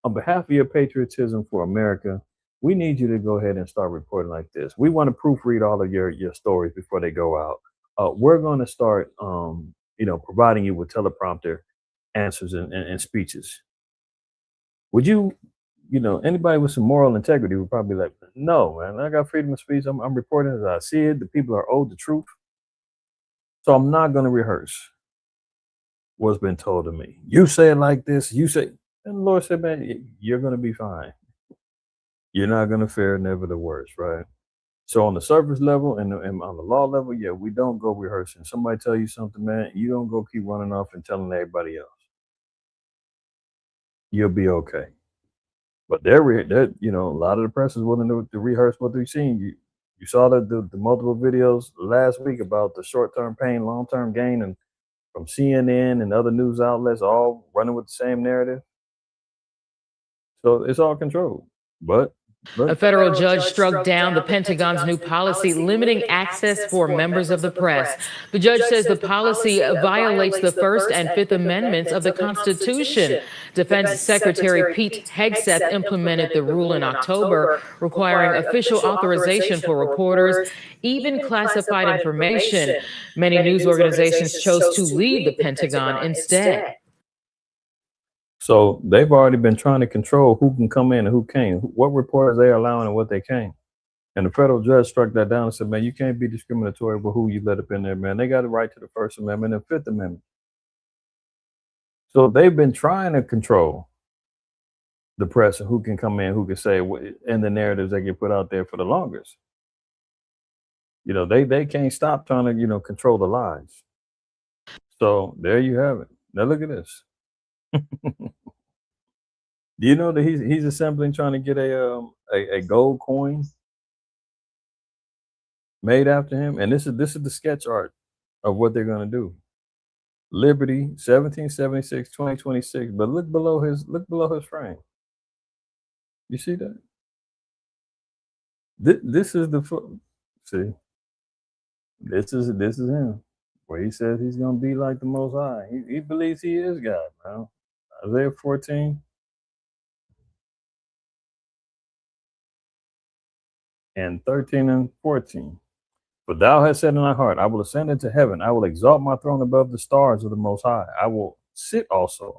Speaker 3: On behalf of your patriotism for America, we need you to go ahead and start reporting like this. We want to proofread all of your stories before they go out. We're going to start, providing you with teleprompter answers and speeches. Would you, anybody with some moral integrity would probably be like, no, man, I got freedom of speech. I'm reporting as I see it. The people are owed the truth. So I'm not going to rehearse what's been told to me. You say it like this, you say, and the Lord said, man, you're going to be fine. You're not going to fare never the worst, right? So on the surface level and on the law level, yeah, we don't go rehearsing. Somebody tell you something, man, you don't go keep running off and telling everybody else. You'll be okay. But they're a lot of the press is willing to rehearse what they've seen. You saw the multiple videos last week about the short-term pain, long-term gain, and from CNN and other news outlets all running with the same narrative. So it's all controlled. But
Speaker 6: a federal judge struck down the Pentagon's new policy limiting access for members of the press. The judge says the policy violates the First and Fifth Amendments of the Constitution. Defense Secretary Pete Hegseth implemented the rule in October, requiring official authorization for reporters, even classified information. Many news organizations chose to leave the Pentagon instead.
Speaker 3: So they've already been trying to control who can come in and who can't, what reporters they're allowing and what they can't. And the federal judge struck that down and said, man, you can't be discriminatory with who you let up in there, man. They got a right to the First Amendment and Fifth Amendment. So they've been trying to control the press and who can come in, who can say, and the narratives that get put out there for the longest. They can't stop trying to, control the lies. So there you have it. Now look at this. Do you know that he's assembling, trying to get a gold coin made after him. And this is the sketch art of what they're going to do. Liberty, 1776, 2026. But look below his frame. You see that? This is the see. This is him. Where he says he's going to be like the Most High. He believes he is God, man. Isaiah 14. And 13 and 14. For thou hast said in thy heart, I will ascend into heaven. I will exalt my throne above the stars of the Most High. I will sit also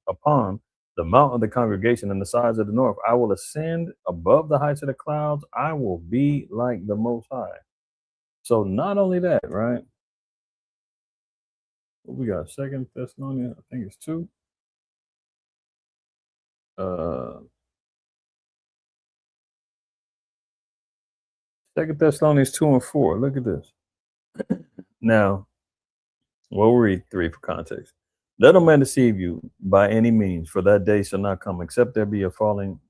Speaker 3: upon the mount of the congregation in the sides of the north. I will ascend above the heights of the clouds. I will be like the Most High. So not only that, right? What we got? 2 Thessalonians, I think it's 2. 2 Thessalonians 2 and 4. Look at this. Now, we'll read 3 for context. Let no man deceive you by any means, for that day shall not come, except there be a falling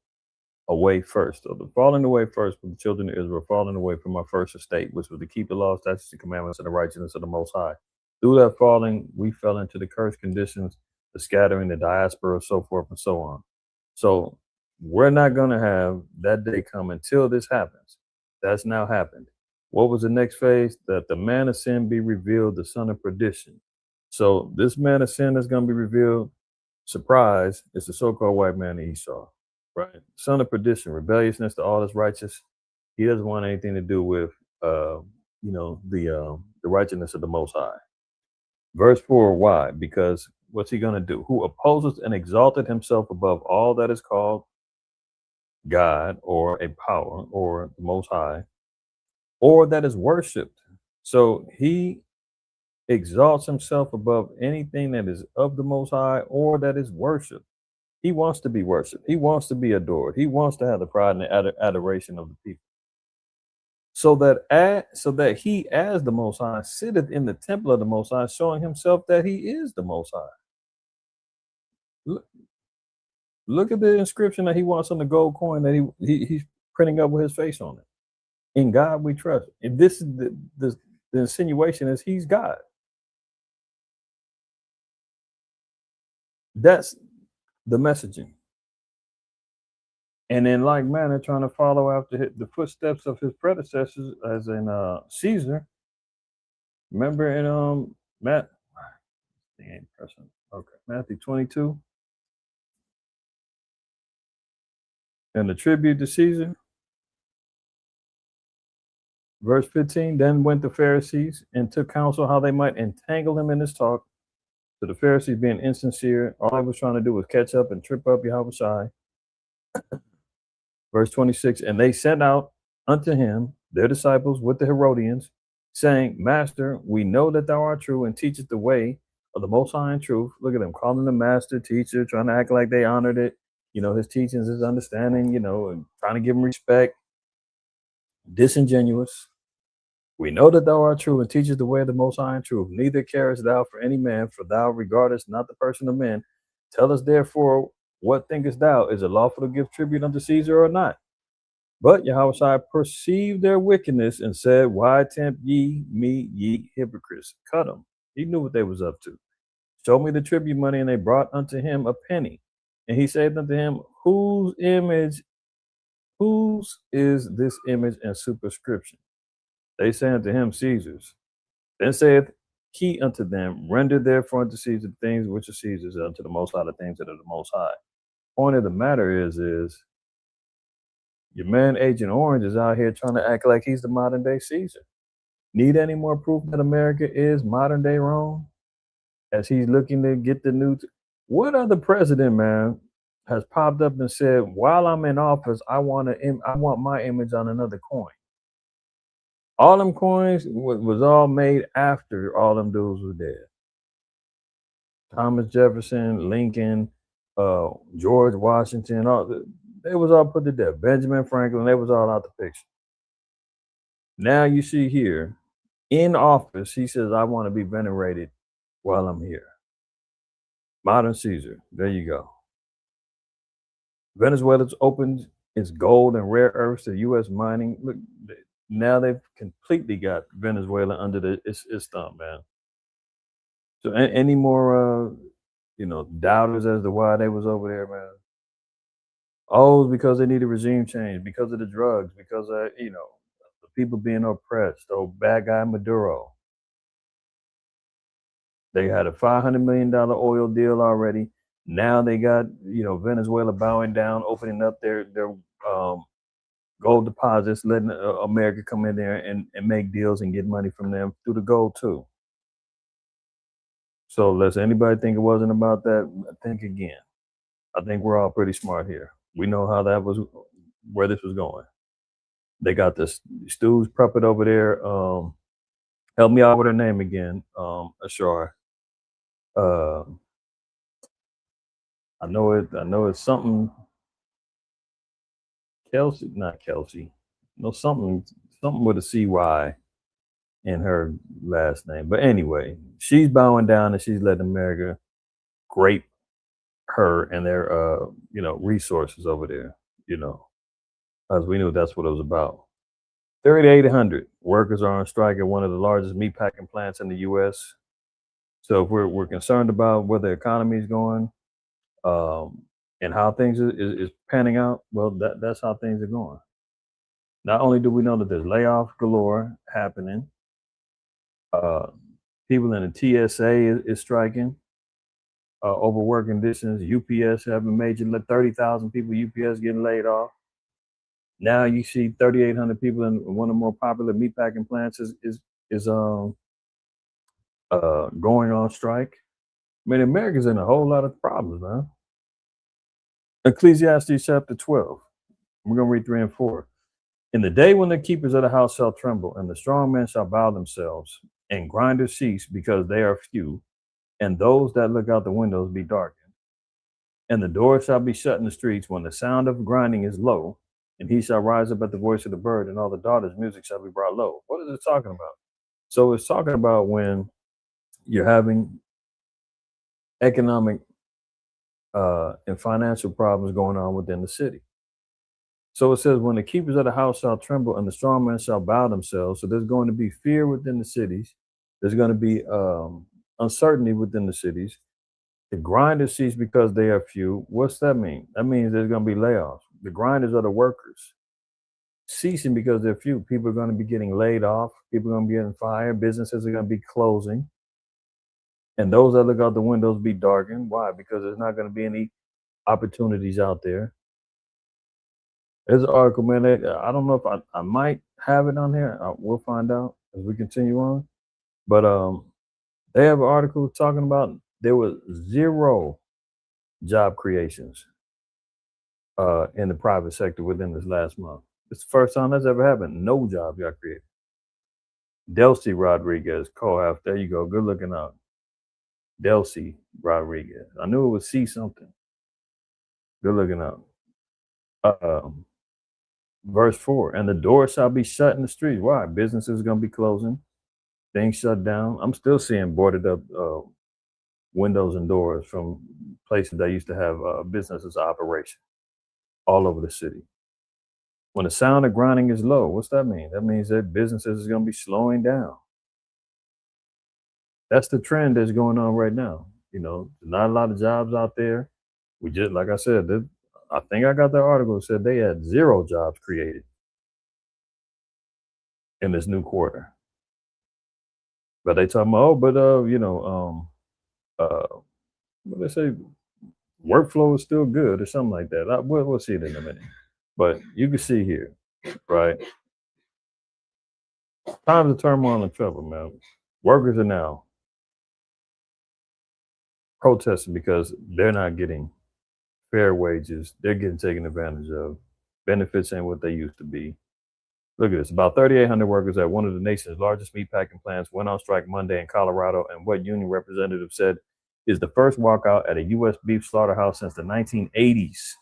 Speaker 3: away first. So the falling away first with the children of Israel, falling away from our first estate, which was to keep the law, statutes, and commandments, and the righteousness of the Most High. Through that falling, we fell into the cursed conditions, the scattering, the diaspora, so forth and so on. So we're not going to have that day come until this happens. That's now happened. What was the next phase? That the man of sin be revealed, the son of perdition. So this man of sin is going to be revealed. Surprise, it's the so-called white man Esau, right? Son of perdition, rebelliousness to all that's righteous. He doesn't want anything to do with, the righteousness of the Most High. Verse 4, why? Because what's he going to do? Who opposes and exalted himself above all that is called God or a power or the Most High, or that is worshipped. So he exalts himself above anything that is of the Most High or that is worshipped. He wants to be worshipped. He wants to be adored. He wants to have the pride and the adoration of the people. So that he, as the Most High, sitteth in the temple of the Most High, showing himself that he is the Most High. Look at the inscription that he wants on the gold coin that he's printing up with his face on it. In God we trust. If this is the insinuation is he's God. That's the messaging. And in like manner, trying to follow after the footsteps of his predecessors, as in Caesar. Remember in Matthew 22, and the tribute to Caesar. Verse 15, then went the Pharisees and took counsel how they might entangle him in his talk. So the Pharisees being insincere, all I was trying to do was catch up and trip up Yahushua. Verse 26, and they sent out unto him their disciples with the Herodians, saying, Master, we know that thou art true and teachest the way of the Most High in truth. Look at them, calling the master, teacher, trying to act like they honored it. His teachings, his understanding, and trying to give him respect. Disingenuous. We know that thou art true and teachest the way of the Most High in truth. Neither carest thou for any man, for thou regardest not the person of men. Tell us therefore, what thinkest thou? Is it lawful to give tribute unto Caesar or not? But Yahushua perceived their wickedness and said, why tempt ye me, ye hypocrites? Cut them. He knew what they was up to. Show me the tribute money, and they brought unto him a penny. And he said unto him, whose is this image and superscription? They say unto him, Caesar's. Then saith he unto them, render therefore unto Caesar the things which are Caesar's, and unto the Most High the things that are the Most High. Point of the matter is your man Agent Orange is out here trying to act like he's the modern day Caesar. Need any more proof that America is modern day Rome? As he's looking to get the new. What other president, man, has popped up and said, while I'm in office, I want my image on another coin? All them coins was all made after all them dudes were dead. Thomas Jefferson, Lincoln, George Washington, they was all put to death. Benjamin Franklin, they was all out the picture. Now you see here, in office, he says, I want to be venerated while I'm here. Modern Caesar, there you go. Venezuela's opened its gold and rare earths to U.S. mining. Look, now they've completely got Venezuela under its thumb, man. So any more doubters as to why they was over there, man? Oh, it's because they need a regime change, because of the drugs, because of the people being oppressed. Oh, bad guy Maduro. They had a $500 million oil deal already. Now they got Venezuela bowing down, opening up their gold deposits, letting America come in there and make deals and get money from them through the gold too. So lest anybody think it wasn't about that, think again. I think we're all pretty smart here. We know how that was, where this was going. They got this Stu's puppet over there. Help me out with her name again, Ashar. I know it's something Kelsey, not Kelsey. No, something with a CY in her last name. But anyway, she's bowing down and she's letting America grape her and their resources over there, as we knew that's what it was about. 3,800 workers are on strike at one of the largest meatpacking plants in the U.S. So if we're concerned about where the economy is going, and how things is panning out, well, that's how things are going. Not only do we know that there's layoff galore happening, people in the TSA is striking over work conditions. UPS having major 30,000 people UPS getting laid off. Now you see 3,800 people in one of the more popular meatpacking plants is going on strike. I mean, America's in a whole lot of problems, man. Ecclesiastes chapter 12. We're going to read 3 and 4. In the day when the keepers of the house shall tremble, and the strong men shall bow themselves, and grinders cease because they are few, and those that look out the windows be darkened. And the doors shall be shut in the streets when the sound of grinding is low, and he shall rise up at the voice of the bird, and all the daughters' music shall be brought low. What is it talking about? So it's talking about when you're having economic and financial problems going on within the city. So it says, when the keepers of the house shall tremble and the strong men shall bow themselves. So there's going to be fear within the cities. There's going to be uncertainty within the cities. The grinders cease because they are few. What's that mean? That means there's going to be layoffs. The grinders are the workers. Ceasing because they're few. People are going to be getting laid off. People are going to be getting fired. Businesses are going to be closing. And those that look out the windows be darkened. Why? Because there's not going to be any opportunities out there. There's an article, man. I don't know if I might have it on here. We'll find out as we continue on. But they have an article talking about there was 0 job creations in the private sector within this last month. It's the first time that's ever happened. No jobs got created. Delcy Rodriguez, co-half. There you go. Good looking out. Delcy Rodriguez. I knew it was C something. Good looking out. Verse 4, and the door shall be shut in the street. Why? Businesses are going to be closing. Things shut down. I'm still seeing boarded up windows and doors from places that used to have businesses operation all over the city. When the sound of grinding is low, what's that mean? That means that businesses is going to be slowing down. That's the trend that's going on right now. Not a lot of jobs out there. We just, like I said, I think I got that article that said they had 0 jobs created in this new quarter. But they talking about, what they say, workflow is still good or something like that. We'll see it in a minute. But you can see here, right? Times of turmoil and trouble, man. Workers are now protesting because they're not getting fair wages. They're getting taken advantage of. Benefits ain't what they used to be. Look at this. About 3,800 workers at one of the nation's largest meatpacking plants went on strike Monday in Colorado, and what union representative said is the first walkout at a U.S. beef slaughterhouse since the 1980s.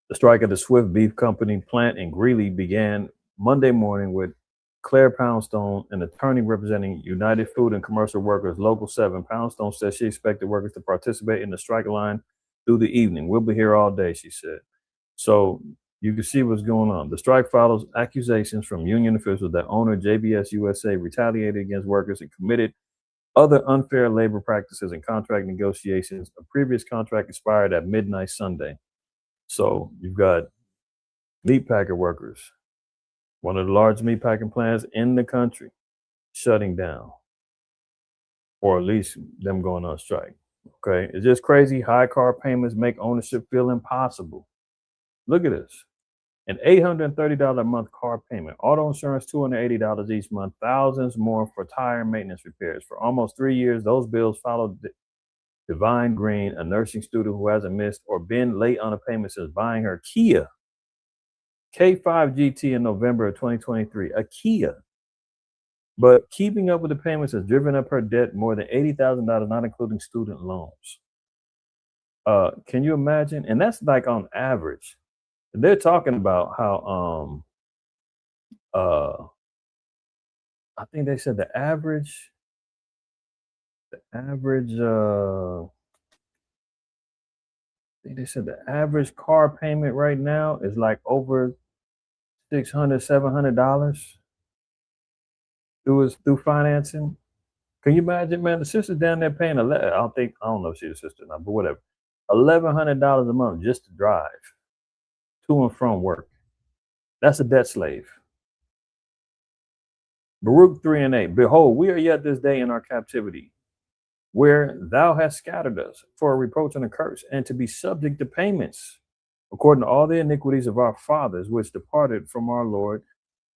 Speaker 3: The strike at the Swift Beef Company plant in Greeley began Monday morning with Claire Poundstone, an attorney representing United Food and Commercial Workers Local 7. Poundstone said she expected workers to participate in the strike line through the evening. We'll be here all day, she said. So You can see what's going on. The strike follows accusations from union officials that owner JBS USA retaliated against workers and committed other unfair labor practices and contract negotiations. A previous contract expired at midnight Sunday. So you've got meatpacker workers, one of the largest meatpacking plants in the country, shutting down, or at least them going on strike. Okay, it's just crazy. High car payments make ownership feel impossible. Look at this. An $830 a month car payment, auto insurance $280 each month, thousands more for tire maintenance repairs. For almost 3 years, those bills followed Divine Green, a nursing student who hasn't missed or been late on a payment since buying her Kia K5 GT in November of 2023. A Kia. But keeping up with the payments has driven up her debt more than $80,000, not including student loans. Can you imagine? And that's like on average. They're talking about how I think they said the average I think they said the average car payment right now is like over $600-700 through financing. Can you imagine, man? The sister's down there paying I don't know if she's a sister or not, but whatever. $1,100 a month just to drive to and from work. That's a debt slave. Baruch 3:8. Behold, we are yet this day in our captivity, where thou hast scattered us for a reproach and a curse, and to be subject to payments, according to all the iniquities of our fathers, which departed from our Lord,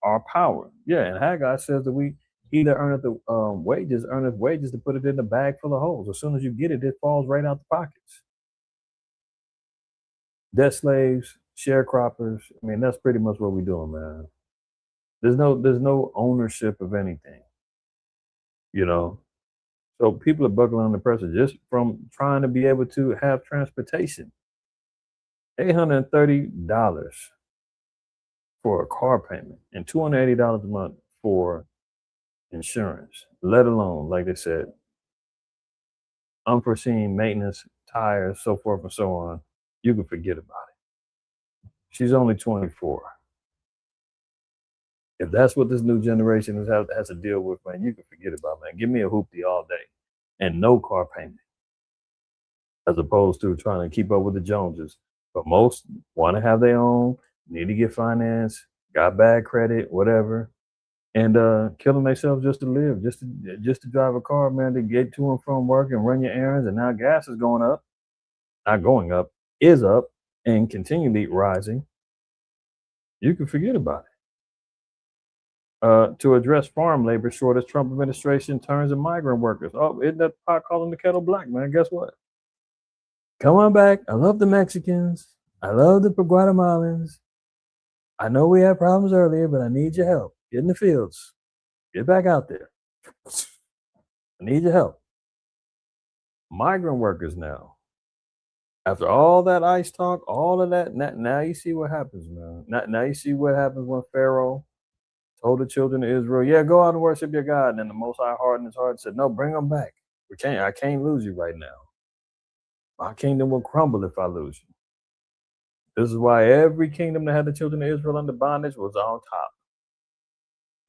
Speaker 3: our power. Yeah, and Haggai says that he that earneth the wages to put it in the bag full of holes. As soon as you get it, it falls right out the pockets. Debt slaves, sharecroppers. I mean, that's pretty much what we're doing, man. There's no ownership of anything, you know. So people are buckling on the pressure just from trying to be able to have transportation. $830 for a car payment and $280 a month for insurance, let alone, like they said, unforeseen maintenance, tires, so forth and so on. You can forget about it. She's only 24. If that's what this new generation has to deal with, man, you can forget about it, man. Give me a hoopty all day and no car payment, as opposed to trying to keep up with the Joneses. But most want to have their own, need to get finance, got bad credit, whatever, and killing themselves just to live, just to drive a car, man, to get to and from work and run your errands. And now gas is going up, not going up, is up, and continually rising. You can forget about it. To address farm labor shortage, Trump administration turns to migrant workers. Oh, isn't that pot calling the kettle black, man? Guess what? Come on back. I love the Mexicans. I love the Guatemalans. I know we had problems earlier, but I need your help. Get in the fields. Get back out there. I need your help. Migrant workers now. After all that ICE talk, all of that, now you see what happens, man. Now you see what happens when Pharaoh told the children of Israel, yeah, go out and worship your God. And then the Most High hardened his heart and said, no, bring them back. I can't lose you right now. My kingdom will crumble if I lose you. This is why every kingdom that had the children of Israel under bondage was on top.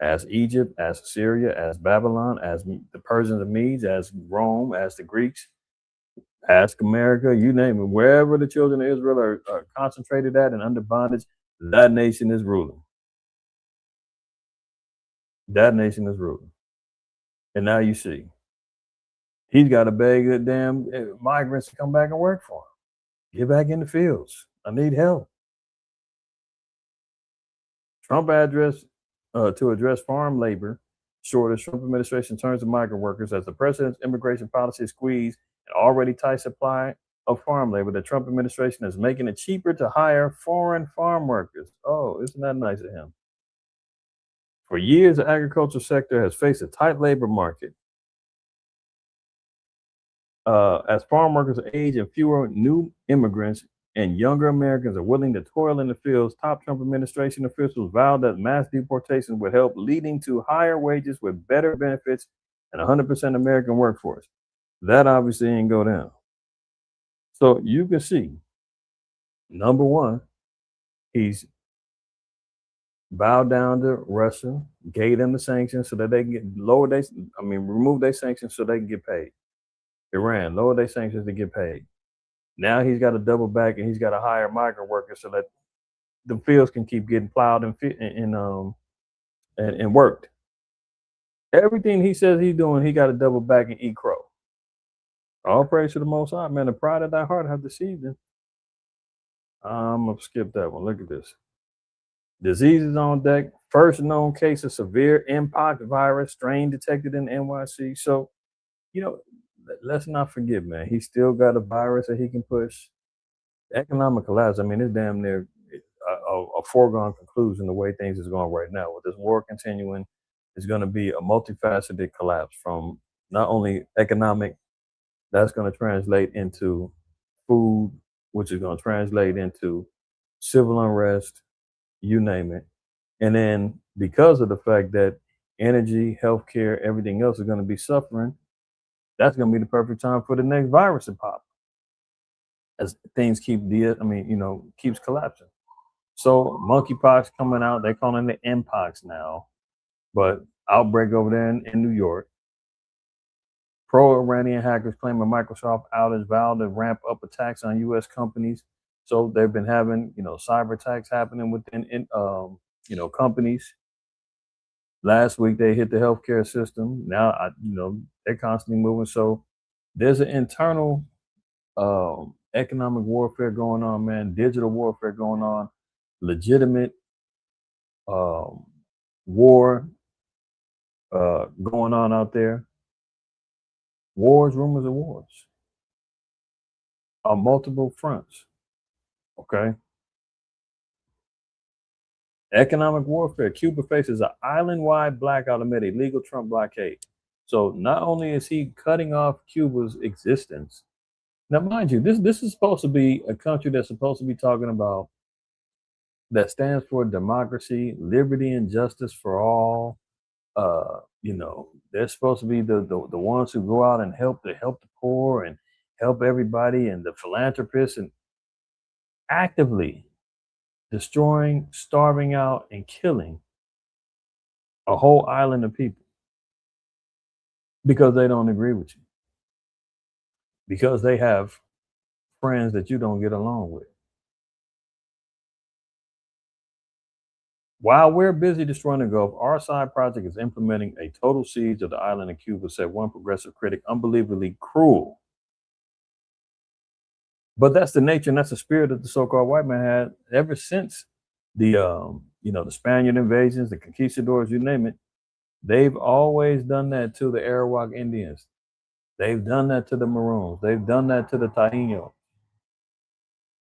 Speaker 3: As Egypt, as Assyria, as Babylon, as the Persians and Medes, as Rome, as the Greeks, ask America, you name it. Wherever the children of Israel are concentrated at and under bondage, that nation is ruling. That nation is ruling. And now you see, he's got to beg the damn migrants to come back and work for him. Get back in the fields. I need help. Trump address to address farm labor shortage. Trump administration turns to migrant workers as the president's immigration policy squeeze an already tight supply of farm labor. The Trump administration is making it cheaper to hire foreign farm workers. Oh, isn't that nice of him? For years, the agricultural sector has faced a tight labor market. As farm workers age and fewer new immigrants and younger Americans are willing to toil in the fields, top Trump administration officials vowed that mass deportation would help, leading to higher wages with better benefits and 100% American workforce. That obviously ain't go down. So you can see, number one, He's bowed down to Russia, gave them the sanctions so that they can get remove their sanctions so they can get paid. Iran, lower their sanctions to get paid. Now he's got to double back and he's got to hire migrant workers so that the fields can keep getting plowed and worked. Everything he says he's doing, he got to double back and eat crow. All praise to the Most High, man. The pride of thy heart have deceived him. I'm gonna skip that one. Look at this. Diseases on deck. First known case of severe Mpox virus strain detected in NYC. So, let's not forget, man. He still got a virus that he can push. Economic collapse. I mean, it's damn near a foregone conclusion the way things is going right now. With this war continuing, it's going to be a multifaceted collapse from not only economic, that's going to translate into food, which is going to translate into civil unrest, you name it. And then because of the fact that energy, healthcare, everything else is going to be suffering, that's going to be the perfect time for the next virus to pop as things keeps collapsing. So monkeypox coming out, they're calling it Mpox now, but outbreak over there in New York. Pro-Iranian hackers claim a Microsoft outage vowed to ramp up attacks on U.S. companies. So they've been having, cyber attacks happening within, companies. Last week they hit the healthcare system. Now, they're constantly moving. So there's an internal economic warfare going on, man. Digital warfare going on. Legitimate war going on out there. Wars, rumors of wars on multiple fronts. Okay. Economic warfare. Cuba faces an island-wide blackout amid a legal Trump blockade. So not only is he cutting off Cuba's existence, now mind you, this is supposed to be a country that's supposed to be talking about that stands for democracy, liberty, and justice for all. They're supposed to be the ones who go out and help the poor and help everybody, and the philanthropists, and actively destroying, starving out, and killing a whole island of people because they don't agree with you, because they have friends that you don't get along with. While we're busy destroying the Gulf, our side project is implementing a total siege of the island of Cuba, said one progressive critic. Unbelievably cruel. But that's the nature and that's the spirit that the so-called white man had ever since the the Spaniard invasions, the conquistadors, you name it. They've always done that to the Arawak Indians. They've done that to the Maroons. They've done that to the Taínos.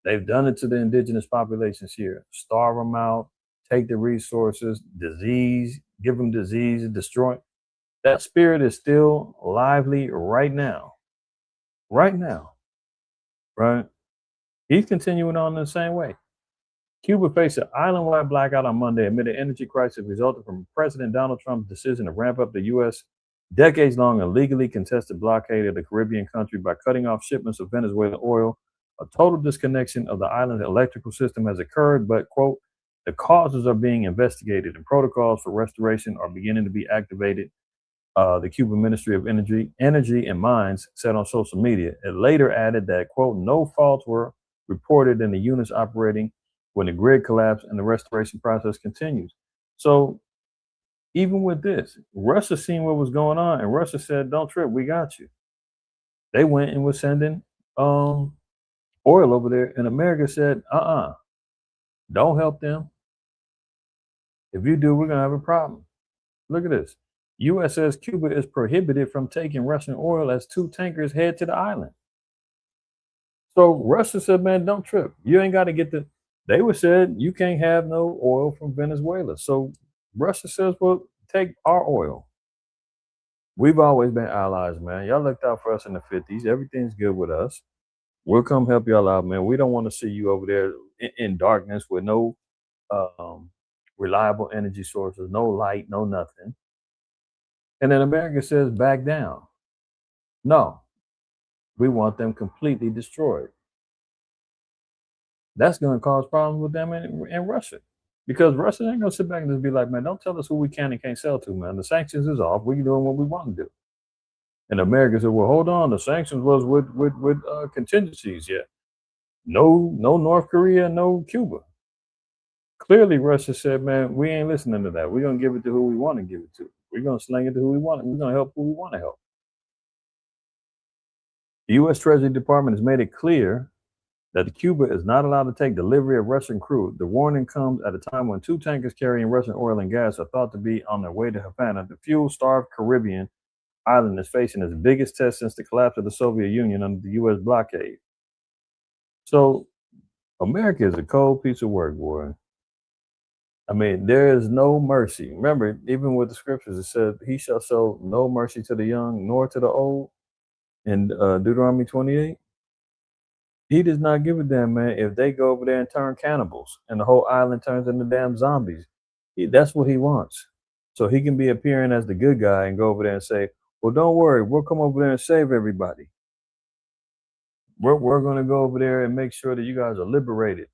Speaker 3: They've done it to the indigenous populations here. Starve them out, take the resources, disease, give them disease, destroy. That spirit is still lively right now. Right now. Right? He's continuing on in the same way. Cuba faced an island-wide blackout on Monday amid an energy crisis resulting from President Donald Trump's decision to ramp up the U.S. decades-long and legally contested blockade of the Caribbean country by cutting off shipments of Venezuelan oil. A total disconnection of the island's electrical system has occurred, but, quote, the causes are being investigated and protocols for restoration are beginning to be activated. The Cuban Ministry of Energy and Mines said on social media. It later added that, quote, no faults were reported in the units operating when the grid collapsed and the restoration process continues. So even with this, Russia seen what was going on, and Russia said, don't trip, we got you. They went and was sending oil over there, and America said, don't help them. If you do, we're going to have a problem. Look at this. U.S. says Cuba is prohibited from taking Russian oil as 2 tankers head to the island. So Russia said, man, don't trip. You ain't got to get the... They were said, you can't have no oil from Venezuela. So Russia says, well, take our oil. We've always been allies, man. Y'all looked out for us in the 50s. Everything's good with us. We'll come help y'all out, man. We don't want to see you over there in darkness with no reliable energy sources, no light, no nothing. And then America says, back down. No, we want them completely destroyed. that's going to cause problems with them in Russia. Because Russia ain't going to sit back and just be like, man, don't tell us who we can and can't sell to, man. The sanctions is off. We're doing what we want to do. And America said, well, hold on. The sanctions was with contingencies yet. No North Korea, no Cuba. Clearly, Russia said, man, we ain't listening to that. We're going to give it to who we want to give it to. We're going to sling it to who we want. We're going to help who we want to help. The U.S. Treasury Department has made it clear that Cuba is not allowed to take delivery of Russian crude. The warning comes at a time when 2 tankers carrying Russian oil and gas are thought to be on their way to Havana. The fuel-starved Caribbean island is facing its biggest test since the collapse of the Soviet Union under the U.S. blockade. So America is a cold piece of work, boy. I mean, there is no mercy. Remember, even with the scriptures, it said, he shall show no mercy to the young nor to the old in Deuteronomy 28. He does not give a damn, man, if they go over there and turn cannibals and the whole island turns into damn zombies. That's what he wants. So he can be appearing as the good guy and go over there and say, well, don't worry, we'll come over there and save everybody. We're going to go over there and make sure that you guys are liberated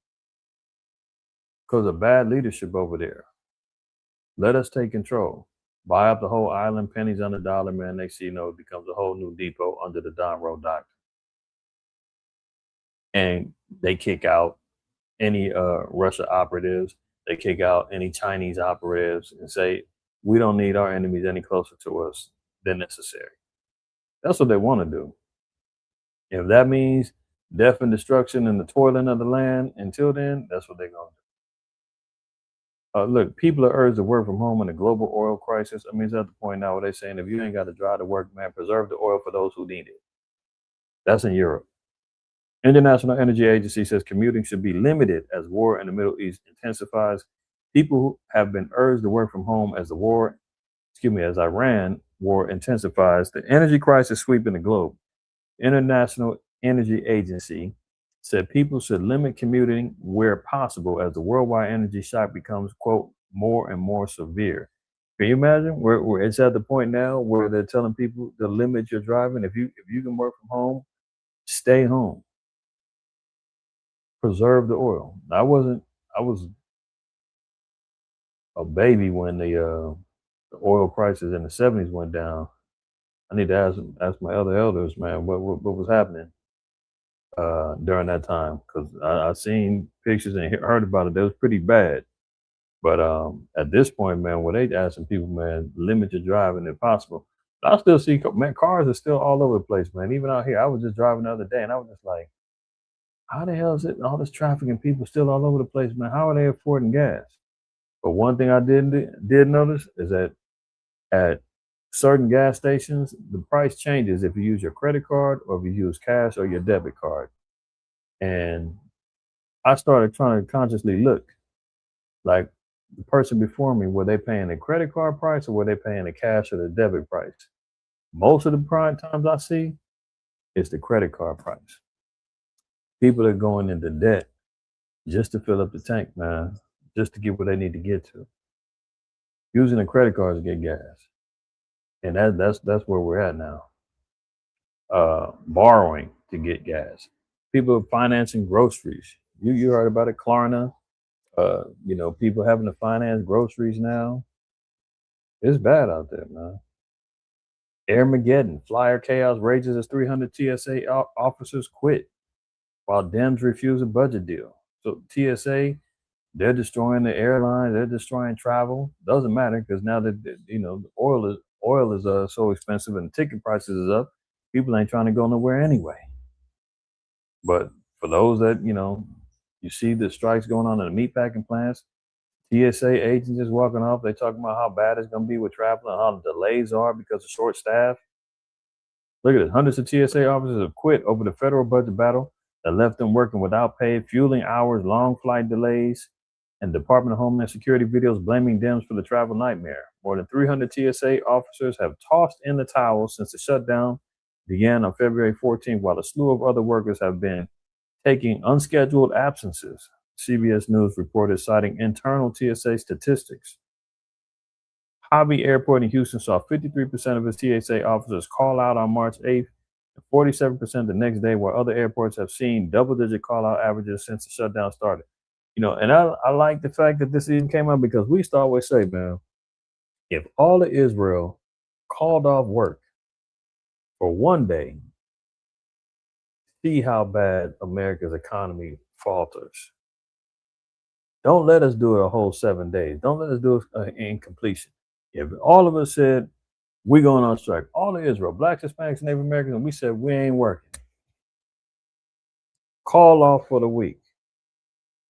Speaker 3: because of bad leadership over there. Let us take control. Buy up the whole island, pennies on the dollar, man. Next thing you know, it becomes a whole new depot under the Don Road Doctrine. And they kick out any Russia operatives. They kick out any Chinese operatives and say, we don't need our enemies any closer to us than necessary. That's what they want to do. If that means death and destruction and the toiling of the land, until then, that's what they're going to do. Look, people are urged to work from home in a global oil crisis. I mean, it's at the point now where they're saying, if you ain't got to drive to work, man, preserve the oil for those who need it. That's in Europe. International Energy Agency says commuting should be limited as war in the Middle East intensifies. People who have been urged to work from home as as Iran war intensifies. The energy crisis sweeping the globe. International Energy Agency said people should limit commuting where possible as the worldwide energy shock becomes, quote, more and more severe. Can you imagine where it's at the point now where they're telling people to limit your driving? If you can work from home, stay home. Preserve the oil. I was a baby when the oil prices in the 70s went down. I need to ask my other elders, man, what was happening during that time, because I seen pictures and heard about it. That was pretty bad. But at this point, man, where they asking people, man, limit your driving if possible. I still see, man, cars are still all over the place, man. Even out here, I was just driving the other day, and I was just like, how the hell is it all this traffic and people still all over the place, man? How are they affording gas? But one thing I did notice is that at certain gas stations, the price changes if you use your credit card or if you use cash or your debit card. And I started trying to consciously look, like the person before me, were they paying the credit card price or were they paying the cash or the debit price? Most of the prime times I see, it's the credit card price. People are going into debt just to fill up the tank, man, just to get where they need to get to. Using a credit card to get gas. And that's where we're at now. Borrowing to get gas. People are financing groceries. You heard about it, Klarna. People having to finance groceries now. It's bad out there, man. Armageddon. Flyer chaos rages as 300 TSA officers quit while Dems refuse a budget deal. So TSA, they're destroying the airline. They're destroying travel. Doesn't matter because now that the oil is so expensive and the ticket prices is up. People ain't trying to go nowhere anyway. But for those that you see the strikes going on in the meatpacking plants, TSA agents just walking off. They talking about how bad it's going to be with travel and how the delays are because of short staff. Look at this. Hundreds of TSA officers have quit over the federal budget battle that left them working without pay, fueling hours, long flight delays, and Department of Homeland Security videos blaming Dems for the travel nightmare. More than 300 TSA officers have tossed in the towel since the shutdown began on February 14th, while a slew of other workers have been taking unscheduled absences. CBS News reported citing internal TSA statistics. Hobby Airport in Houston saw 53% of its TSA officers call out on March 8th 47% the next day, while other airports have seen double-digit call-out averages since the shutdown started. And I like the fact that this even came out because we used to always say, man, if all of Israel called off work for one day, see how bad America's economy falters. Don't let us do it a whole 7 days. Don't let us do it in completion. If all of us said, we're going on strike, all of Israel, blacks, Hispanics, Native Americans, and we said, we ain't working. Call off for the week.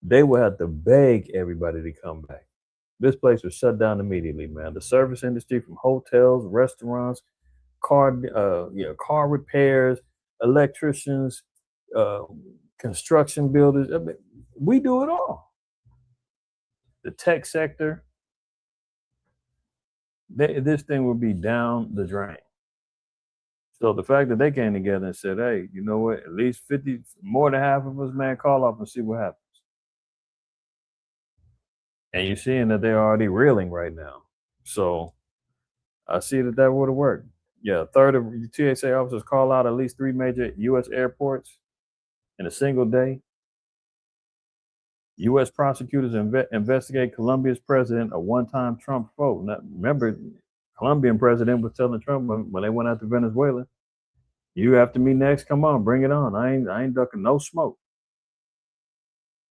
Speaker 3: They will have to beg everybody to come back. This place was shut down immediately, man. The service industry, from hotels, restaurants, car repairs, electricians, construction builders. I mean, we do it all. The tech sector, this thing will be down the drain. So the fact that they came together and said, hey, you know what, at least 50, more than half of us, man, call off and see what happens. And you're seeing that they're already reeling right now. So I see that would have worked. Yeah, a third of TSA officers call out at least 3 major U.S. airports in a single day. U.S. prosecutors investigate Colombia's president, a one-time Trump foe. Now, remember, Colombian president was telling Trump when they went out to Venezuela, you after me next, come on, bring it on. I ain't ducking no smoke.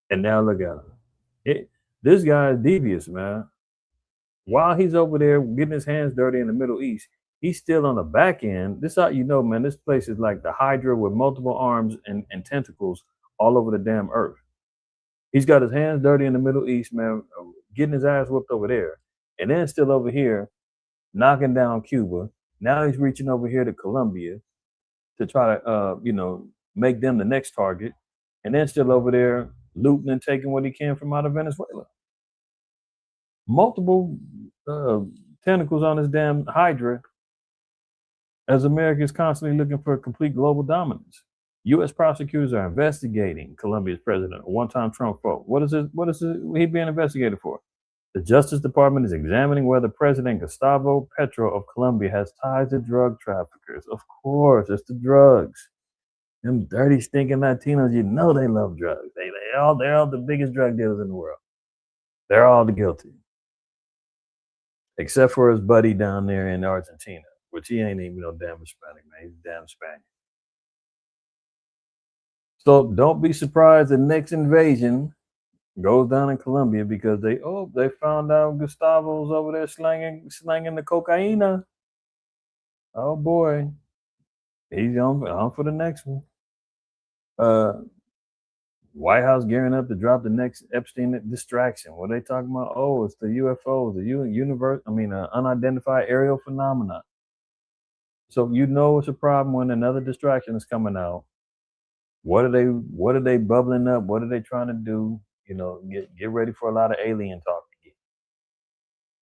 Speaker 3: And now look at him. This guy is devious, man. While he's over there getting his hands dirty in the Middle East, he's still on the back end. This how you know, man, this place is like the Hydra with multiple arms and tentacles all over the damn earth. He's got his hands dirty in the Middle East, man, getting his ass whooped over there. And then still over here, knocking down Cuba. Now he's reaching over here to Colombia to try to, make them the next target. And then still over there looting and taking what he can from out of Venezuela. Multiple tentacles on this damn Hydra as America is constantly looking for complete global dominance. U.S. prosecutors are investigating Colombia's president, a one-time Trump foe. What is he being investigated for? The Justice Department is examining whether President Gustavo Petro of Colombia has ties to drug traffickers. Of course, it's the drugs. Them dirty, stinking Latinos, you know they love drugs. They're all the biggest drug dealers in the world. They're all the guilty. Except for his buddy down there in Argentina, which he ain't even no damn Hispanic, man. He's a damn Spaniard. So don't be surprised the next invasion goes down in Colombia because they found out Gustavo's over there slanging the cocaine. Oh boy, he's on for the next one. White House gearing up to drop the next Epstein distraction. What are they talking about? Oh, it's the UFOs, the unidentified aerial phenomena. So it's a problem when another distraction is coming out. What are they bubbling up? What are they trying to do? Get ready for a lot of alien talk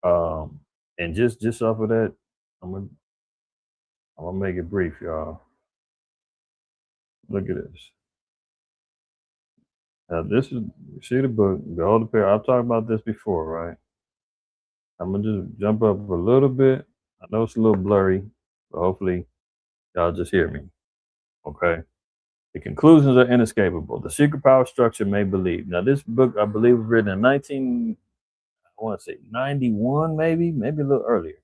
Speaker 3: again. And just off of that, I'm gonna make it brief, y'all. Look at this. Now see the book, the older pair. I've talked about this before, right? I'm gonna just jump up a little bit. I know it's a little blurry, but hopefully y'all just hear me. Okay. The conclusions are inescapable. The secret power structure may believe. Now, this book, I believe, was written in 91, maybe a little earlier.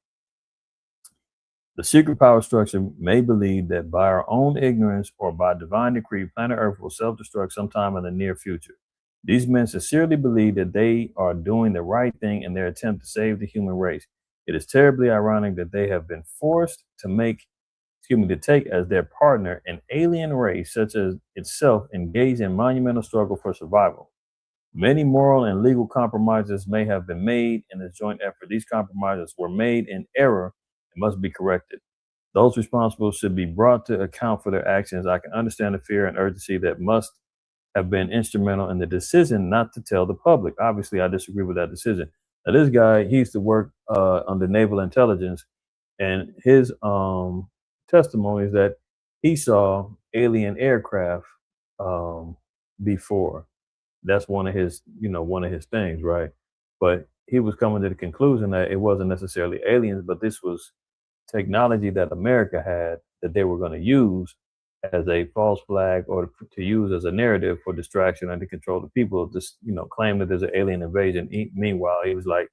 Speaker 3: The secret power structure may believe that by our own ignorance or by divine decree, planet Earth will self-destruct sometime in the near future. These men sincerely believe that they are doing the right thing in their attempt to save the human race. It is terribly ironic that they have been forced to take as their partner an alien race such as itself engaged in monumental struggle for survival. Many moral and legal compromises may have been made in this joint effort. These compromises were made in error and must be corrected. Those responsible should be brought to account for their actions. I can understand the fear and urgency that must have been instrumental in the decision not to tell the public. Obviously, I disagree with that decision. Now, this guy, he used to work under naval intelligence, and his testimony is that he saw alien aircraft before. That's one of his things, right? But he was coming to the conclusion that it wasn't necessarily aliens, but this was technology that America had that they were going to use as a false flag or to use as a narrative for distraction and to control the people. Just claim that there's an alien invasion. Meanwhile, he was like,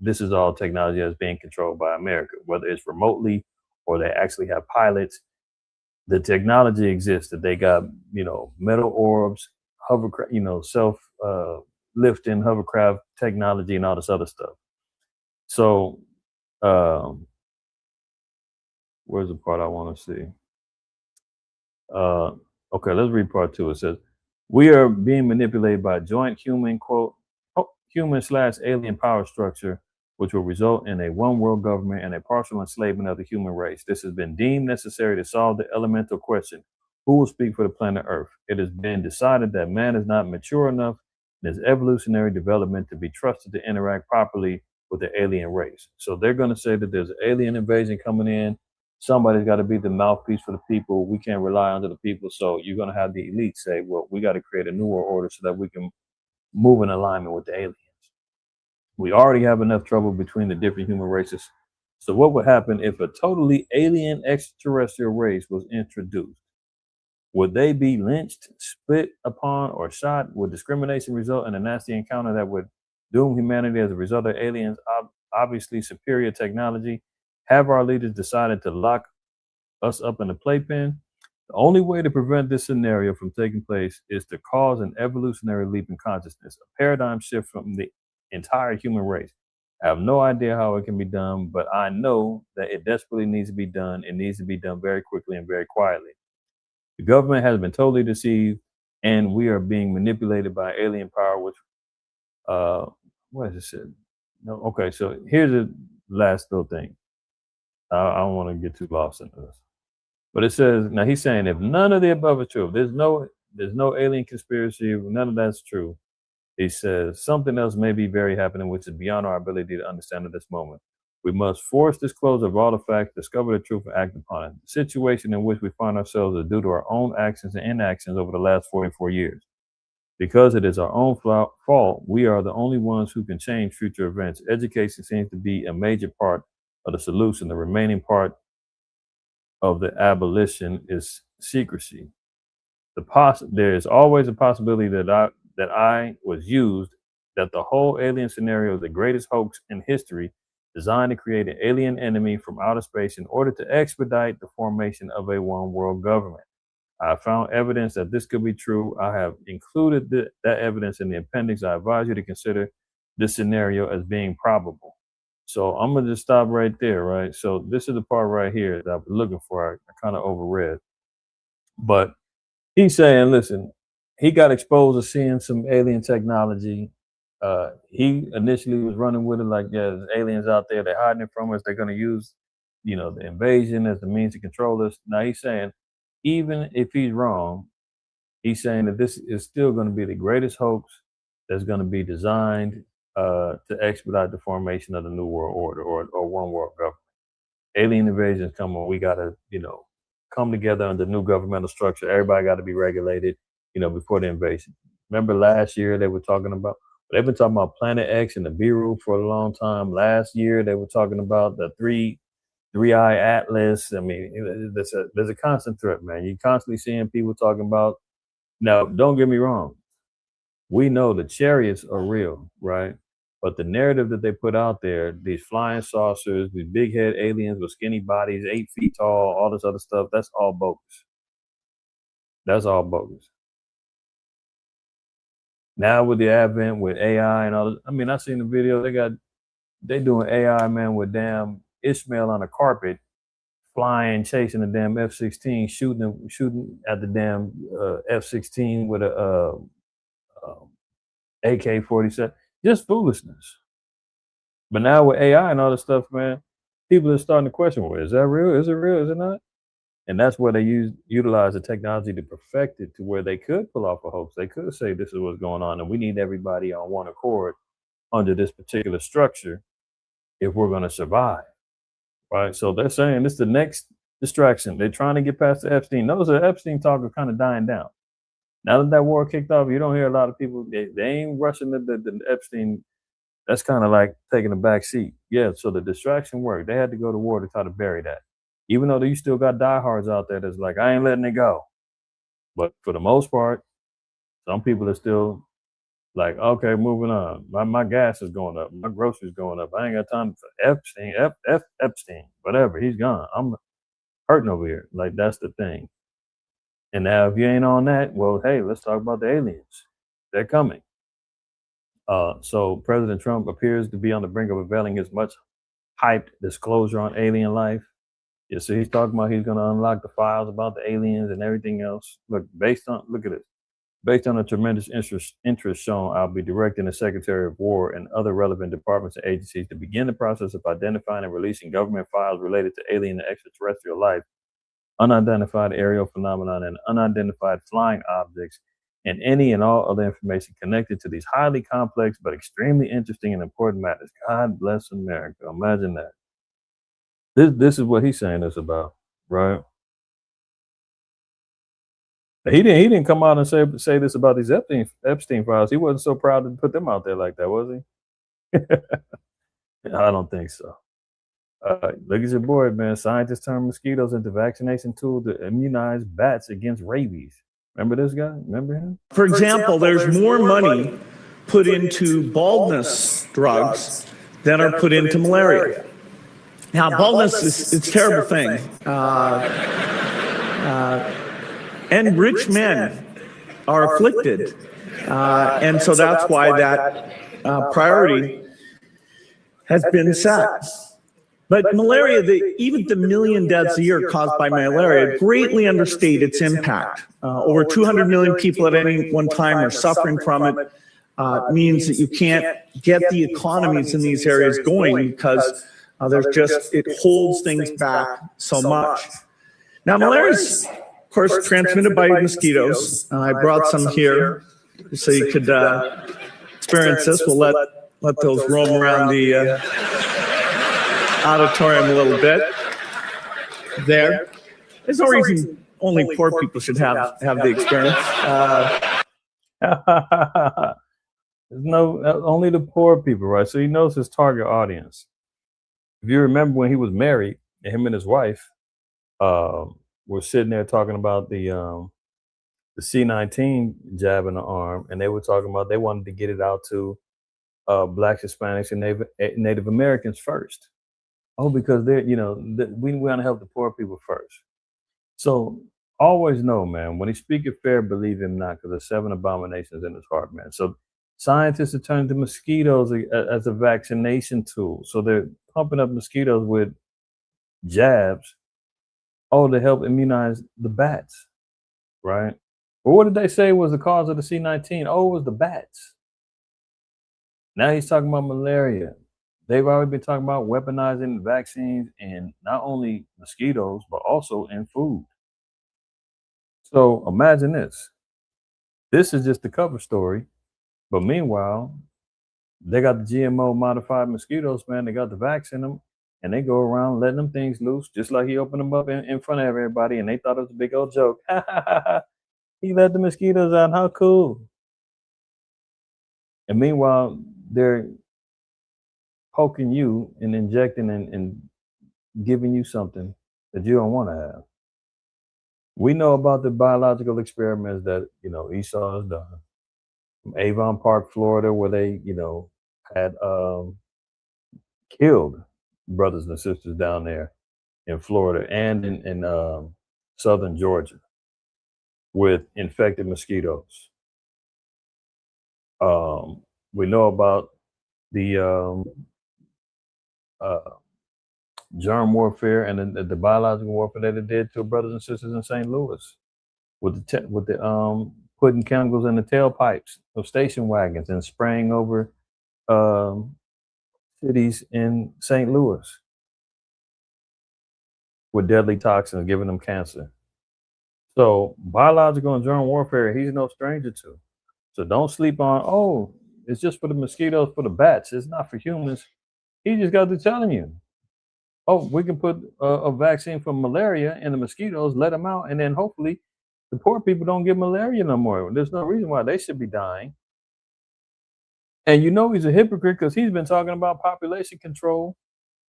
Speaker 3: this is all technology that's being controlled by America, whether it's remotely or they actually have pilots. The technology exists that they got, metal orbs, hovercraft, self lifting hovercraft technology and all this other stuff. So, where's the part I want to see? Okay, let's read part 2. It says, we are being manipulated by a joint human /alien power structure, which will result in a one world government and a partial enslavement of the human race. This has been deemed necessary to solve the elemental question: who will speak for the planet Earth? It has been decided that man is not mature enough in his evolutionary development to be trusted to interact properly with the alien race. So they're going to say that there's an alien invasion coming in. Somebody's got to be the mouthpiece for the people. We can't rely on the people. So you're going to have the elite say, well, we got to create a new world order so that we can move in alignment with the aliens. We already have enough trouble between the different human races. So what would happen if a totally alien extraterrestrial race was introduced? Would they be lynched, split upon, or shot? Would discrimination result in a nasty encounter that would doom humanity as a result of aliens' obviously superior technology? Have our leaders decided to lock us up in a playpen? The only way to prevent this scenario from taking place is to cause an evolutionary leap in consciousness, a paradigm shift from the entire human race. I have no idea how it can be done, but I know that it desperately needs to be done. It needs to be done very quickly and very quietly. The government has been totally deceived, and we are being manipulated by alien power, which, what is it? No, okay, so here's the last little thing. I don't want to get too lost into this. But it says, now he's saying if none of the above is true, if there's no alien conspiracy, none of that's true, he says something else may be very happening which is beyond our ability to understand at this moment. We must force disclosure of all the facts, discover the truth, and act upon it. The situation in which we find ourselves is due to our own actions and inactions over the last 44 years. Because it is our own fault, we are the only ones who can change future events. Education seems to be a major part of the solution. The remaining part of the abolition is secrecy. There is always a possibility that I was used, that the whole alien scenario is the greatest hoax in history, designed to create an alien enemy from outer space in order to expedite the formation of a one world government. I have found evidence that this could be true. I have included that evidence in the appendix. I advise you to consider this scenario as being probable. So I'm going to just stop right there, right? So this is the part right here that I was looking for. I kind of overread. But he's saying, listen, he got exposed to seeing some alien technology. He initially was running with it like, yeah, there's aliens out there. They're hiding it from us. They're going to use, the invasion as the means to control us. Now he's saying, even if he's wrong, he's saying that this is still going to be the greatest hoax that's going to be designed to expedite the formation of the new world order or one world government. Alien invasions come on. We got to, come together under new governmental structure. Everybody got to be regulated, before the invasion. Remember last year they've been talking about Planet X and the Beeru for a long time. Last year they were talking about the three-eye atlas. I mean, there's a constant threat, man. You're constantly seeing people talking about. Now, don't get me wrong. We know the chariots are real, right? But the narrative that they put out there, these flying saucers, these big head aliens with skinny bodies, 8 feet tall, all this other stuff, that's all bogus. That's all bogus. Now with the advent with AI and all this, I mean, I seen the video, they doing AI, man, with damn Ishmael on a carpet, flying, chasing the damn F-16, shooting at the damn F-16 with a AK-47. Just foolishness. But now with AI and all this stuff, man, people are starting to question, well, is that real? Is it real? Is it not? And that's where they utilize the technology to perfect it to where they could pull off a hoax. They could say this is what's going on, and we need everybody on one accord under this particular structure if we're going to survive, right? So they're saying this is the next distraction. They're trying to get past the Epstein. Those are Epstein talk are kind of dying down. Now that war kicked off, you don't hear a lot of people, they ain't rushing the Epstein. That's kind of like taking a back seat. Yeah, so the distraction worked. They had to go to war to try to bury that. Even though you still got diehards out there that's like, I ain't letting it go. But for the most part, some people are still like, okay, moving on. My gas is going up. My groceries going up. I ain't got time for Epstein, whatever. He's gone. I'm hurting over here. Like, that's the thing. And now if you ain't on that, well, hey, let's talk about the aliens. They're coming. So President Trump appears to be on the brink of unveiling his much hyped disclosure on alien life. Yeah, so he's talking about he's going to unlock the files about the aliens and everything else. Look at this. Based on the tremendous interest shown, I'll be directing the Secretary of War and other relevant departments and agencies to begin the process of identifying and releasing government files related to alien and extraterrestrial life, unidentified aerial phenomenon, and unidentified flying objects, and any and all other information connected to these highly complex but extremely interesting and important matters. God bless America. Imagine that. This is what he's saying this about, right? He didn't come out and say this about these Epstein files. He wasn't so proud to put them out there like that, was he? I don't think so. Look at your boy, man. Scientists turn mosquitoes into vaccination tool to immunize bats against rabies. Remember this guy? Remember him?
Speaker 7: For example, there's more money put into baldness drugs than are put into malaria. Now, baldness is a terrible thing. And rich men are afflicted. And so that's why that priority has been set. But malaria, even the million deaths a year caused by malaria greatly understate its impact. Over 200 million people at any one time are suffering from it. Means that you can't get the economies in these areas going because it holds things back so much. Now, malaria is, of course, transmitted by mosquitoes. I brought some here so you could experience this. We'll let those roam around the auditorium a little bit. There's no reason only poor people should have the experience.
Speaker 3: Only the poor people, right? So he knows his target audience. If you remember when he was married, and him and his wife were sitting there talking about the C-19 jab in the arm, and they were talking about they wanted to get it out to Blacks, Hispanics, and Native Americans first. Oh, because we want to help the poor people first. So always know, man, when he speaketh fair, believe him not, because there's 7 abominations in his heart, man. So scientists are turning to mosquitoes as a vaccination tool. So they're pumping up mosquitoes with jabs, to help immunize the bats, right? But what did they say was the cause of the C-19? Oh, it was the bats. Now he's talking about malaria. They've already been talking about weaponizing vaccines in not only mosquitoes, but also in food. So imagine this. This is just the cover story. But meanwhile, they got the GMO modified mosquitoes, man. They got the vax in them, and they go around letting them things loose, just like he opened them up in front of everybody, and they thought it was a big old joke. He let the mosquitoes out. How cool. And meanwhile, they're poking you and injecting and giving you something that you don't want to have. We know about the biological experiments that, Esau has done. From Avon Park, Florida, where they, had killed brothers and sisters down there in Florida and in southern Georgia with infected mosquitoes. We know about the germ warfare and the biological warfare that it did to brothers and sisters in St. Louis with the putting chemicals in the tailpipes of station wagons and spraying over cities in St. Louis with deadly toxins, giving them cancer. So biological and germ warfare, he's no stranger to. So don't sleep on, it's just for the mosquitoes, for the bats. It's not for humans. He just got to telling you, we can put a vaccine for malaria in the mosquitoes, let them out, and then hopefully the poor people don't get malaria no more. There's no reason why they should be dying. And he's a hypocrite because he's been talking about population control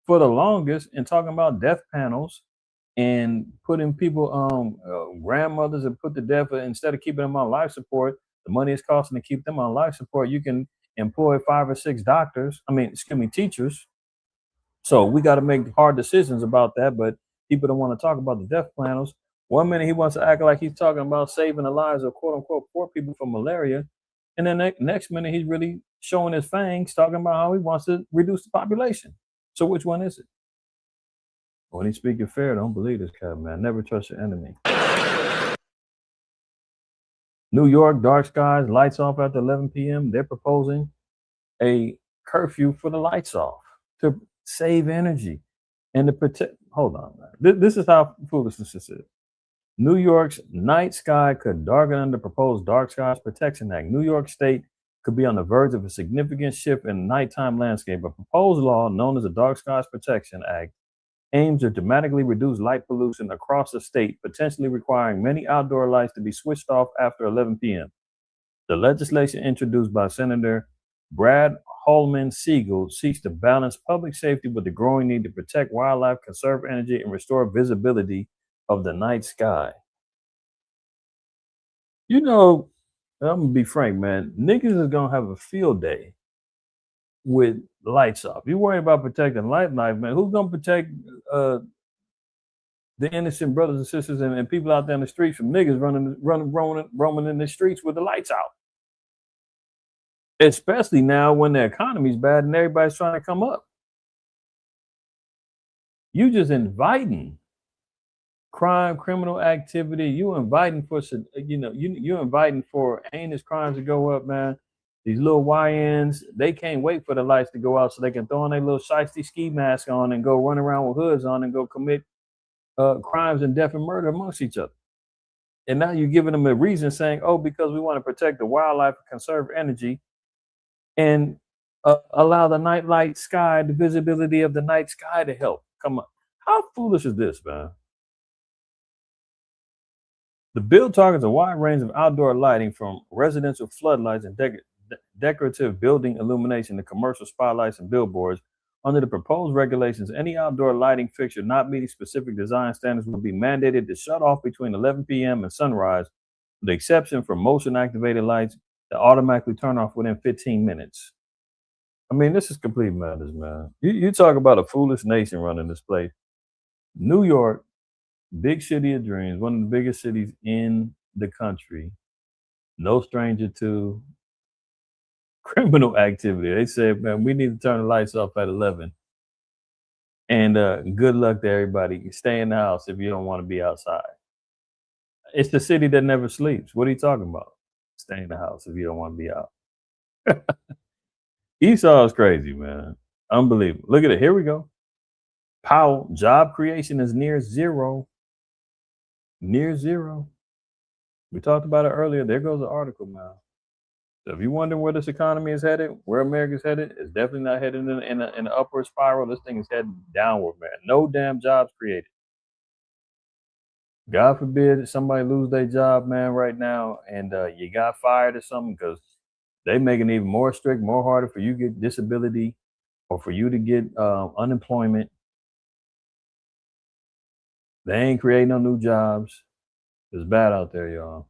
Speaker 3: for the longest and talking about death panels and putting people grandmothers and put to death instead of keeping them on life support. The money it's costing to keep them on life support. You can employ 5 or 6 teachers. So we got to make hard decisions about that. But people don't want to talk about the death panels. One minute he wants to act like he's talking about saving the lives of quote unquote poor people from malaria, and then next minute he's really showing his fangs, talking about how he wants to reduce the population. So which one is it? When he's speaking fair, don't believe this cat, man. Never trust your enemy. New York, dark skies, lights off after 11 p.m. They're proposing a curfew for the lights off to save energy and to protect. Hold on, man. This is how foolish this is. New York's night sky could darken under proposed Dark Skies Protection Act. New York State could be on the verge of a significant shift in the nighttime landscape. A proposed law known as the Dark Skies Protection Act aims to dramatically reduce light pollution across the state, potentially requiring many outdoor lights to be switched off after 11 p.m. The legislation introduced by Senator Brad Holman Siegel seeks to balance public safety with the growing need to protect wildlife, conserve energy, and restore visibility of the night sky. You know, I'm gonna be frank, man. Niggas is gonna have a field day with lights off. You worry about protecting life, man. Who's gonna protect the innocent brothers and sisters and people out there in the streets from niggas roaming in the streets with the lights out? Especially now when the economy's bad and everybody's trying to come up. You just inviting crime, criminal activity. You inviting for, you're inviting for heinous crimes to go up, man. These little YNs, they can't wait for the lights to go out so they can throw on their little shiesty ski mask on and go run around with hoods on and go commit crimes and death and murder amongst each other. And now you're giving them a reason saying, oh, because we want to protect the wildlife and conserve energy and allow the nightlight sky, the visibility of the night sky to help. Come on. How foolish is this, man? The bill targets a wide range of outdoor lighting from residential floodlights and decorative building illumination to commercial spotlights and billboards. Under the proposed regulations, any outdoor lighting fixture not meeting specific design standards will be mandated to shut off between 11 p.m. and sunrise, with the exception for motion-activated lights that automatically turn off within 15 minutes. I mean, this is complete madness, man. You talk about a foolish nation running this place. New York, big city of dreams, one of the biggest cities in the country, no stranger to criminal activity. They said, man, we need to turn the lights off at 11. And good luck to everybody. Stay in the house if you don't want to be outside. It's the city that never sleeps. What are you talking about? Stay in the house if you don't want to be out. Esau is crazy, man. Unbelievable. Look at it. Here we go. Powell, job creation is near zero. Near zero. We talked about it earlier. There goes the article, man. So if you wonder where this economy is headed, where America's headed, it's definitely not headed in an upward spiral. This thing is heading downward, man. No damn jobs created. God forbid somebody lose their job, man, right now, and you got fired or something, because they making it even more strict, more harder for you to get disability or for you to get unemployment. They ain't creating no new jobs. It's bad out there, y'all.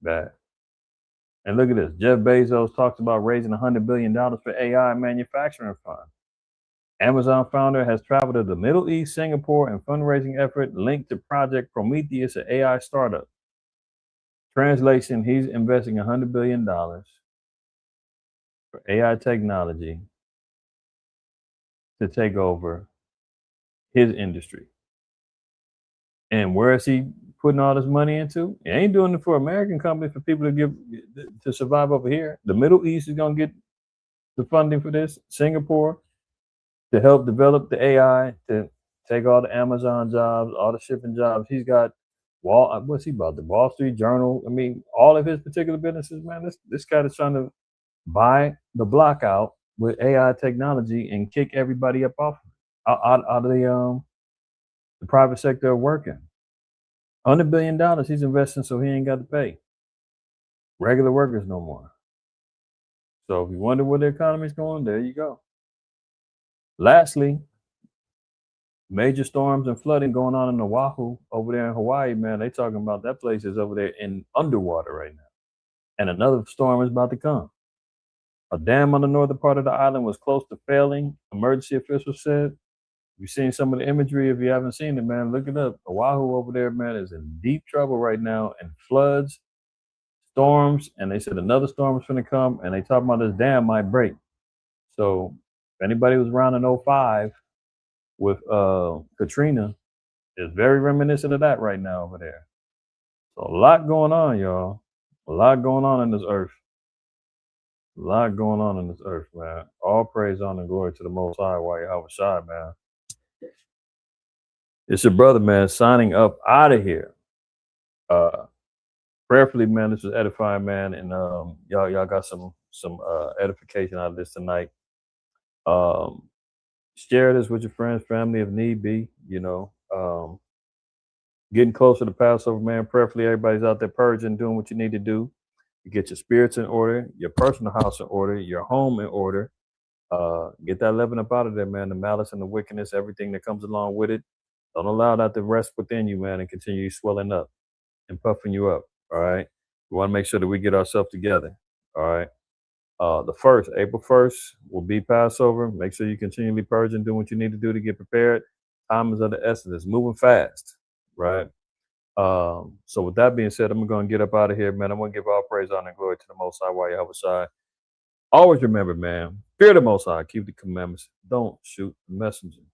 Speaker 3: Bad. And look at this. Jeff Bezos talks about raising $100 billion for AI manufacturing fund. Amazon founder has traveled to the Middle East, Singapore, and fundraising effort linked to Project Prometheus, an AI startup. Translation, he's investing $100 billion for AI technology to take over his industry. And where is he putting all this money into? He ain't doing it for American companies, for people to survive over here. The Middle East is going to get the funding for this. Singapore to help develop the AI, to take all the Amazon jobs, all the shipping jobs. He's got what's he about? The Wall Street Journal. I mean, all of his particular businesses, man. This guy is trying to buy the block out with AI technology and kick everybody up out of the private sector of working. $100 billion he's investing so he ain't got to pay regular workers no more. So if you wonder where the economy's going, there you go. Lastly, major storms and flooding going on in Oahu over there in Hawaii, man. They talking about that place is over there in underwater right now. And another storm is about to come. A dam on the northern part of the island was close to failing, emergency officials said. You've seen some of the imagery. If you haven't seen it, man, look it up. Oahu over there, man, is in deep trouble right now, and floods, storms, and they said another storm is going to come, and they talking about this dam might break. So if anybody was around in 05 with Katrina, it's very reminiscent of that right now over there. So a lot going on, y'all. A lot going on in this earth. A lot going on in this earth, man. All praise, honor, and glory to the Most High, IQAhmath, man. It's your brother, man, signing up out of here. Prayerfully, man, this was edifying, man, and y'all got some edification out of this tonight. Share this with your friends, family, if need be. You know, getting closer to Passover, man. Prayerfully, everybody's out there purging, doing what you need to do. You get your spirits in order, your personal house in order, your home in order. Get that leaven up out of there, man. The malice and the wickedness, everything that comes along with it. Don't allow that to rest within you, man, and continue swelling up and puffing you up. All right. We want to make sure that we get ourselves together. All right. April 1st will be Passover. Make sure you continually purge and do what you need to do to get prepared. Time is of the essence. It's moving fast. Right. So with that being said, I'm going to get up out of here, man. I'm going to give all praise, honor, and glory to the Most High, IQAhmath. Always remember, man, fear the Most High, keep the commandments. Don't shoot the messenger.